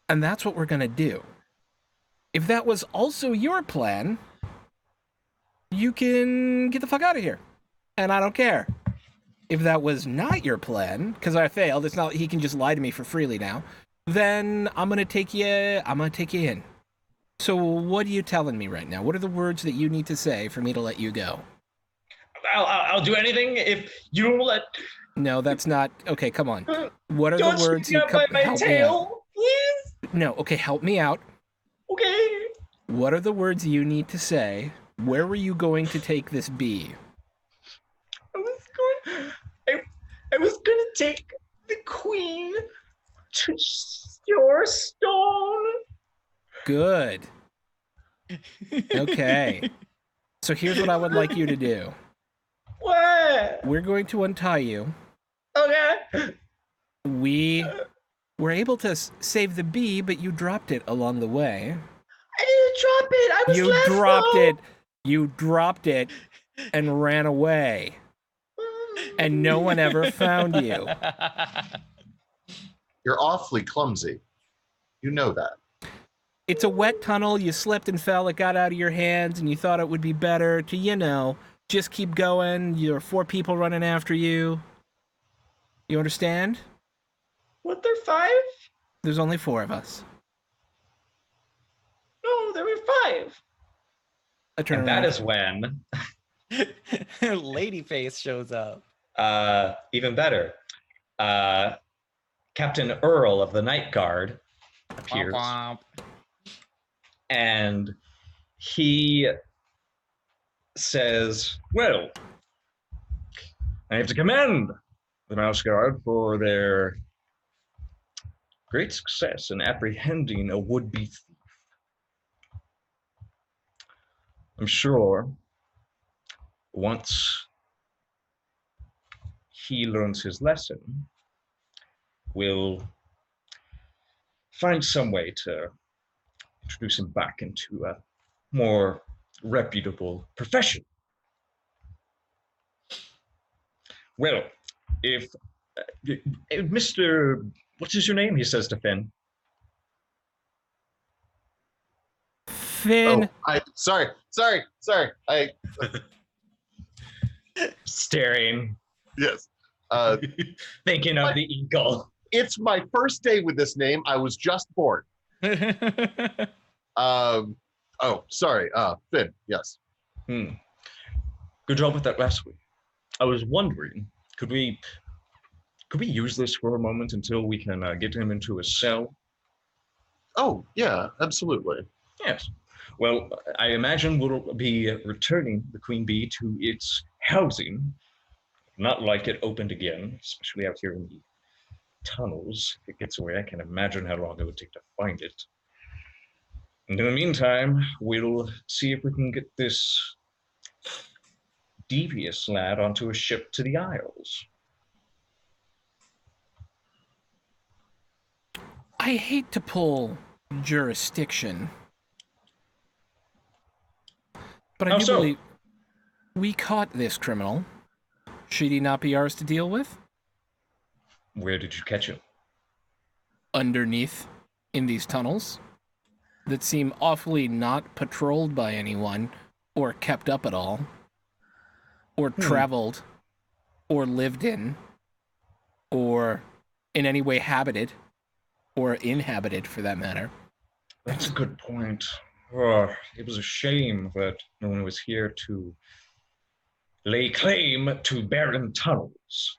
and that's what we're gonna do. If that was also your plan, you can get the fuck out of here. And I don't care. If that was not your plan, because I failed, it's not he can just lie to me for freely now, then I'm gonna take you in. So what are you telling me right now? What are the words that you need to say for me to let you go? I'll do anything if you let. No, that's not okay. Come on. What are the Don't words stick you out my help me out? tail, please. No, okay, help me out. Okay. What are the words you need to say? Where were you going to take this bee? I was gonna take the queen to your stone. Good. Okay. So here's what I would like you to do. What? We're going to untie you. Okay. We were able to save the bee, but you dropped it along the way. I didn't drop it. I was You left dropped though. it. You dropped it and ran away. And no one ever found you. You're awfully clumsy. You know that. It's a wet tunnel. You slipped and fell. It got out of your hands, and you thought it would be better to, just keep going. There are 4 people running after you. You understand? What? There 5? There's only 4 of us. No, there were 5. I turn And around. that is when, Ladyface shows up. even better, Captain Earl of the Night Guard appears. Womp womp. And he says, well, I have to commend the Mouseguard for their great success in apprehending a would-be thief. I'm sure once he learns his lesson, we'll find some way to introduce him back into a more reputable profession. Well, if Mr. What is your name? He says to Finn. Finn. Oh, sorry. Staring, Yes. thinking of the eagle. It's my first day with this name. I was just born. Sorry. Finn. Yes. Good job with that last week. I was wondering, could we use this for a moment until we can get him into a cell? Oh, yeah, absolutely. Yes. Well, I imagine we'll be returning the queen bee to its housing. Not like it opened again, especially out here in the tunnels. If it gets away, I can imagine how long it would take to find it. And in the meantime, we'll see if we can get this devious lad onto a ship to the Isles. I hate to pull jurisdiction, but I How do so? believe we caught this criminal. Should he not be ours to deal with? Where did you catch him? Underneath, in these tunnels that seem awfully not patrolled by anyone, or kept up at all, or traveled, or lived in, or in any way habited, or inhabited for that matter. That's a good point. Oh, it was a shame that no one was here to lay claim to barren tunnels.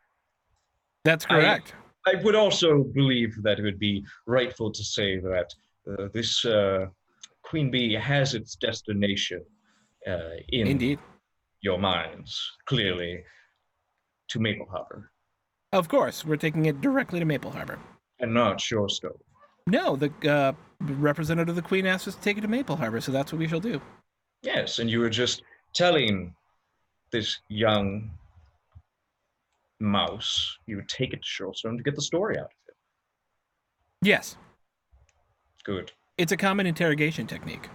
That's correct. I would also believe that it would be rightful to say that this queen bee has its destination in Indeed. your minds, clearly, to Maple Harbor, Of course, we're taking it directly to Maple Harbor. and not Shorestone. No, the representative of the Queen asked us to take it to Maple Harbor, so that's what we shall do. Yes, and you were just telling this young mouse you would take it to Shorestone to get the story out of it. Yes, Good. it's a common interrogation technique.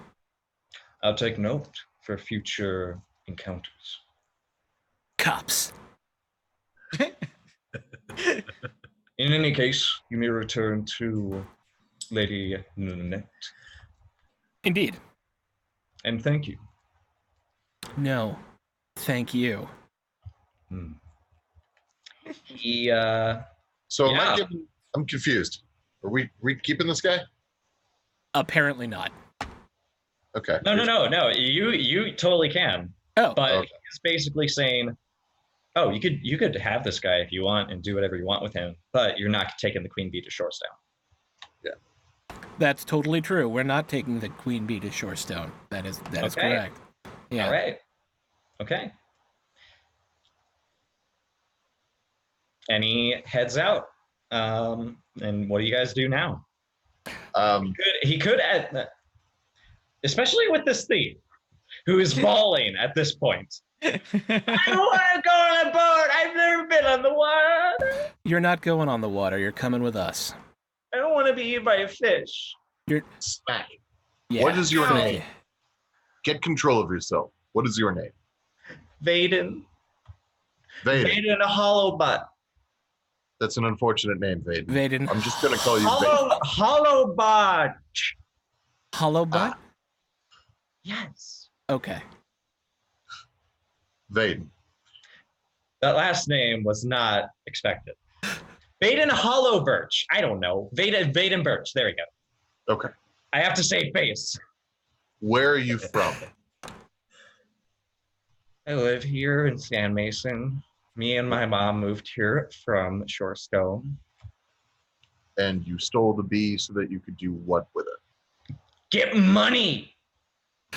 I'll take note for future encounters. Cops. In any case, you may return to Lady Nanette. Indeed. And thank you. No. Thank you. He So am I Yeah. giving? I'm confused. Are we keeping this guy? Apparently not. Okay. no. You totally can. Oh. But Okay. he's basically saying, "Oh, you could have this guy if you want and do whatever you want with him, but you're not taking the queen bee to Shorestown." That's totally true. We're not taking the queen bee to Shorestone. That is Okay. correct. Yeah. All right. Okay. And he heads out. And what do you guys do now? He could add, especially with this thief who is bawling at this point. I don't want to go on a boat. I've never been on the water. You're not going on the water. You're coming with us. I don't want to be eaten by a fish. Smack. Yeah. What is your Ow. name? Get control of yourself. What is your name? Vaden. Vaden. Vaden a hollow butt. That's an unfortunate name, Vaden. Vaden. I'm just gonna call you Vaden. Hollow butt. Hollow butt? Yes. Okay. Vaden. That last name was not expected. Vaden Hollow Birch. I don't know. Vaden Birch. There we go. Okay. I have to say face. Where are you from? I live here in San Mason. Me and my mom moved here from Shorestone. And you stole the bee so that you could do what with it? Get money.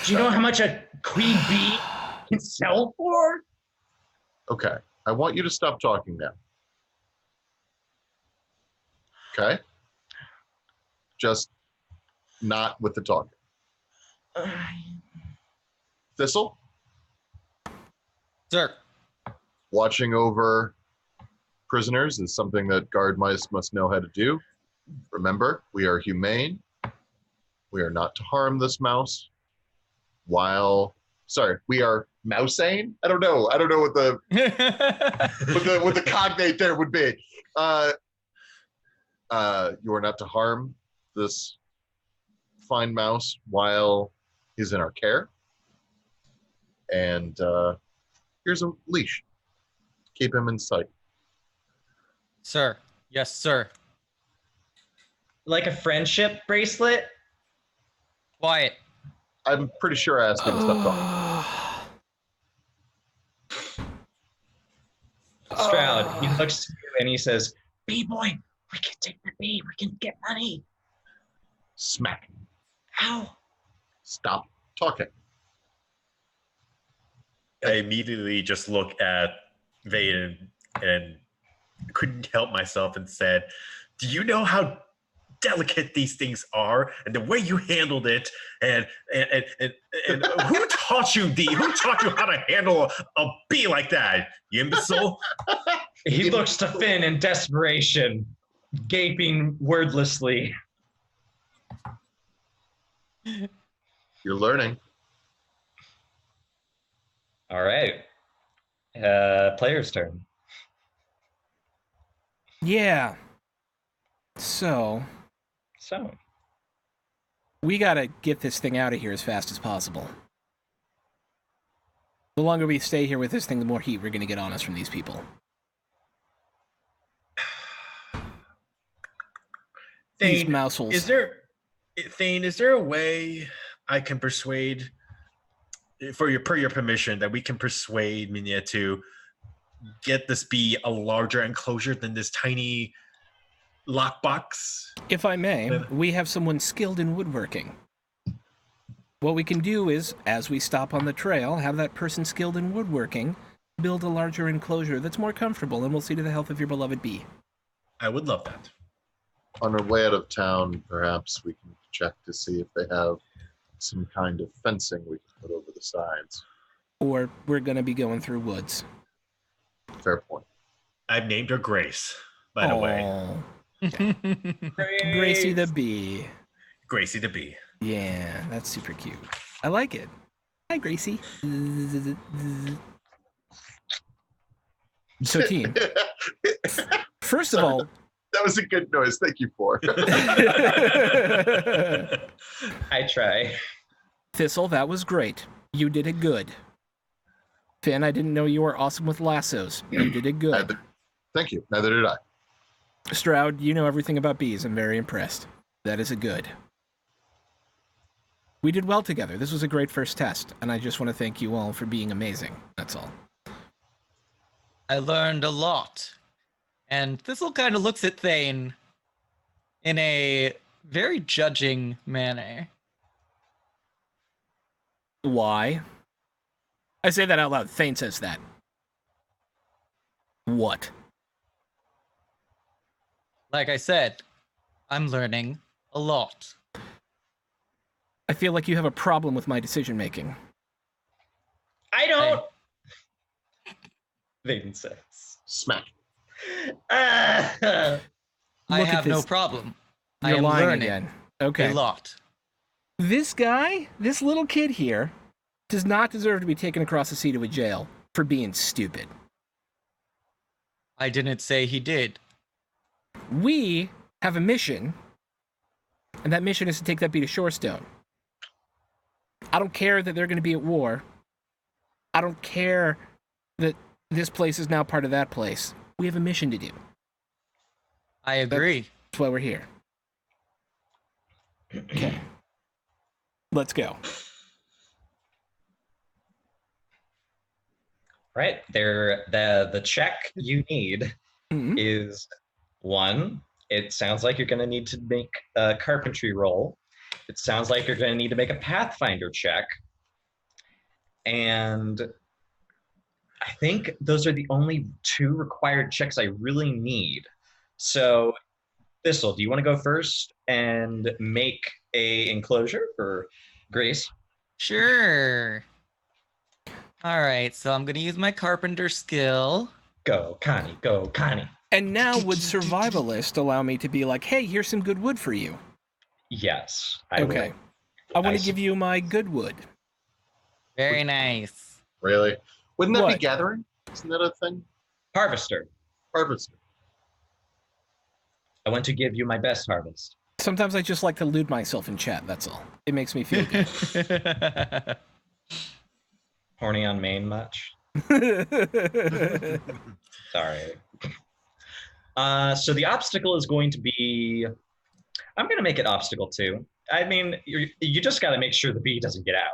Do you know how much a queen bee can sell for? Okay. I want you to stop talking now. Okay? Just not with the talking. Thistle, Sir. watching over prisoners is something that guard mice must know how to do. Remember, we are humane. We are not to harm this mouse. We are mousane? I don't know what the cognate there would be. You are not to harm this fine mouse while he's in our care. And here's a leash. Keep him in sight. Sir. Yes, sir. Like a friendship bracelet? Quiet. I'm pretty sure I asked him to stop talking. Stroud, he looks to you and he says, "B-boy, we can take the bee. We can get money." Smack. Ow. Stop talking. I immediately just look at Vaden and couldn't help myself and said, "Do you know how delicate these things are, and the way you handled it, and who taught you how to handle a bee like that, you imbecile?" He looks to Finn in desperation, gaping wordlessly. You're learning. All right. Player's turn. Yeah. So, we gotta get this thing out of here as fast as possible. The longer we stay here with this thing, the more heat we're gonna get on us from these people. These Thane, mouseholes. is there a way I can persuade, per your permission, that we can persuade Minya to get this bee a larger enclosure than this tiny lockbox? If I may, we have someone skilled in woodworking. What we can do is, as we stop on the trail, have that person skilled in woodworking build a larger enclosure that's more comfortable, and we'll see to the health of your beloved bee. I would love that. On our way out of town, perhaps we can check to see if they have some kind of fencing we can put over the sides. Or we're gonna be going through woods. Fair point. I've named her Grace, by the way. Gracie the bee. Gracie the bee. Yeah, that's super cute. I like it. Hi, Gracie. So, team. First of all, That was a good noise. Thank you for. I try. Thistle, that was great. You did it good. Finn, I didn't know you were awesome with lassos. You did it good. Thank you. Neither did I. Stroud, you know everything about bees. I'm very impressed. That is a good. We did well together. This was a great first test, and I just want to thank you all for being amazing. That's all. I learned a lot. And Thistle kind of looks at Thane in a very judging manner. Why? I say that out loud. Thane says that. What? Like I said, I'm learning a lot. I feel like you have a problem with my decision making. I don't. Vaden says. Smack. I Look at have no this. problem. I You're am lying learning again. Okay. a lot. This guy, this little kid here, does not deserve to be taken across the sea to a jail for being stupid. I didn't say he did. We have a mission, and that mission is to take that bee to Shorestone. I don't care that they're going to be at war. I don't care that this place is now part of that place. We have a mission to do. I agree. That's why we're here. Okay. Let's go. Right there, the check you need Mhm. is one. It sounds like you're going to need to make a carpentry roll. It sounds like you're going to need to make a Pathfinder check, and I think those are the only two required checks I really need. So, Thistle, do you want to go first and make a enclosure for Grace? Sure. All right, so I'm going to use my carpenter skill. Go, Connie. Go, Connie. And now would Survivalist allow me to be like, hey, here's some good wood for you? Yes. I Okay. will. I want I to give you my good wood. Very nice. Really? Wouldn't that What? be gathering? Isn't that a thing? Harvester. Harvest. I want to give you my best harvest. Sometimes I just like to lewd myself in chat, that's all. It makes me feel good. Horny on main much? Sorry. So the obstacle is going to be. I'm going to make it obstacle 2. I mean, you just got to make sure the bee doesn't get out.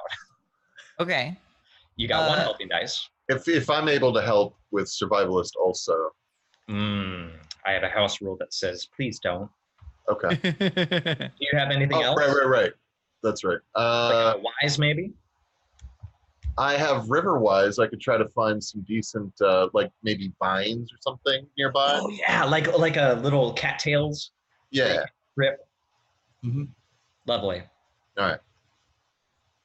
Okay. You got one helping dice. If I'm able to help with survivalist also. I have a house rule that says please don't. Okay. Do you have anything else? Right. That's right. Like a wise maybe? I have Riverwise. I could try to find some decent, like maybe vines or something nearby. Oh yeah, like a little cattails Yeah. rip. Mhm. Lovely. All right.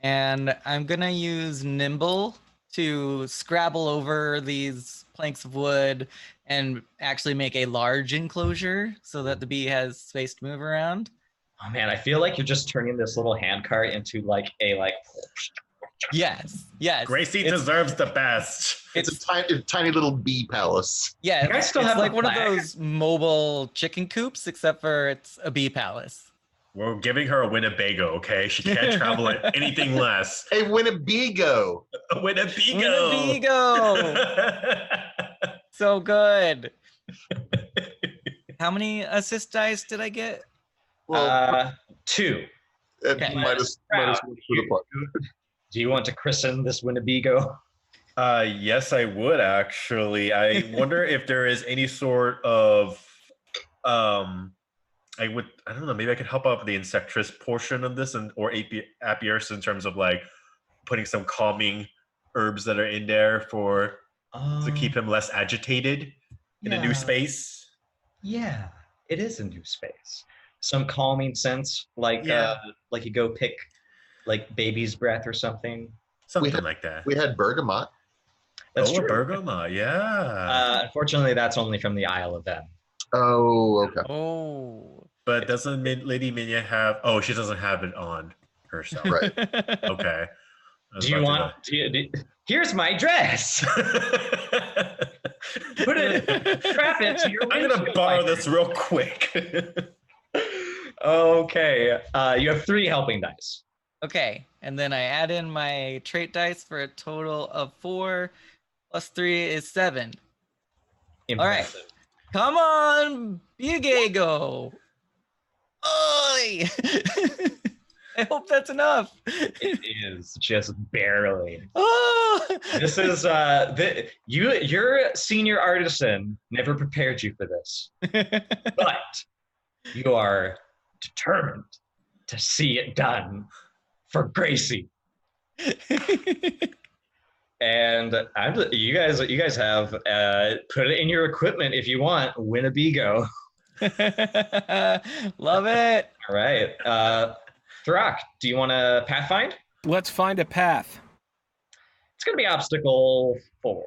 And I'm going to use Nimble to scrabble over these planks of wood and actually make a large enclosure so that the bee has space to move around. Oh man, I feel like you're just turning this little handcart into like a Yes. Gracie It's- deserves the best. It's a tiny little bee palace. Yeah, You guys still it's have like the one of flag? those mobile chicken coops, except for it's a bee palace. We're giving her a Winnebago, okay? She can't travel at anything less. Hey, Winnebago. A Winnebago. Winnebago! So good. How many assist dice did I get? Well, 2. okay. minus one for the part. Do you want to christen this Winnebago? Yes, I would actually. I wonder if there is any sort of I don't know, maybe I could help out with the insectress portion of this or Apiarus in terms of like putting some calming herbs that are in there to keep him less agitated in a new space. Yeah, it is a new space. Some calming sense, like Yeah. like you go pick like baby's breath or something. Something like that. We had bergamot. That's a true. bergamot, yeah. Unfortunately, that's only from the Isle of Venn. Oh, okay. Oh. But doesn't Lady Minya have? Oh, she doesn't have it on herself. Right. Okay. Do you want? Here's my dress. Put it, strap it to your. I'm gonna windshield borrow wiper. this real quick. Okay. You have 3 helping dice. Okay, and then I add in my trait dice for a total of 4 plus 3 is 7. Impressive. Come on, Bigago. Oi! I hope that's enough. It is just barely. Oh! This is your senior artisan never prepared you for this, but you are determined to see it done for Gracie. And you guys have put it in your equipment if you want. Win a Bigo. Love it. All right. Thrak, do you want to pathfind? Let's find a path. It's gonna be obstacle 4.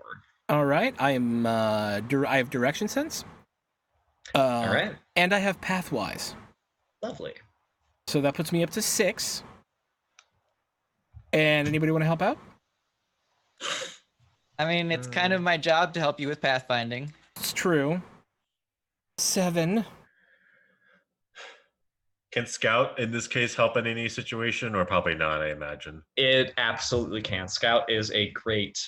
All right. I have direction sense. All right. And I have pathwise. Lovely. So that puts me up to 6. And anybody want to help out? I mean, it's kind of my job to help you with pathfinding. It's true. 7. Can Scout in this case help in any situation, or probably not? I imagine. It absolutely can. Scout is a great,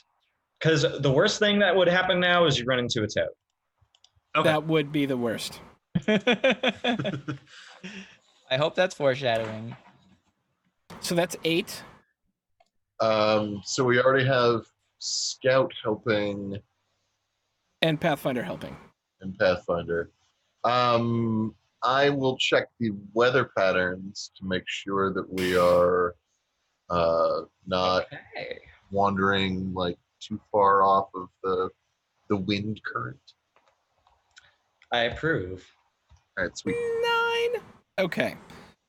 because the worst thing that would happen now is you run into a toad. Okay. That would be the worst. I hope that's foreshadowing. So that's 8. So we already have Scout helping And Pathfinder helping. and Pathfinder. I will check the weather patterns to make sure that we are not Okay. wandering like too far off of the wind current. I approve. All right, sweet. 9. Okay.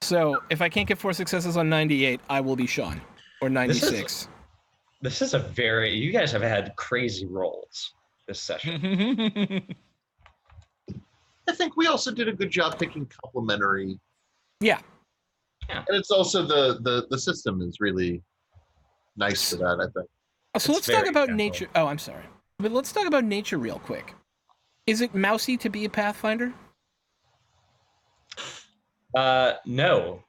So if I can't get 4 successes on 98, I will be Sean. Or 96. This is you guys have had crazy rolls this session. I think we also did a good job picking complementary. Yeah. And it's also the system is really nice for that, I think. So let's It's talk very about gentle. nature. Oh, I'm sorry. But let's talk about nature real quick. Is it mousy to be a Pathfinder? No.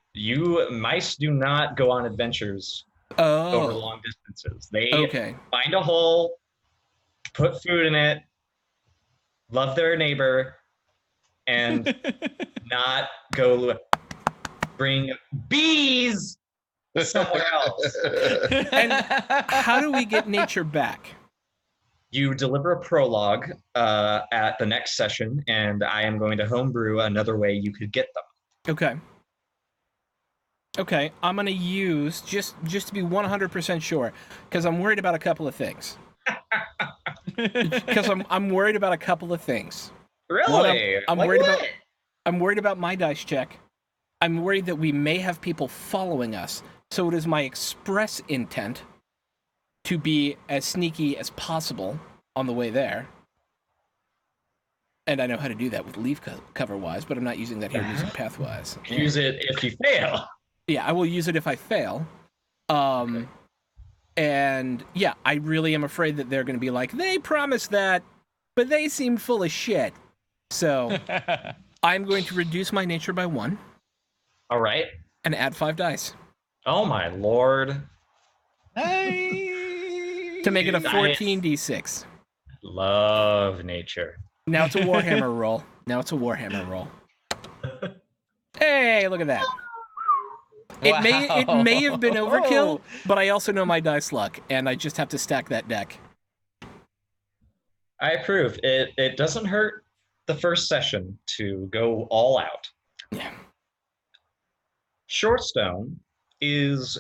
Mice do not go on adventures over Oh. long distances. They Okay. find a hole, put food in it, love their neighbor, and not go bring bees somewhere else. And how do we get nature back? You deliver a prologue at the next session, and I am going to homebrew another way you could get them. Okay. Okay, I'm gonna use just to be 100% sure, because I'm worried about a couple of things. Because I'm worried about a couple of things. Really? I'm Like worried what? about. I'm worried about my dice check. I'm worried that we may have people following us. So it is my express intent to be as sneaky as possible on the way there. And I know how to do that with leaf cover wise, but I'm not using that here. I'm using pathwise. Use it if you fail. Yeah, I will use it if I fail. Okay. And yeah, I really am afraid that they're going to be like, they promised that, but they seemed full of shit. So I'm going to reduce my nature by 1 All right. and add 5 dice Oh my lord. to make it a Nice. 14d6. Love nature. Now it's a Warhammer roll. Hey, look at that. It may have been overkill, but I also know my dice luck, and I just have to stack that deck. I approve. It doesn't hurt the first session to go all out. Yeah. Shortstone is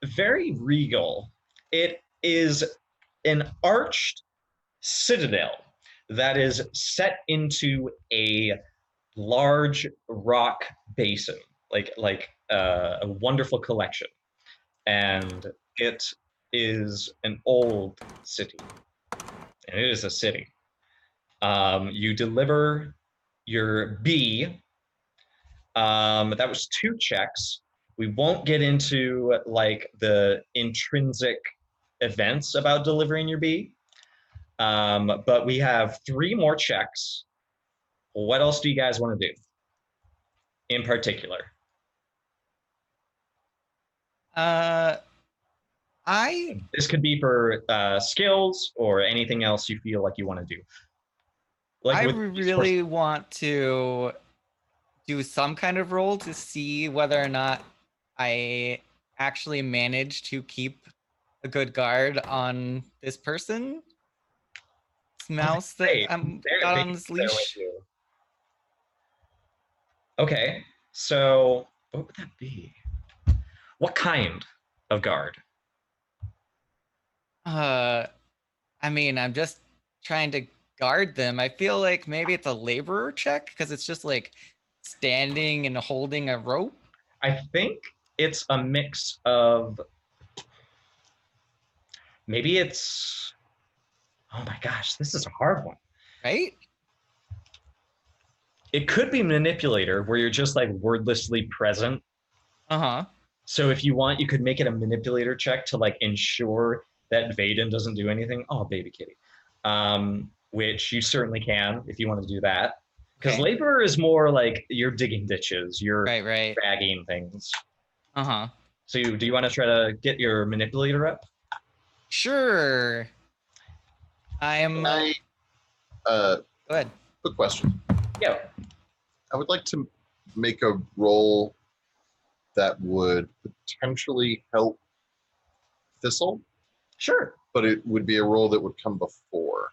very regal. It is an arched citadel that is set into a large rock basin, like a wonderful collection. And it is an old city. And it is a city. You deliver your B. That was 2 checks. We won't get into like the intrinsic events about delivering your B. But we have 3 more checks. What else do you guys want to do in particular? I This could be for skills or anything else you feel like you want to do. I with really want to do some kind of roll to see whether or not I actually manage to keep a good guard on this person. This mouse that Hey, I'm they got can on this do that with leash. you. Okay, so what would that be? What kind of guard? I mean, I'm just trying to guard them. I feel like maybe it's a laborer check because it's just like standing and holding a rope. I think it's a mix of maybe it's oh my gosh, this is a hard one. Right? It could be manipulator where you're just like wordlessly present. Uh-huh. So if you want, you could make it a manipulator check to like ensure that Vaden doesn't do anything. Oh, baby kitty. Which you certainly can if you want to do that. Because Okay. laborer is more like you're digging ditches, you're Right. bagging things. Uh-huh. So do you want to try to get your manipulator up? Sure. Can I, Go ahead. quick question. Yeah. I would like to make a roll that would potentially help Thistle, Sure. but it would be a roll that would come before.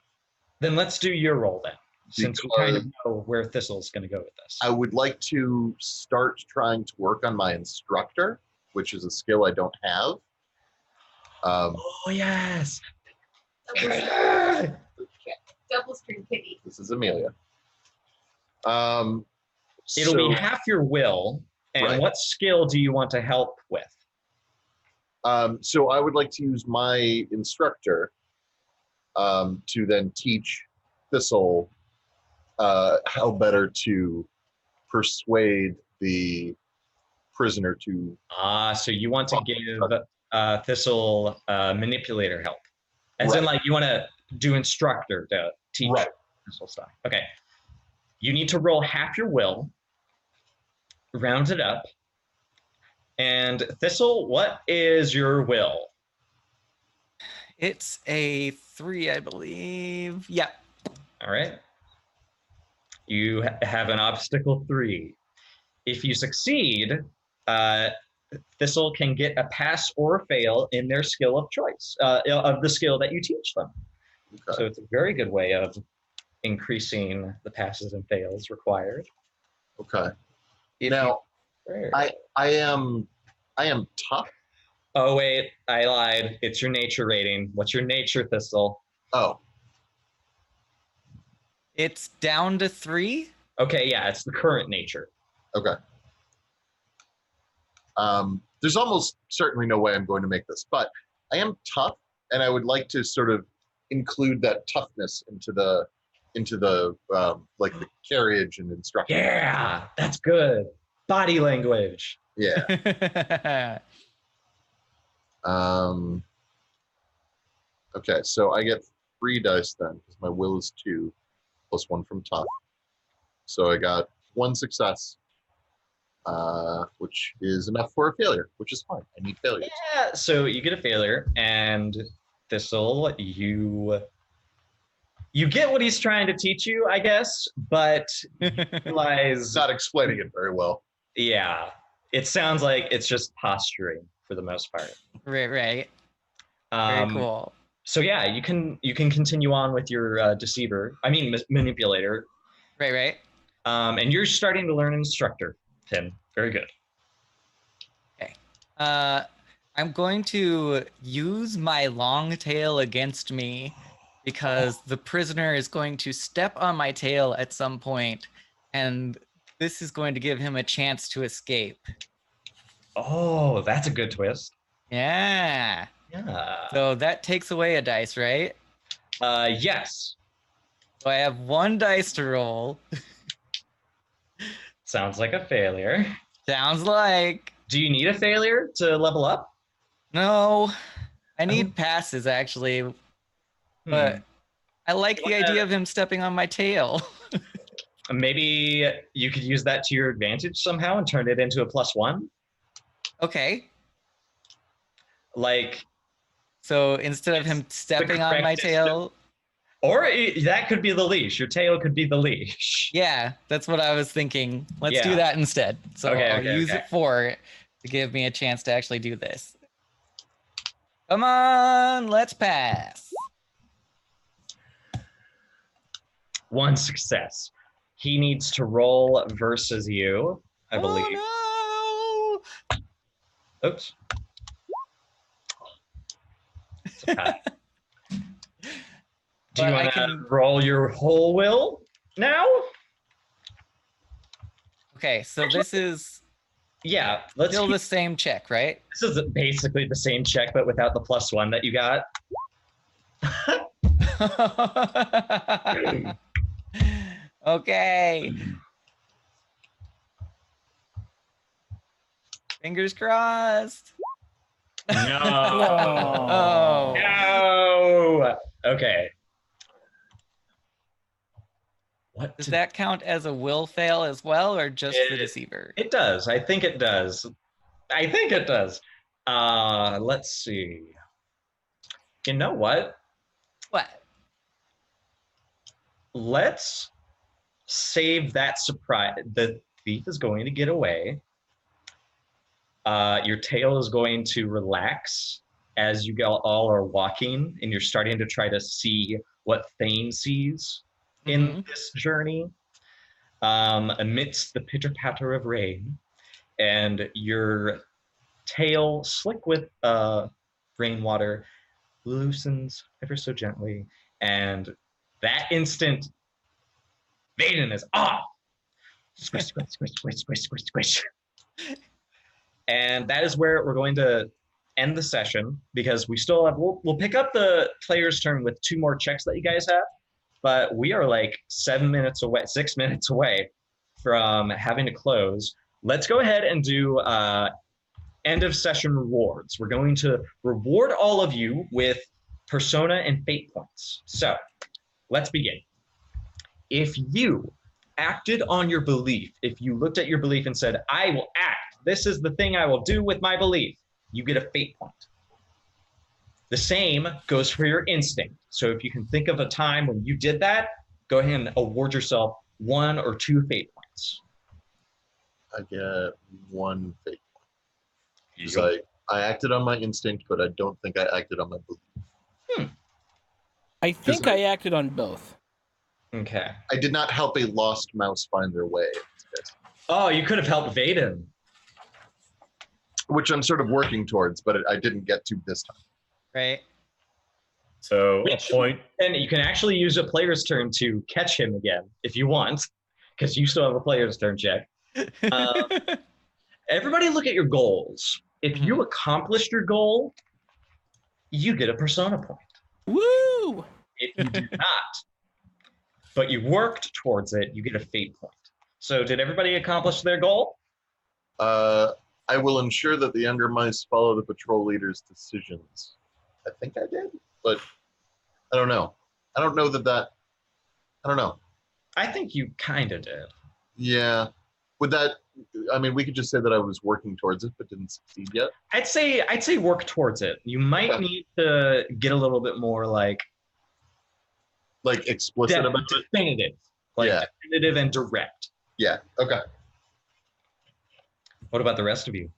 Then let's do your roll then, since we kind of Because know where Thistle's going to go with this. I would like to start trying to work on my instructor, which is a skill I don't have. Oh, yes. Double string kitty. This is Amelia. It'll so, be half your will. And Right. what skill do you want to help with? So I would like to use my instructor to then teach Thistle how better to persuade the prisoner to. So you want to give Thistle manipulator help. As in, Right. like, you want to do instructor to teach Right. Thistle stuff. Okay. You need to roll half your will, round it up. And Thistle, what is your will? It's a 3, I believe. Yeah. All right. You have an obstacle 3. If you succeed, Thistle can get a pass or a fail in their skill of choice, of the skill that you teach them. Okay. So it's a very good way of increasing the passes and fails required. Okay. If Now, you- I am tough. Oh, wait, I lied. It's your nature rating. What's your nature, Thistle? Oh, It's down to 3. Okay, yeah, it's the current nature. okay. There's almost certainly no way I'm going to make this, but I am tough, and I would like to sort of include that toughness into the like the carriage and instruction. Yeah, that's good. Body language. Yeah. Okay, so I get 3 dice then because my will is 2 plus 1 from tough. So I got 1 success, which is enough for a failure, which is fine. I need failures. Yeah, so you get a failure, and Thistle, you get what he's trying to teach you, I guess, but you realize, He's not explaining it very well. yeah, it sounds like it's just posturing for the most part. Right. Very cool. So yeah, you can continue on with your deceiver. I mean manipulator. Right. And you're starting to learn instructor, Tim. Very good. Okay. I'm going to use my long tail against me because the prisoner is going to step on my tail at some point, and this is going to give him a chance to escape. Oh, that's a good twist. Yeah. Yeah. So that takes away a dice, right? Yes. So I have 1 dice to roll. Sounds like a failure. Sounds like. Do you need a failure to level up? No. I need passes, actually. But I like the idea of him stepping on my tail. Maybe you could use that to your advantage somehow and turn it into a +1. Okay. Like, So instead of him stepping on my correct tail, or that could be the leash. Your tail could be the leash. yeah, that's what I was thinking. Let's Yeah. do that instead. So Okay, I'll okay, use okay. it to give me a chance to actually do this. Come on, let's pass. One success. He needs to roll versus you, I believe. Oh no! Oops. It's a pass. Do you But I want to can- roll your whole will now? Okay, so this is Yeah, let's still keep, the same check, right? this is basically the same check, but without the +1 that you got. Okay. Fingers crossed. No. Oh. No. Okay. What Does to- that count as a will fail as well, or just the It- deceiver? It does. I think it does. Let's see. You know what? What? Let's save that surprise. The thief is going to get away. Your tail is going to relax as you all are walking, and you're starting to try to see what Thane sees in this journey, amidst the pitter patter of rain, and your tail, slick with rainwater, loosens ever so gently, and that instant, Vaden is off. Squish, squish, squish, squish, squish, squish, squish. And that is where we're going to end the session, because we still have, we'll pick up the player's turn with 2 more checks that you guys have, but we are like 6 minutes away from having to close. Let's go ahead and do end of session rewards. We're going to reward all of you with persona and fate points. So let's begin. If you acted on your belief, if you looked at your belief and said, I will act, this is the thing I will do with my belief, you get a fate point. The same goes for your instinct. So if you can think of a time when you did that, go ahead and award yourself 1 or 2 fate points. I get 1 fate point. Because I acted on my instinct, but I don't think I acted on my belief. I think I acted on both. Okay. I did not help a lost mouse find their way. Oh, you could have helped Vaden. Which I'm sort of working towards, but I didn't get to this time. Right. So a point. And you can actually use a player's turn to catch him again if you want, because you still have a player's turn check. Everybody look at your goals. If you accomplished your goal, you get a persona point. Woo! If you do not, but you worked towards it, you get a fate point. So did everybody accomplish their goal? I will ensure that the younger mice follow the patrol leader's decisions. I think I did, but I don't know. I don't know. I think you kind of did. Yeah. Would that, I mean, we could just say that I was working towards it, but didn't succeed yet. I'd say work towards it. You might need to get a little bit more like explicit about it. Definitive. Definitive and direct. Yeah. Okay. What about the rest of you?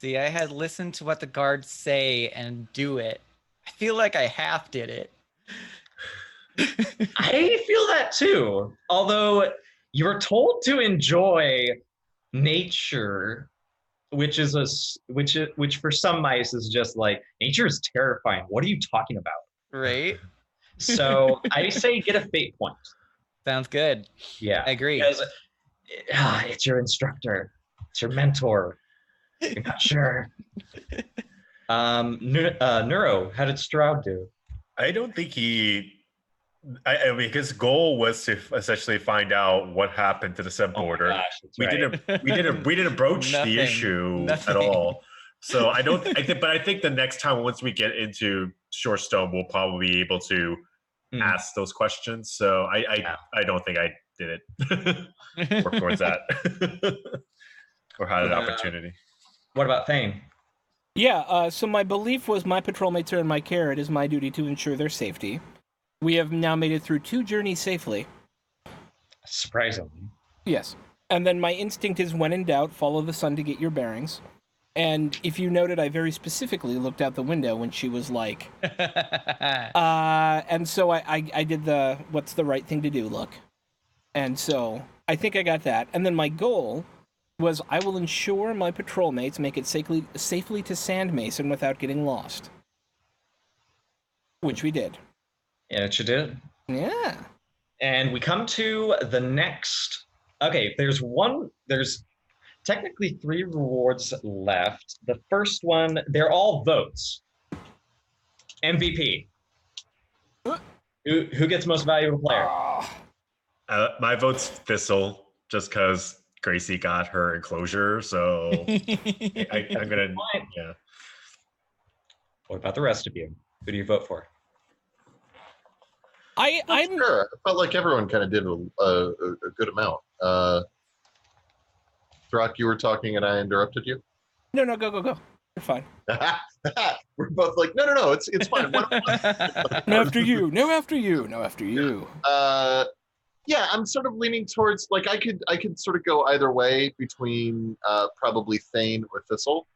See, I had listened to what the guards say and do it. I feel like I half did it. I feel that too. Although you're told to enjoy nature, which for some mice is just like, nature is terrifying. What are you talking about? Right. So I say get a fate point. Sounds good. Yeah, I agree. Because it's your instructor, it's your mentor. You're not sure. Neuro, how did Stroud do? I don't think I mean, his goal was to essentially find out what happened to the sub-border. We didn't broach the issue at all. So I think the next time, once we get into Shorestone, we'll probably be able to ask those questions. So I don't think I did it. Work towards that. Or had an opportunity. What about Thane? Yeah, so my belief was my patrol mates are in my care. It is my duty to ensure their safety. We have now made it through 2 journeys safely. Surprisingly. Yes. And then my instinct is, when in doubt, follow the sun to get your bearings. And if you noted, I very specifically looked out the window when she was like, and so I did the what's the right thing to do look. And so I think I got that. And then my goal was I will ensure my patrol mates make it safely to Sand Mason without getting lost. Which we did. Yeah, you did. Yeah. And we come to the next. Okay, there's technically 3 rewards left. The first one, they're all votes. MVP. Who gets most valuable player? My vote's Thistle, just because Gracie got her enclosure, so I'm gonna. Yeah. What about the rest of you? Who do you vote for? I'm Sure. I felt like everyone kind of did a good amount. Throck, you were talking and I interrupted you. No, go. You're fine. We're both like, no, it's fine. No, after you. Yeah, I'm sort of leaning towards like I could sort of go either way between probably Thane or Thistle.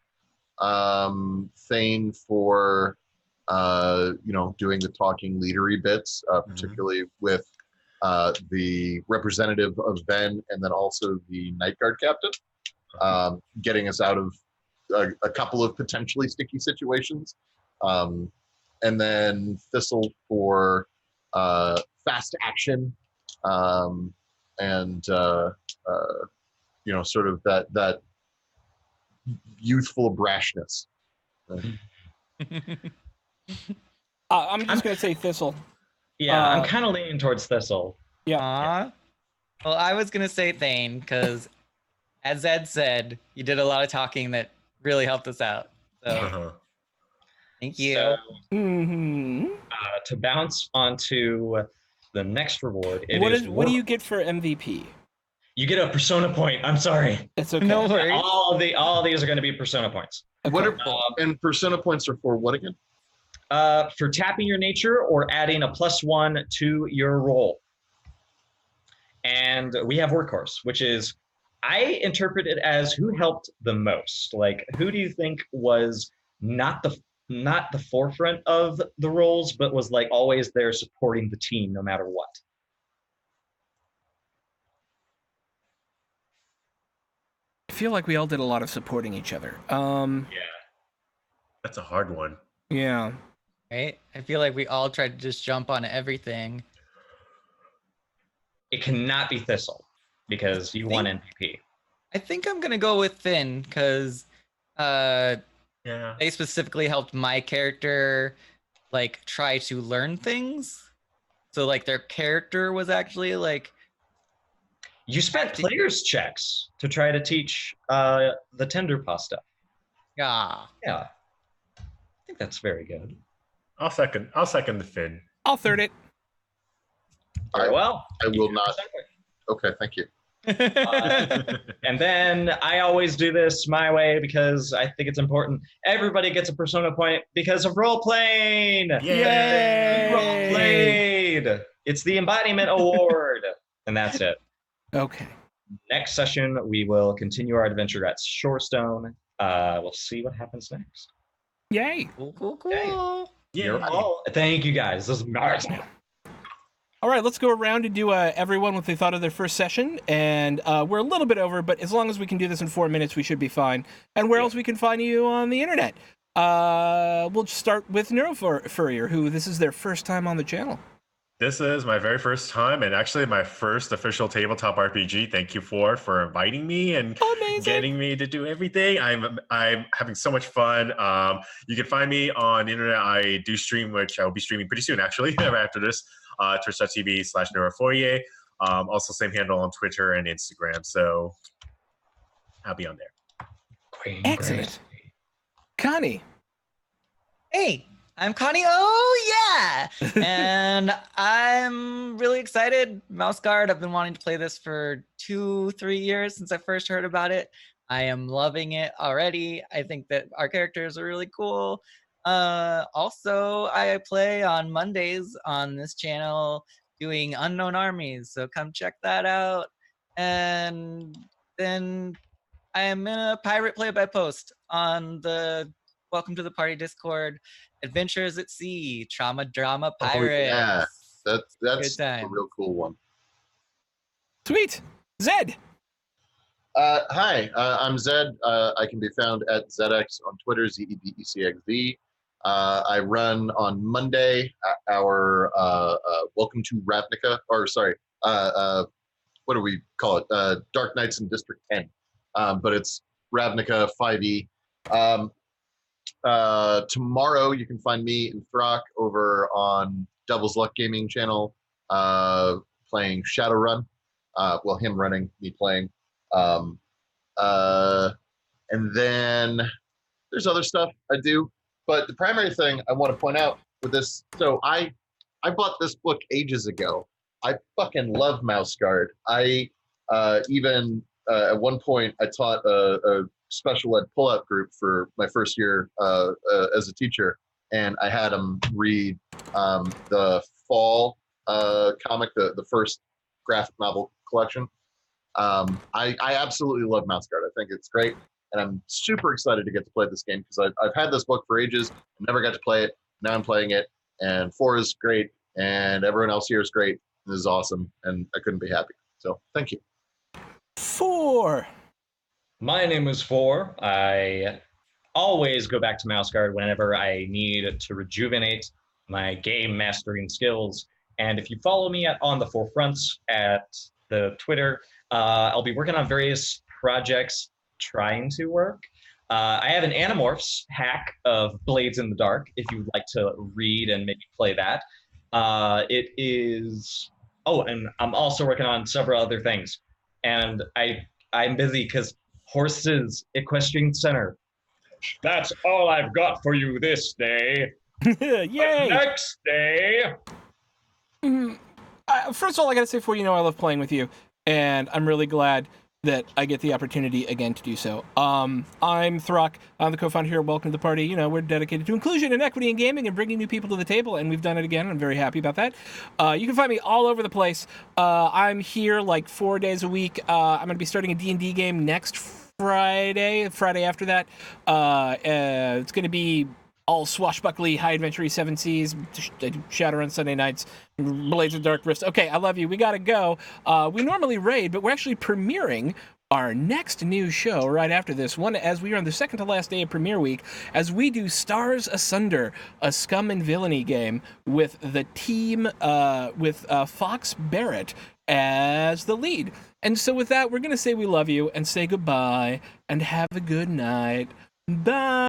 Thane for doing the talking leadery bits, particularly with the representative of Venn and then also the Night Guard captain, getting us out of a couple of potentially sticky situations. And then Thistle for fast action, and sort of that youthful brashness. I'm just going to say Thistle. Yeah, I'm kind of leaning towards Thistle. Yeah. Well, I was going to say Thane, because as Ed said, you did a lot of talking that really helped us out. So thank you. So, Mm-hmm. to bounce onto the next reward, What do you get for MVP? You get a persona point. I'm sorry. It's okay. No worries. All these are going to be persona points. Okay. What are, and persona points are for what again? For tapping your nature or adding a +1 to your roll. And we have workhorse, which is, I interpret it as who helped the most. Like, who do you think was not the forefront of the roles, but was like always there supporting the team no matter what? I feel like we all did a lot of supporting each other. Yeah. That's a hard one. Yeah. Right? I feel like we all tried to just jump on everything. It cannot be Thistle because you won MVP. I think I'm going to go with Finn, because they specifically helped my character like try to learn things. So like their character was actually like, you spent players checks to try to teach the tender pasta. yeah. Yeah, I think that's very good. I'll second the Finn. I'll third it. Very well. I will not. Okay, thank you. And then I always do this my way because I think it's important. Everybody gets a persona point because of role playing. Yay! Role played. It's the embodiment award, and that's it. Okay. Next session, we will continue our adventure at Shorestone. We'll see what happens next. Yay. Cool. You're all. Thank you guys. This is amazing. All right, let's go around and do everyone what they thought of their first session. And we're a little bit over, but as long as we can do this in 4 minutes, we should be fine. And where else we can find you on the internet? We'll start with Neurofurrier, who this is their first time on the channel. This is my very first time, and actually my first official tabletop RPG. Thank you for inviting me and getting me to do everything. I'm having so much fun. You can find me on the internet. I do stream, which I will be streaming pretty soon, actually, after this. Twitch.tv/Neurofurrier. Also same handle on Twitter and Instagram. So I'll be on there. Excellent. Connie. Hey, I'm Connie. Oh, yeah. And I'm really excited. Mouseguard, I've been wanting to play this for 2-3 years since I first heard about it. I am loving it already. I think that our characters are really cool. Also, I play on Mondays on this channel doing Unknown Armies, so come check that out. And then I am in a pirate play-by-post on the Welcome to the Party Discord. Adventures at Sea, Trauma Drama Pirates. Oh, yeah. That's Good a time. real cool one. Sweet. Zed. Hi, I'm Zed. I can be found at ZedX on Twitter, ZedBECXZ. I run on Monday our Welcome to Ravnica, or sorry, what do we call it? Dark Knights in District 10. But it's Ravnica 5e. Tomorrow you can find me and Throck over on Devil's Luck Gaming channel playing Shadowrun. Well, him running, me playing. And then there's other stuff I do, but the primary thing I want to point out with this, so I bought this book ages ago. I fucking love Mouseguard. I even at one point I taught a special ed pull-out group for my first year as a teacher, and I had them read the Fall comic, the first graphic novel collection. I absolutely love Mouseguard. I think it's great, and I'm super excited to get to play this game because I've had this book for ages, never got to play it. Now I'm playing it, and 4 is great, and everyone else here is great. This is awesome, and I couldn't be happy. So thank you. 4. My name is 4. I always go back to Mouseguard whenever I need to rejuvenate my game mastering skills. And if you follow me on the Forefronts at the Twitter, I'll be working on various projects trying to work. I have an Animorphs hack of Blades in the Dark, if you would like to read and maybe play that. It is... Oh, and I'm also working on several other things. And I'm busy because Horses Equestrian Center. That's all I've got for you this day. Yay! But next day... First of all, I gotta say, I love playing with you, and I'm really glad that I get the opportunity again to do so. I'm Throck. I'm the co-founder here at Welcome to the Party. We're dedicated to inclusion and equity in gaming and bringing new people to the table, and we've done it again. I'm very happy about that. You can find me all over the place. I'm here like 4 days a week. I'm going to be starting a D&D game next Friday after that. It's going to be all swashbuckly, high adventure 7 Seas, Shadowrun Sunday nights, Blades of Dark Rift. Okay, I love you. We gotta go. We normally raid, but we're actually premiering our next new show right after this one, as we are on the second to last day of premiere week, as we do Stars Asunder, a scum and villainy game with the team, with Fox Barrett as the lead. And so with that, we're gonna say we love you and say goodbye and have a good night. Bye.